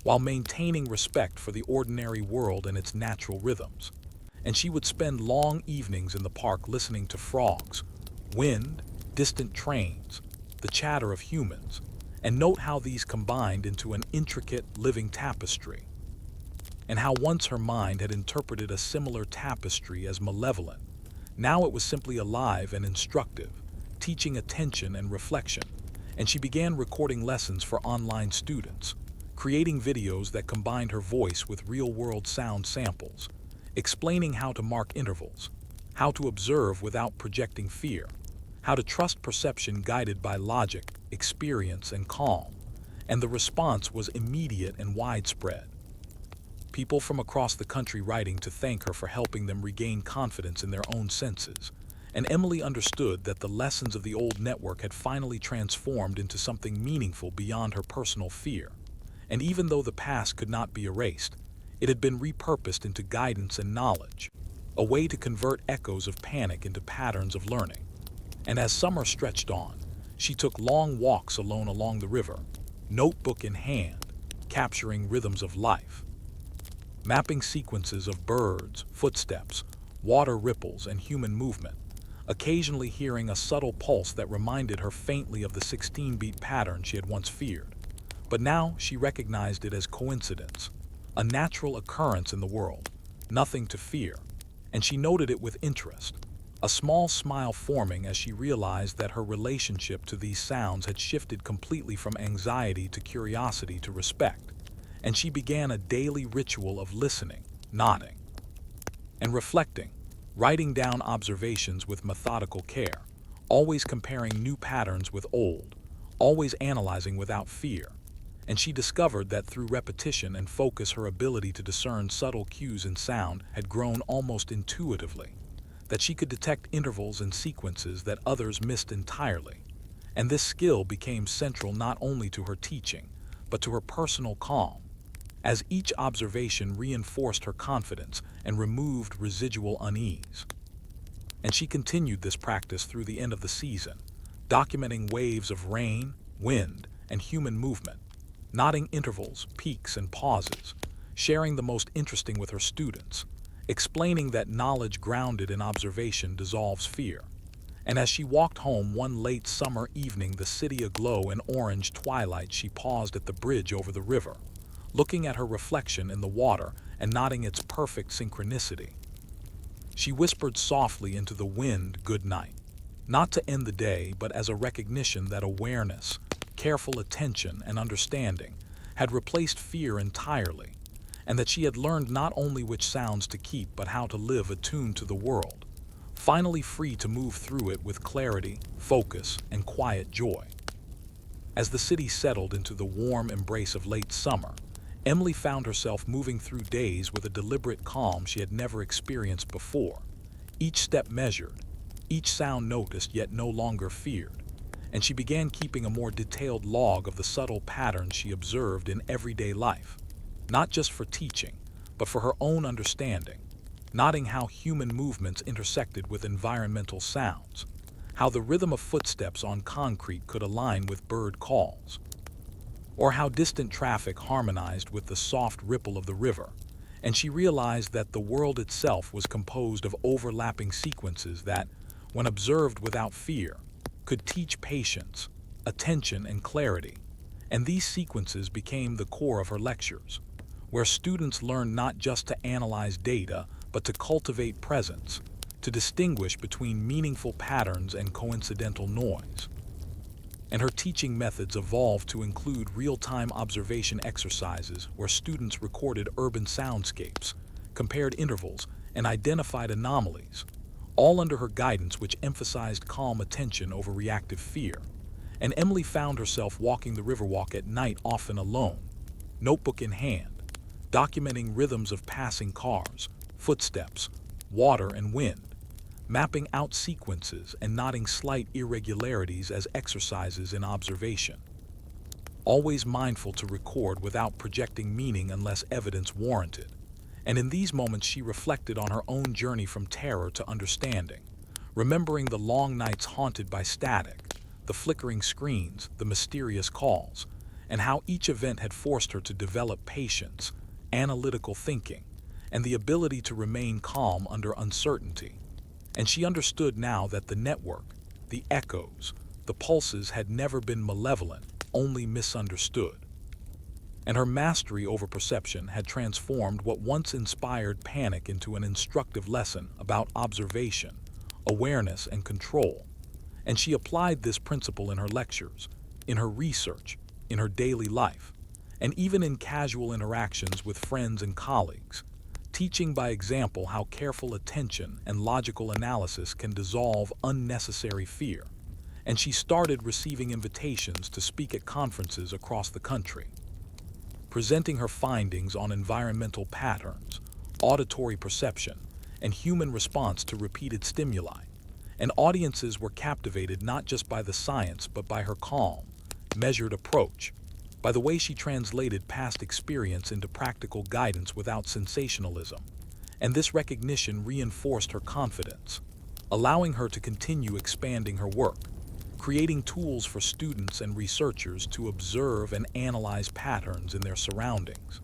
while maintaining respect for the ordinary world and its natural rhythms. And she would spend long evenings in the park listening to frogs, wind, distant trains, the chatter of humans, and note how these combined into an intricate living tapestry. And how once her mind had interpreted a similar tapestry as malevolent, now it was simply alive and instructive, teaching attention and reflection. and she began recording lessons for online students, creating videos that combined her voice with real-world sound samples, explaining how to mark intervals, how to observe without projecting fear, how to trust perception guided by logic, experience, and calm. And the response was immediate and widespread. People from across the country writing to thank her for helping them regain confidence in their own senses. And Emily understood that the lessons of the old network had finally transformed into something meaningful beyond her personal fear. And even though the past could not be erased, it had been repurposed into guidance and knowledge, a way to convert echoes of panic into patterns of learning. And as summer stretched on, she took long walks alone along the river, notebook in hand, capturing rhythms of life, mapping sequences of birds, footsteps, water ripples, and human movement, occasionally hearing a subtle pulse that reminded her faintly of the 16-beat pattern she had once feared. But now she recognized it as coincidence, a natural occurrence in the world, nothing to fear, and she noted it with interest, a small smile forming as she realized that her relationship to these sounds had shifted completely from anxiety to curiosity to respect, and she began a daily ritual of listening, nodding, and reflecting, writing down observations with methodical care, always comparing new patterns with old, always analyzing without fear. And she discovered that through repetition and focus her ability to discern subtle cues in sound had grown almost intuitively, that she could detect intervals and sequences that others missed entirely. And this skill became central not only to her teaching, but to her personal calm, as each observation reinforced her confidence and removed residual unease. And she continued this practice through the end of the season, documenting waves of rain, wind, and human movement, noting intervals, peaks, and pauses, sharing the most interesting with her students, explaining that knowledge grounded in observation dissolves fear. And as she walked home one late summer evening, the city aglow in orange twilight, she paused at the bridge over the river, looking at her reflection in the water and noting its perfect synchronicity. She whispered softly into the wind, "Good night," not to end the day, but as a recognition that awareness, careful attention, and understanding had replaced fear entirely, and that she had learned not only which sounds to keep, but how to live attuned to the world, finally free to move through it with clarity, focus, and quiet joy. As the city settled into the warm embrace of late summer, Emily found herself moving through days with a deliberate calm she had never experienced before, each step measured, each sound noticed yet no longer feared, and she began keeping a more detailed log of the subtle patterns she observed in everyday life, not just for teaching, but for her own understanding, noting how human movements intersected with environmental sounds, how the rhythm of footsteps on concrete could align with bird calls, or how distant traffic harmonized with the soft ripple of the river. And she realized that the world itself was composed of overlapping sequences that, when observed without fear, could teach patience, attention, and clarity. And these sequences became the core of her lectures, where students learned not just to analyze data, but to cultivate presence, to distinguish between meaningful patterns and coincidental noise. And her teaching methods evolved to include real-time observation exercises where students recorded urban soundscapes, compared intervals, and identified anomalies, all under her guidance, which emphasized calm attention over reactive fear. And Emily found herself walking the Riverwalk at night, often alone, notebook in hand, documenting rhythms of passing cars, footsteps, water, and wind, mapping out sequences and noting slight irregularities as exercises in observation, always mindful to record without projecting meaning unless evidence warranted. And in these moments she reflected on her own journey from terror to understanding, remembering the long nights haunted by static, the flickering screens, the mysterious calls, and how each event had forced her to develop patience, analytical thinking, and the ability to remain calm under uncertainty. And she understood now that the network, the echoes, the pulses had never been malevolent, only misunderstood. And her mastery over perception had transformed what once inspired panic into an instructive lesson about observation, awareness, and control. And she applied this principle in her lectures, in her research, in her daily life, and even in casual interactions with friends and colleagues, teaching by example how careful attention and logical analysis can dissolve unnecessary fear. And she started receiving invitations to speak at conferences across the country, presenting her findings on environmental patterns, auditory perception, and human response to repeated stimuli. And audiences were captivated not just by the science but by her calm, measured approach, by the way she translated past experience into practical guidance without sensationalism. And this recognition reinforced her confidence, allowing her to continue expanding her work, creating tools for students and researchers to observe and analyze patterns in their surroundings.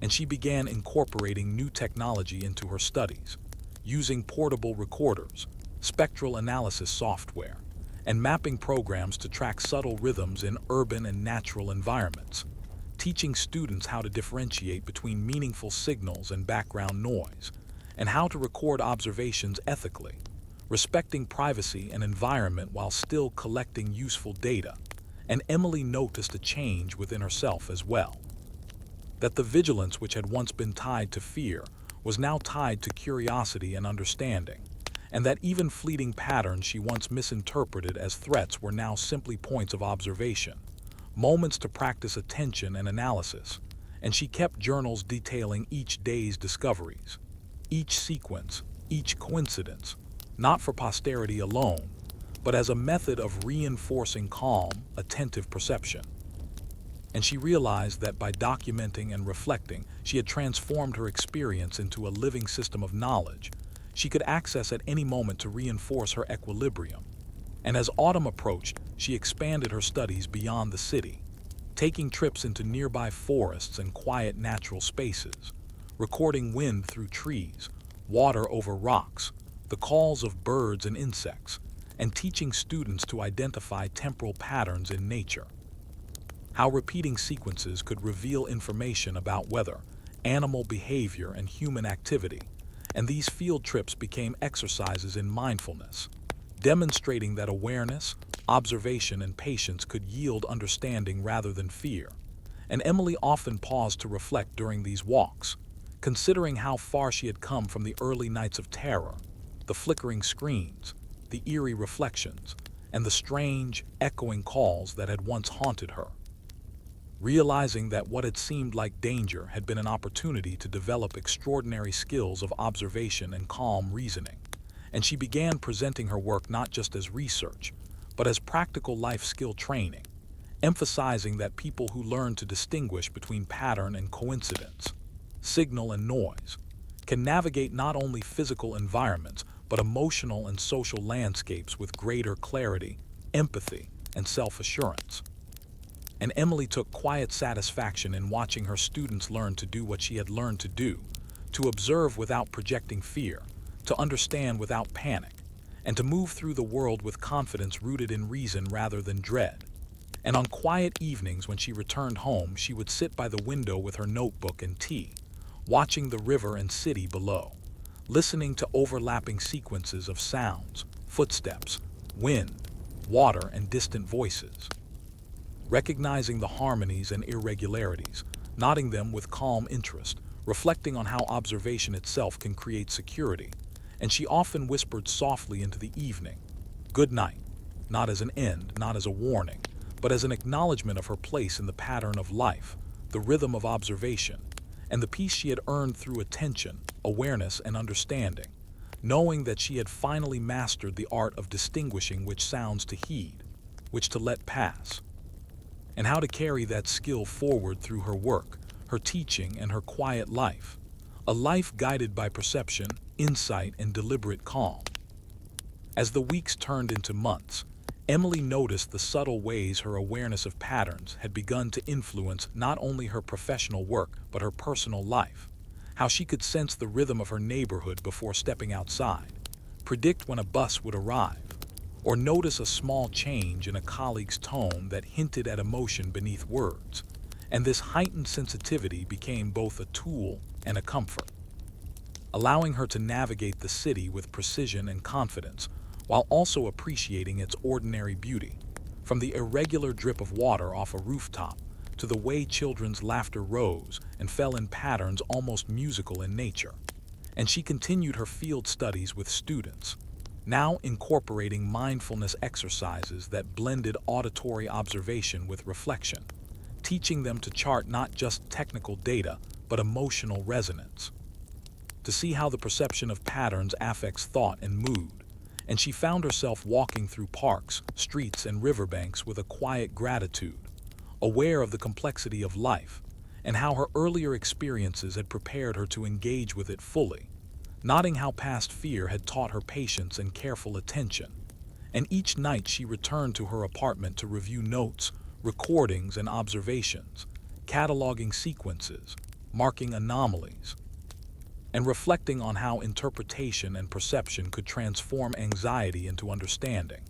And she began incorporating new technology into her studies, using portable recorders, spectral analysis software, and mapping programs to track subtle rhythms in urban and natural environments, teaching students how to differentiate between meaningful signals and background noise, and how to record observations ethically, respecting privacy and environment while still collecting useful data. And Emily noticed a change within herself as well. That the vigilance which had once been tied to fear was now tied to curiosity and understanding, and that even fleeting patterns she once misinterpreted as threats were now simply points of observation, moments to practice attention and analysis. And she kept journals detailing each day's discoveries, each sequence, each coincidence, not for posterity alone, but as a method of reinforcing calm, attentive perception. And she realized that by documenting and reflecting, she had transformed her experience into a living system of knowledge she could access at any moment to reinforce her equilibrium. And as autumn approached, she expanded her studies beyond the city, taking trips into nearby forests and quiet natural spaces, recording wind through trees, water over rocks, the calls of birds and insects, and teaching students to identify temporal patterns in nature. How repeating sequences could reveal information about weather, animal behavior, and human activity. And these field trips became exercises in mindfulness, demonstrating that awareness, observation, and patience could yield understanding rather than fear. And Emily often paused to reflect during these walks, considering how far she had come from the early nights of terror, the flickering screens, the eerie reflections, and the strange, echoing calls that had once haunted her. Realizing that what had seemed like danger had been an opportunity to develop extraordinary skills of observation and calm reasoning, and she began presenting her work not just as research, but as practical life skill training, emphasizing that people who learn to distinguish between pattern and coincidence, signal and noise, can navigate not only physical environments, but emotional and social landscapes with greater clarity, empathy, and self-assurance. And Emily took quiet satisfaction in watching her students learn to do what she had learned to do, to observe without projecting fear, to understand without panic, and to move through the world with confidence rooted in reason rather than dread. And on quiet evenings when she returned home, she would sit by the window with her notebook and tea, watching the river and city below, listening to overlapping sequences of sounds, footsteps, wind, water, and distant voices, recognizing the harmonies and irregularities, noting them with calm interest, reflecting on how observation itself can create security. And she often whispered softly into the evening, "Good night," not as an end, not as a warning, but as an acknowledgement of her place in the pattern of life, the rhythm of observation, and the peace she had earned through attention, awareness, and understanding, knowing that she had finally mastered the art of distinguishing which sounds to heed, which to let pass, and how to carry that skill forward through her work, her teaching, and her quiet life, a life guided by perception, insight, and deliberate calm. As the weeks turned into months, Emily noticed the subtle ways her awareness of patterns had begun to influence not only her professional work but her personal life, how she could sense the rhythm of her neighborhood before stepping outside, predict when a bus would arrive, or notice a small change in a colleague's tone that hinted at emotion beneath words. And this heightened sensitivity became both a tool and a comfort, allowing her to navigate the city with precision and confidence, while also appreciating its ordinary beauty, from the irregular drip of water off a rooftop to the way children's laughter rose and fell in patterns almost musical in nature. And she continued her field studies with students, now incorporating mindfulness exercises that blended auditory observation with reflection, teaching them to chart not just technical data, but emotional resonance, to see how the perception of patterns affects thought and mood. And she found herself walking through parks, streets, and riverbanks with a quiet gratitude, aware of the complexity of life and how her earlier experiences had prepared her to engage with it fully, noting how past fear had taught her patience and careful attention. And each night she returned to her apartment to review notes, recordings, and observations, cataloging sequences, marking anomalies, and reflecting on how interpretation and perception could transform anxiety into understanding.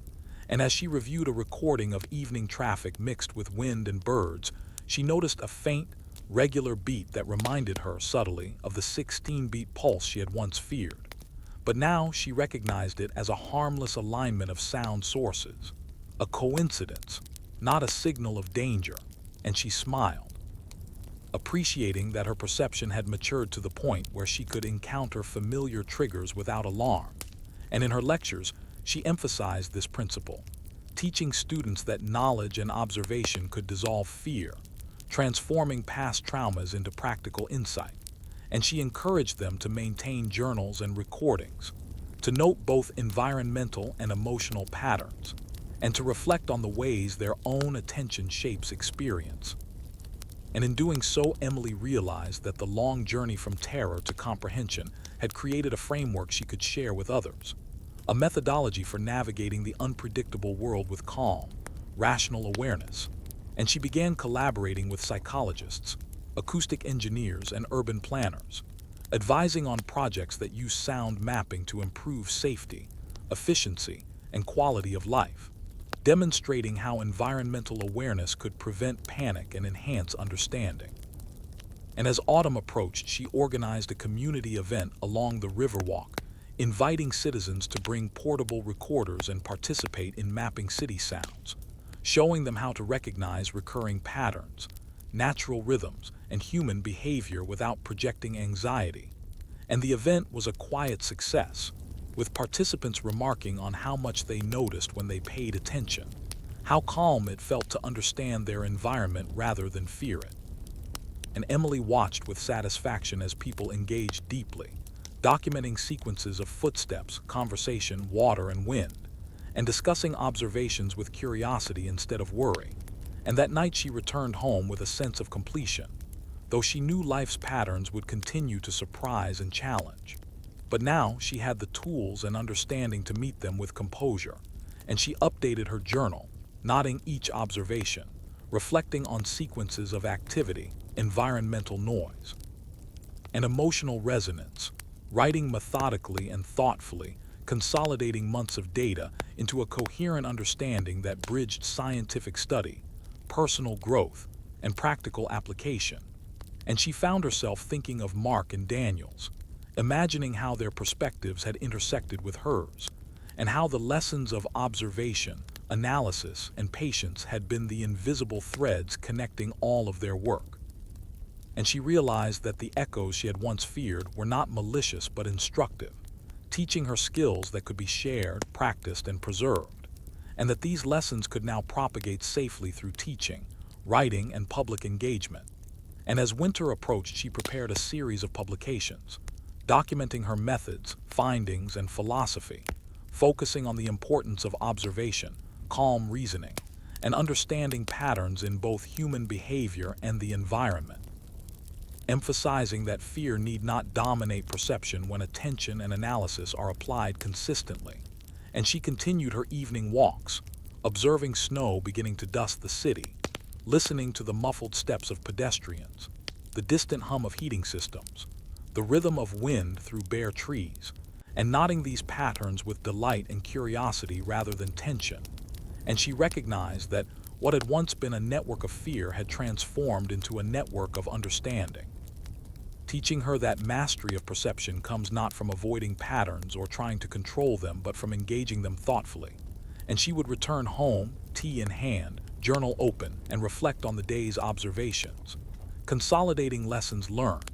And as she reviewed a recording of evening traffic mixed with wind and birds, she noticed a faint, regular beat that reminded her subtly of the 16-beat pulse she had once feared. But now she recognized it as a harmless alignment of sound sources, a coincidence, not a signal of danger, and she smiled, appreciating that her perception had matured to the point where she could encounter familiar triggers without alarm. And in her lectures, she emphasized this principle, teaching students that knowledge and observation could dissolve fear, transforming past traumas into practical insight. And she encouraged them to maintain journals and recordings, to note both environmental and emotional patterns, and to reflect on the ways their own attention shapes experience. And in doing so, Emily realized that the long journey from terror to comprehension had created a framework she could share with others, a methodology for navigating the unpredictable world with calm, rational awareness. And she began collaborating with psychologists, acoustic engineers, and urban planners, advising on projects that use sound mapping to improve safety, efficiency, and quality of life, demonstrating how environmental awareness could prevent panic and enhance understanding. And as autumn approached, she organized a community event along the Riverwalk, inviting citizens to bring portable recorders and participate in mapping city sounds, showing them how to recognize recurring patterns, natural rhythms, and human behavior without projecting anxiety. And the event was a quiet success, with participants remarking on how much they noticed when they paid attention, how calm it felt to understand their environment rather than fear it. And Emily watched with satisfaction as people engaged deeply, documenting sequences of footsteps, conversation, water, and wind, and discussing observations with curiosity instead of worry. And that night she returned home with a sense of completion, though she knew life's patterns would continue to surprise and challenge. But now she had the tools and understanding to meet them with composure, and she updated her journal, noting each observation, reflecting on sequences of activity, environmental noise, and emotional resonance, writing methodically and thoughtfully, consolidating months of data into a coherent understanding that bridged scientific study, personal growth, and practical application. And she found herself thinking of Mark and Daniels, imagining how their perspectives had intersected with hers, and how the lessons of observation, analysis, and patience had been the invisible threads connecting all of their work. And she realized that the echoes she had once feared were not malicious but instructive, teaching her skills that could be shared, practiced, and preserved, and that these lessons could now propagate safely through teaching, writing, and public engagement. And as winter approached, she prepared a series of publications, documenting her methods, findings, and philosophy, focusing on the importance of observation, calm reasoning, and understanding patterns in both human behavior and the environment, emphasizing that fear need not dominate perception when attention and analysis are applied consistently. And she continued her evening walks, observing snow beginning to dust the city, listening to the muffled steps of pedestrians, the distant hum of heating systems, the rhythm of wind through bare trees, and noting these patterns with delight and curiosity rather than tension. And she recognized that what had once been a network of fear had transformed into a network of understanding, teaching her that mastery of perception comes not from avoiding patterns or trying to control them, but from engaging them thoughtfully. And she would return home, tea in hand, journal open, and reflect on the day's observations, consolidating lessons learned,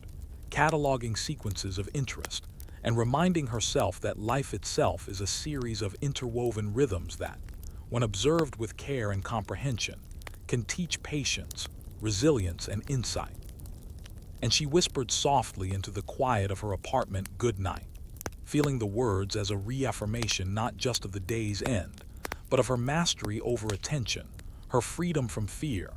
cataloging sequences of interest, and reminding herself that life itself is a series of interwoven rhythms that, when observed with care and comprehension, can teach patience, resilience, and insight. And she whispered softly into the quiet of her apartment, "Good night," feeling the words as a reaffirmation not just of the day's end, but of her mastery over attention, her freedom from fear,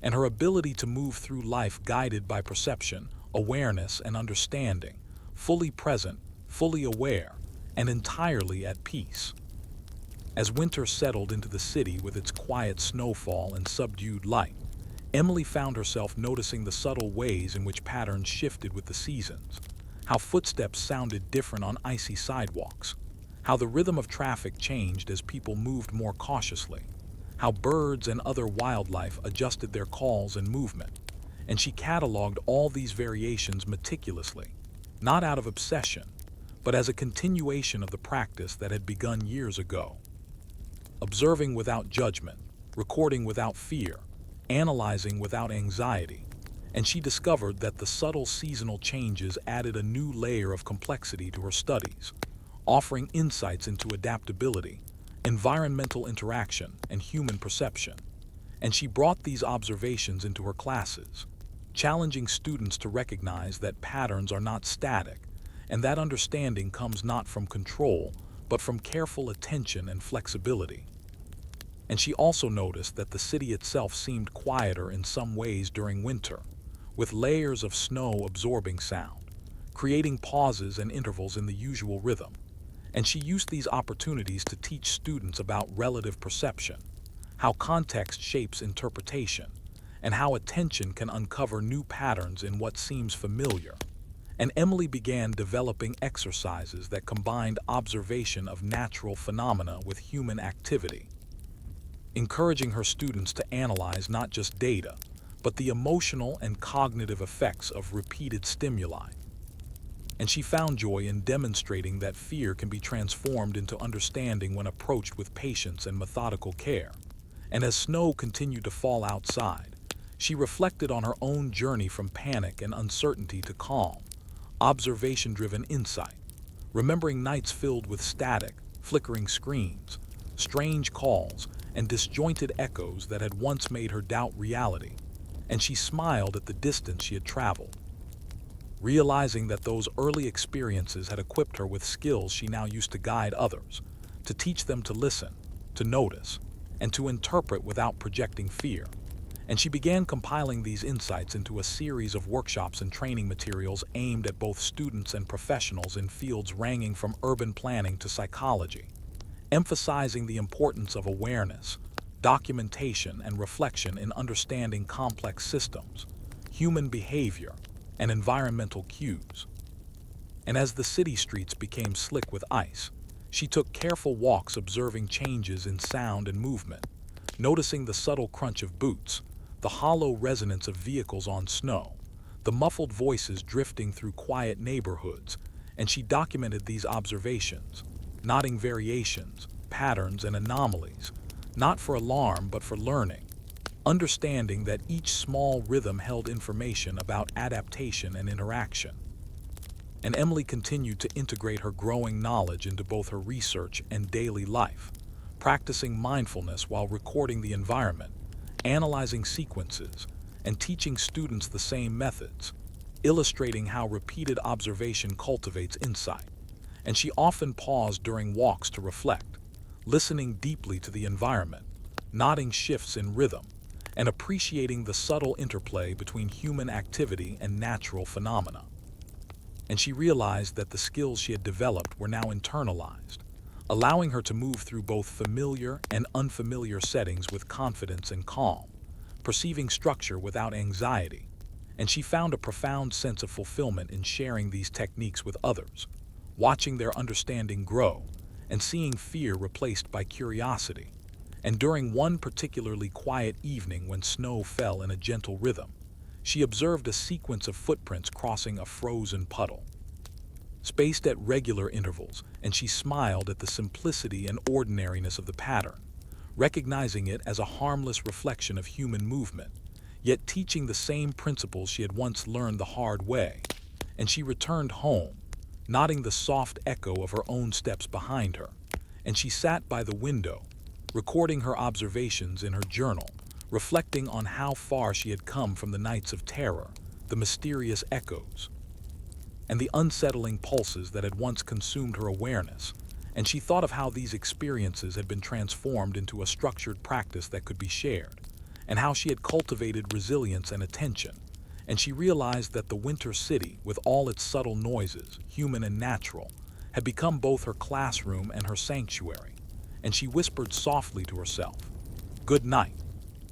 and her ability to move through life guided by perception, awareness, and understanding, fully present, fully aware, and entirely at peace. As winter settled into the city with its quiet snowfall and subdued light, Emily found herself noticing the subtle ways in which patterns shifted with the seasons, how footsteps sounded different on icy sidewalks, how the rhythm of traffic changed as people moved more cautiously, how birds and other wildlife adjusted their calls and movement, and she cataloged all these variations meticulously, not out of obsession, but as a continuation of the practice that had begun years ago. Observing without judgment, recording without fear, analyzing without anxiety, and she discovered that the subtle seasonal changes added a new layer of complexity to her studies, offering insights into adaptability, environmental interaction, and human perception. And she brought these observations into her classes, challenging students to recognize that patterns are not static, and that understanding comes not from control, but from careful attention and flexibility. And she also noticed that the city itself seemed quieter in some ways during winter, with layers of snow absorbing sound, creating pauses and intervals in the usual rhythm. And she used these opportunities to teach students about relative perception, how context shapes interpretation, and how attention can uncover new patterns in what seems familiar. And Emily began developing exercises that combined observation of natural phenomena with human activity, encouraging her students to analyze not just data, but the emotional and cognitive effects of repeated stimuli. And she found joy in demonstrating that fear can be transformed into understanding when approached with patience and methodical care. And as snow continued to fall outside, she reflected on her own journey from panic and uncertainty to calm, observation-driven insight, remembering nights filled with static, flickering screens, strange calls, and disjointed echoes that had once made her doubt reality. And she smiled at the distance she had traveled, realizing that those early experiences had equipped her with skills she now used to guide others, to teach them to listen, to notice, and to interpret without projecting fear. And she began compiling these insights into a series of workshops and training materials aimed at both students and professionals in fields ranging from urban planning to psychology, emphasizing the importance of awareness, documentation, and reflection in understanding complex systems, human behavior, and environmental cues. And as the city streets became slick with ice, she took careful walks observing changes in sound and movement, noticing the subtle crunch of boots, the hollow resonance of vehicles on snow, the muffled voices drifting through quiet neighborhoods, and she documented these observations, noting variations, patterns, and anomalies, not for alarm but for learning, understanding that each small rhythm held information about adaptation and interaction. And Emily continued to integrate her growing knowledge into both her research and daily life, practicing mindfulness while recording the environment, analyzing sequences, and teaching students the same methods, illustrating how repeated observation cultivates insight. And she often paused during walks to reflect, listening deeply to the environment, noting shifts in rhythm, and appreciating the subtle interplay between human activity and natural phenomena. And she realized that the skills she had developed were now internalized, allowing her to move through both familiar and unfamiliar settings with confidence and calm, perceiving structure without anxiety. And she found a profound sense of fulfillment in sharing these techniques with others, watching their understanding grow, and seeing fear replaced by curiosity. And during one particularly quiet evening when snow fell in a gentle rhythm, she observed a sequence of footprints crossing a frozen puddle, spaced at regular intervals, and she smiled at the simplicity and ordinariness of the pattern, recognizing it as a harmless reflection of human movement, yet teaching the same principles she had once learned the hard way. And she returned home, nodding the soft echo of her own steps behind her, and she sat by the window, recording her observations in her journal, reflecting on how far she had come from the nights of terror, the mysterious echoes, and the unsettling pulses that had once consumed her awareness. And she thought of how these experiences had been transformed into a structured practice that could be shared, and how she had cultivated resilience and attention. And she realized that the winter city, with all its subtle noises, human and natural, had become both her classroom and her sanctuary. And she whispered softly to herself, "Good night,"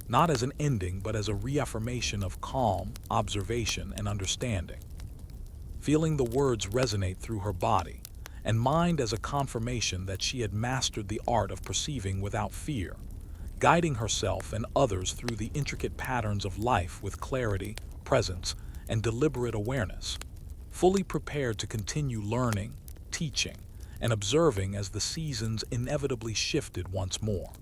not as an ending but as a reaffirmation of calm, observation, and understanding. Feeling the words resonate through her body and mind as a confirmation that she had mastered the art of perceiving without fear, guiding herself and others through the intricate patterns of life with clarity, presence, and deliberate awareness, fully prepared to continue learning, teaching, and observing as the seasons inevitably shifted once more.